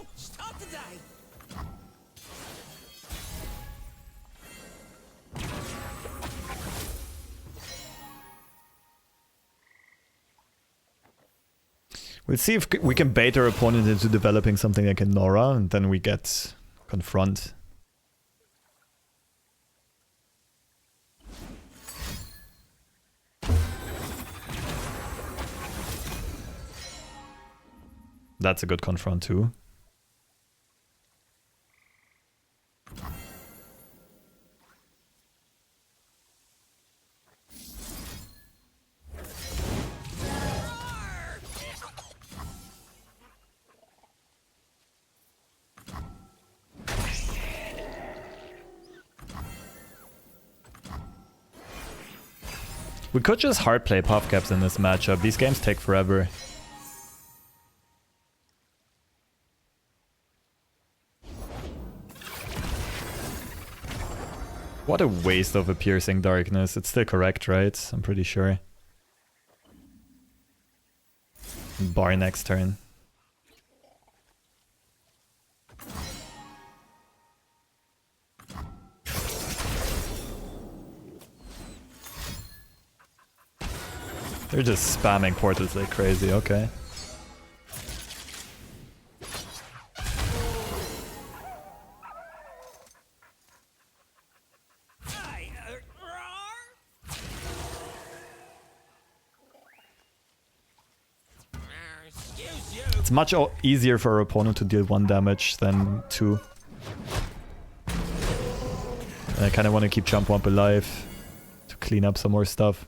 We'll see if we can bait our opponent into developing something like a Norra, and then we get confront. That's a good confront too. We could just hard play Puffcaps in this matchup. These games take forever. What a waste of a piercing darkness. It's still correct, right? I'm pretty sure. Bar next turn. They're just spamming portals like crazy, okay. It's much easier for our opponent to deal 1 damage than 2. And I kind of want to keep Jump Womp alive to clean up some more stuff.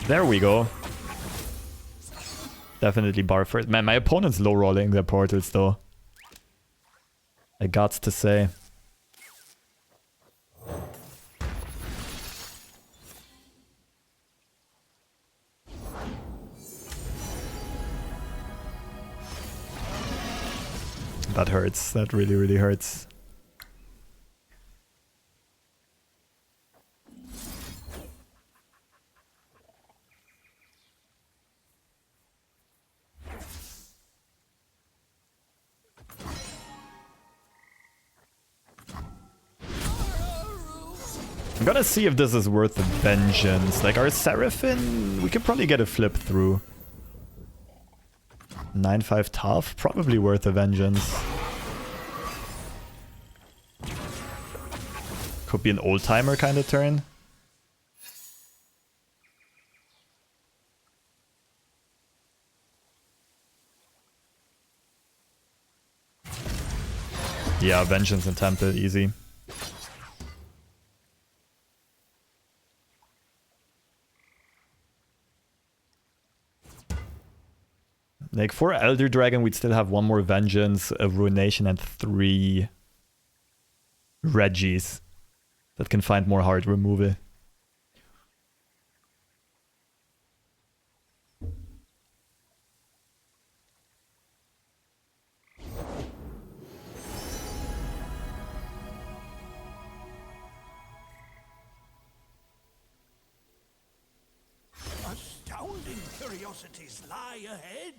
There we go. Definitely bar first. Man, my opponent's low rolling their portals though. I gots to say. That hurts. That really, really hurts. I'm gonna see if this is worth the vengeance. Like our Seraphim, we could probably get a flip through. 9-5 tough, probably worth a vengeance. Could be an old timer kind of turn. Yeah, vengeance and temple, easy. Like for Elder Dragon, we'd still have one more Vengeance, a Ruination, and 3 Reggies that can find more hard removal. Astounding curiosities lie ahead.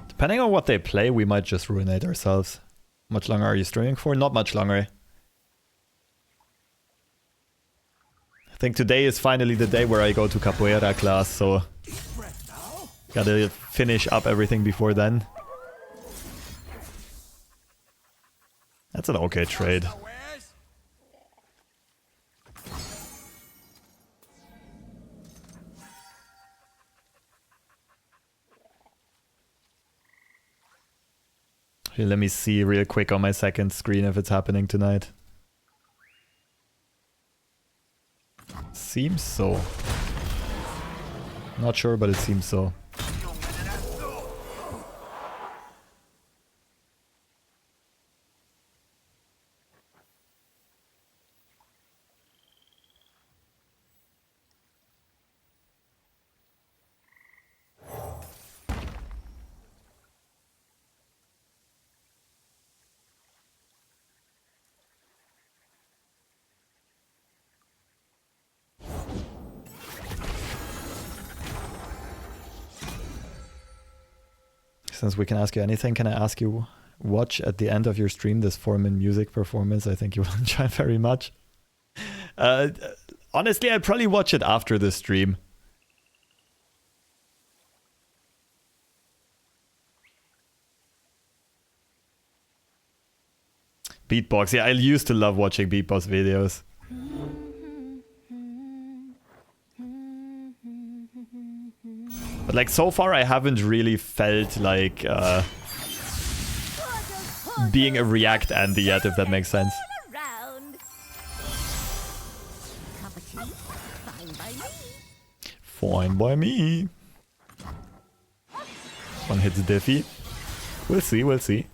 Depending on what they play, we might just ruinate ourselves. How much longer are you streaming for? Not much longer. I think today is finally the day where I go to Capoeira class, so gotta finish up everything before then. That's an okay trade. Here, let me see real quick on my second screen if it's happening tonight. Seems so. Not sure, but it seems so. Since we can ask you anything, can I ask you, watch at the end of your stream this Foreman music performance? I think you will enjoy very much. Honestly, I'd probably watch it after the stream. Beatbox, yeah, I used to love watching beatbox videos. But like so far I haven't really felt like being a React Andy yet, if that makes sense. Fine by me. One hits Diffy. We'll see, we'll see.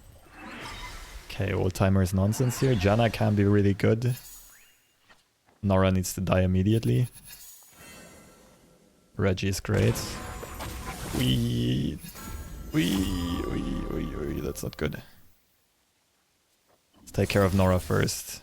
Okay, old timer is nonsense here. Janna can be really good. Norra needs to die immediately. Reggie is great. That's not good. Let's take care of Norra first.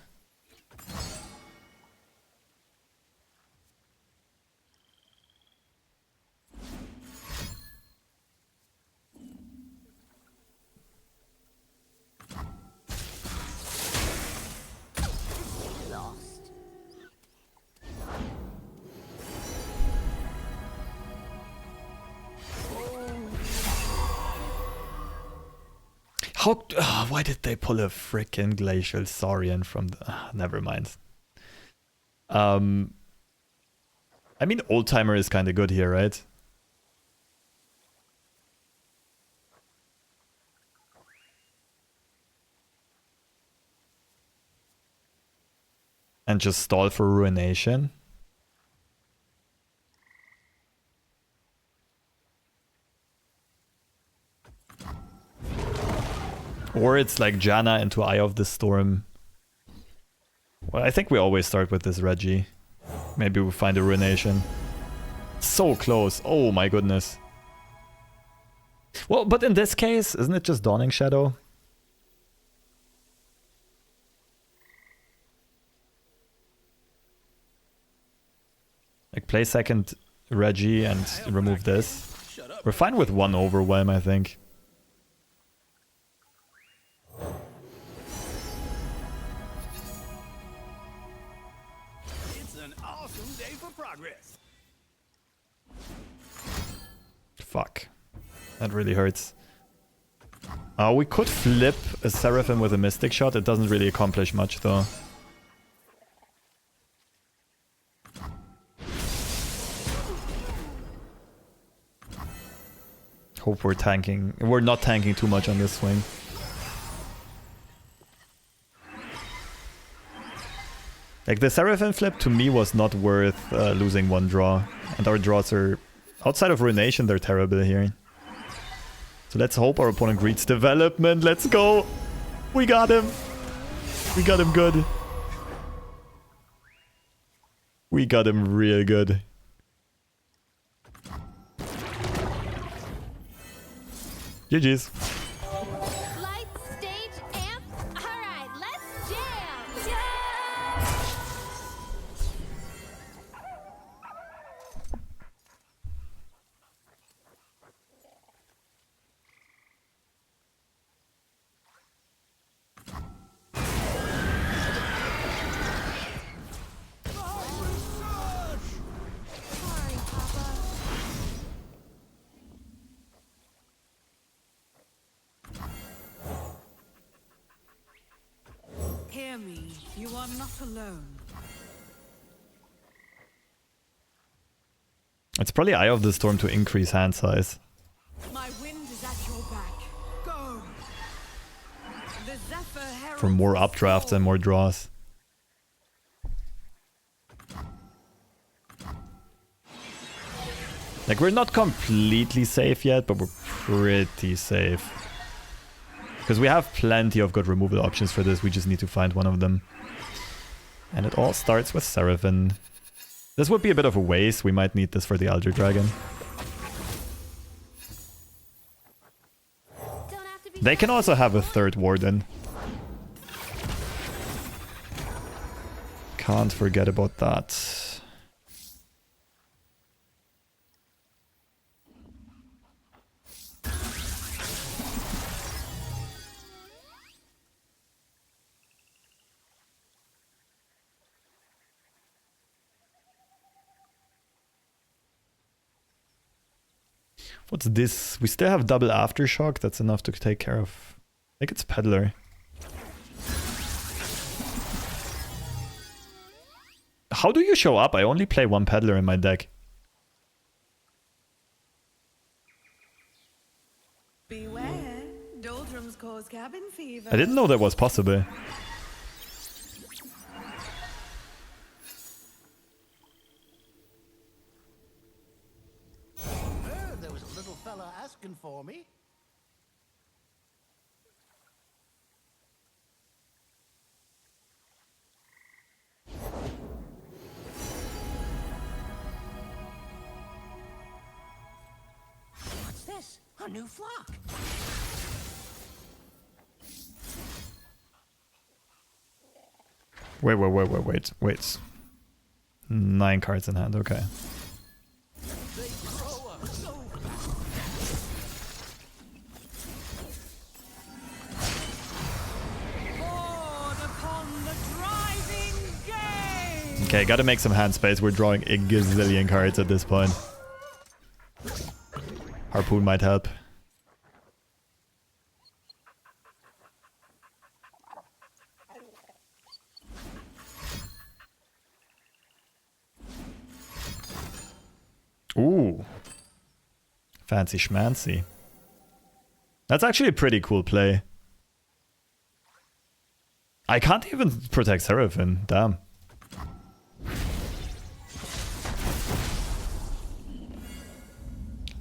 How? Why did they pull a frickin' Glacial Saurian from the... never mind. I mean, Old Timer is kind of good here, right? And just stall for Ruination. Or it's like Janna into Eye of the Storm. Well, I think we always start with this Reggie. Maybe we'll find a Ruination. So close. Oh my goodness. Well, but in this case, isn't it just Dawning Shadow? Like play second Reggie and remove this. We're fine with one Overwhelm, I think. It's an awesome day for progress. Fuck. That really hurts. We could flip a Seraphim with a Mystic Shot. It doesn't really accomplish much though. Hope we're tanking. We're not tanking too much on this swing. Like the Seraphim flip to me was not worth losing one draw. And our draws are, outside of Ruination, they're terrible here. So let's hope our opponent reads development. Let's go. We got him. We got him good. We got him real good. GG's. Light, stage, amp. All right, let's jam. Sorry, Papa. Hear me, you are not alone. It's probably Eye of the Storm to increase hand size. My wind is at your back. Go. The Zephyr heralds For more the updrafts storm. and more draws. Like, we're not completely safe yet, but we're pretty safe. Because we have plenty of good removal options for this, we just need to find one of them. And it all starts with Seraphim. This would be a bit of a waste, we might need this for the Elder Dragon. Don't have to be They can also have a third Warden. Can't forget about that. What's this? We still have double Aftershock. That's enough to take care of. I think it's Peddler. How do you show up? I only play one Peddler in my deck. Beware, doldrums cause cabin fever. I didn't know that was possible. There was a little fella asking for me. What's this? A new flock. Wait. 9 cards in hand, okay. They grow up so Board upon the driving gate. Okay, gotta make some hand space. We're drawing a gazillion cards at this point. Harpoon might help. Ooh. Fancy schmancy. That's actually a pretty cool play. I can't even protect Seraphim. Damn.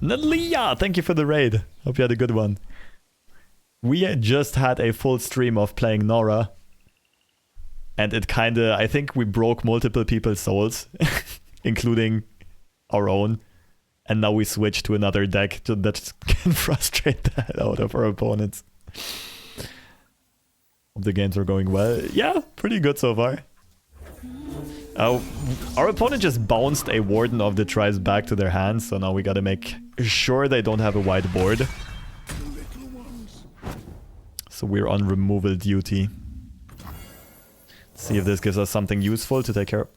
Nalia, thank you for the raid. Hope you had a good one. We just had a full stream of playing Norra. And it kinda, I think we broke multiple people's souls, including our own. And now we switch to another deck that can frustrate the hell out of our opponents. Hope the games are going well. Yeah, pretty good so far. Our opponent just bounced a Warden of the Tribes back to their hands, so now we gotta make sure they don't have a wide board. So we're on removal duty. Let's see if this gives us something useful to take care of.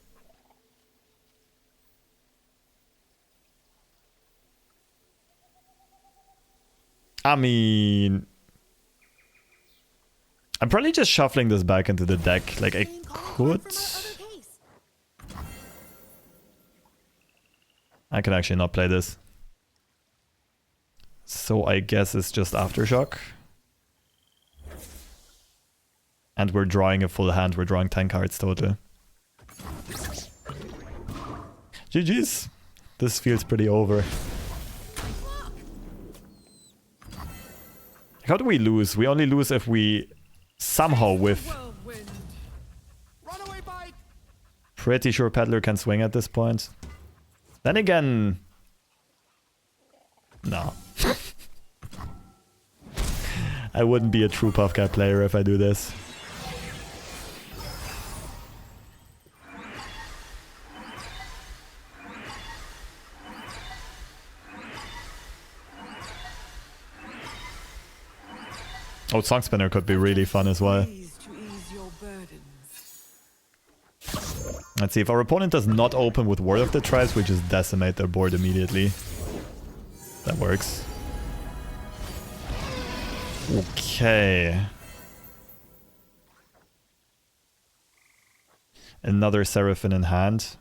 I mean, I'm probably just shuffling this back into the deck. Like, I could... I can actually not play this. So I guess it's just Aftershock. And we're drawing a full hand. We're drawing 10 cards total. GG's. This feels pretty over. How do we lose? We only lose if we somehow whiff. Pretty sure Peddler can swing at this point. Then again... No. I wouldn't be a true Puffcap player if I do this. Oh, Song Spinner could be really fun as well. Let's see, if our opponent does not open with Word of the Tribes, we just decimate their board immediately. That works. Okay. Another Seraphim in hand.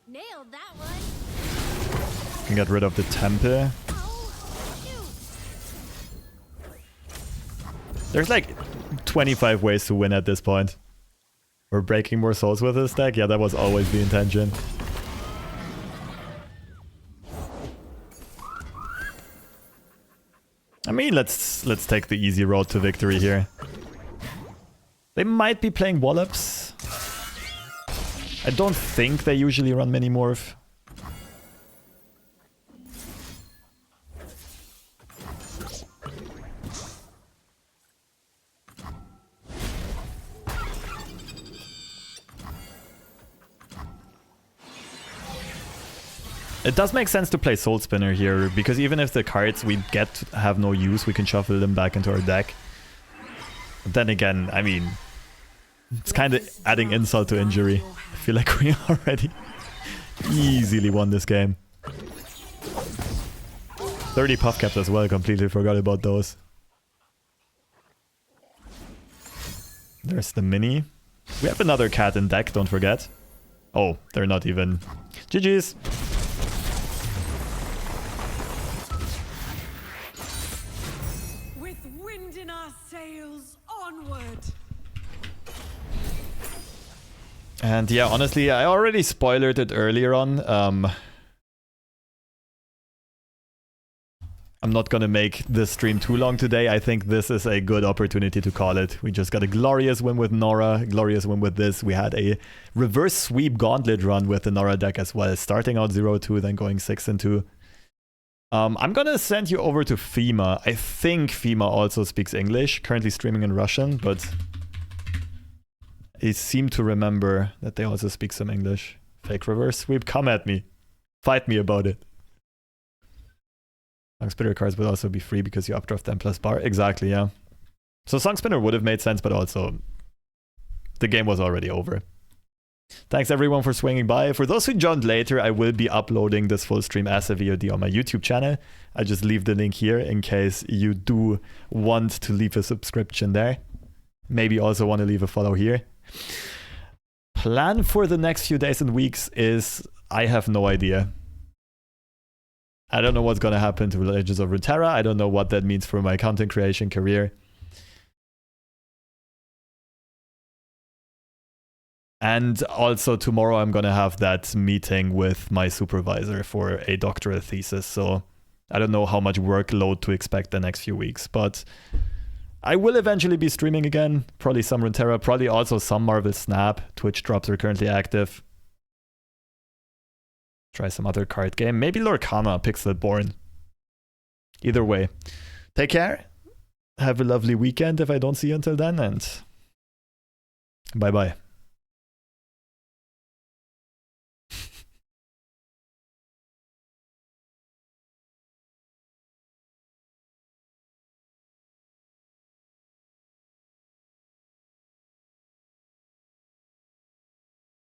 Nailed that one. Can get rid of the Temple. There's like 25 ways to win at this point. We're breaking more souls with this deck? Yeah, that was always the intention. I mean, let's take the easy road to victory here. They might be playing Wallops. I don't think they usually run Minimorph. It does make sense to play Soul Spinner here, because even if the cards we get have no use, we can shuffle them back into our deck. But then again, I mean, it's kind of adding insult to injury. I feel like we already easily won this game. 30 Puffcaps as well, completely forgot about those. There's the mini. We have another cat in deck, don't forget. Oh, they're not even... GG's! With wind in our sails, onward! And yeah, honestly, I already spoiled it earlier on. I'm not gonna make this stream too long today. I think this is a good opportunity to call it. We just got a glorious win with Norra, glorious win with this. We had a reverse sweep Gauntlet run with the Norra deck as well, starting out 0-2, then going 6-2. I'm gonna send you over to Fima. I think Fima also speaks English, currently streaming in Russian, but I seem to remember that they also speak some English. Fake reverse sweep, come at me. Fight me about it. Song Spinner cards would also be free because you updraft them plus bar. Exactly, yeah. So Song Spinner would have made sense, but also the game was already over. Thanks everyone for swinging by. For those who joined later, I will be uploading this full stream as a VOD on my YouTube channel. I just leave the link here in case you do want to leave a subscription there. Maybe also want to leave a follow here. Plan for the next few days and weeks is, I have no idea. I don't know what's going to happen to Legends of Runeterra. I don't know what that means for my content creation career. And also tomorrow I'm going to have that meeting with my supervisor for a doctoral thesis. So I don't know how much workload to expect the next few weeks. But I will eventually be streaming again. Probably some Runeterra, probably also some Marvel Snap. Twitch drops are currently active. Try some other card game. Maybe Lorcana, Pixelborn. Either way. Take care. Have a lovely weekend if I don't see you until then. And bye-bye.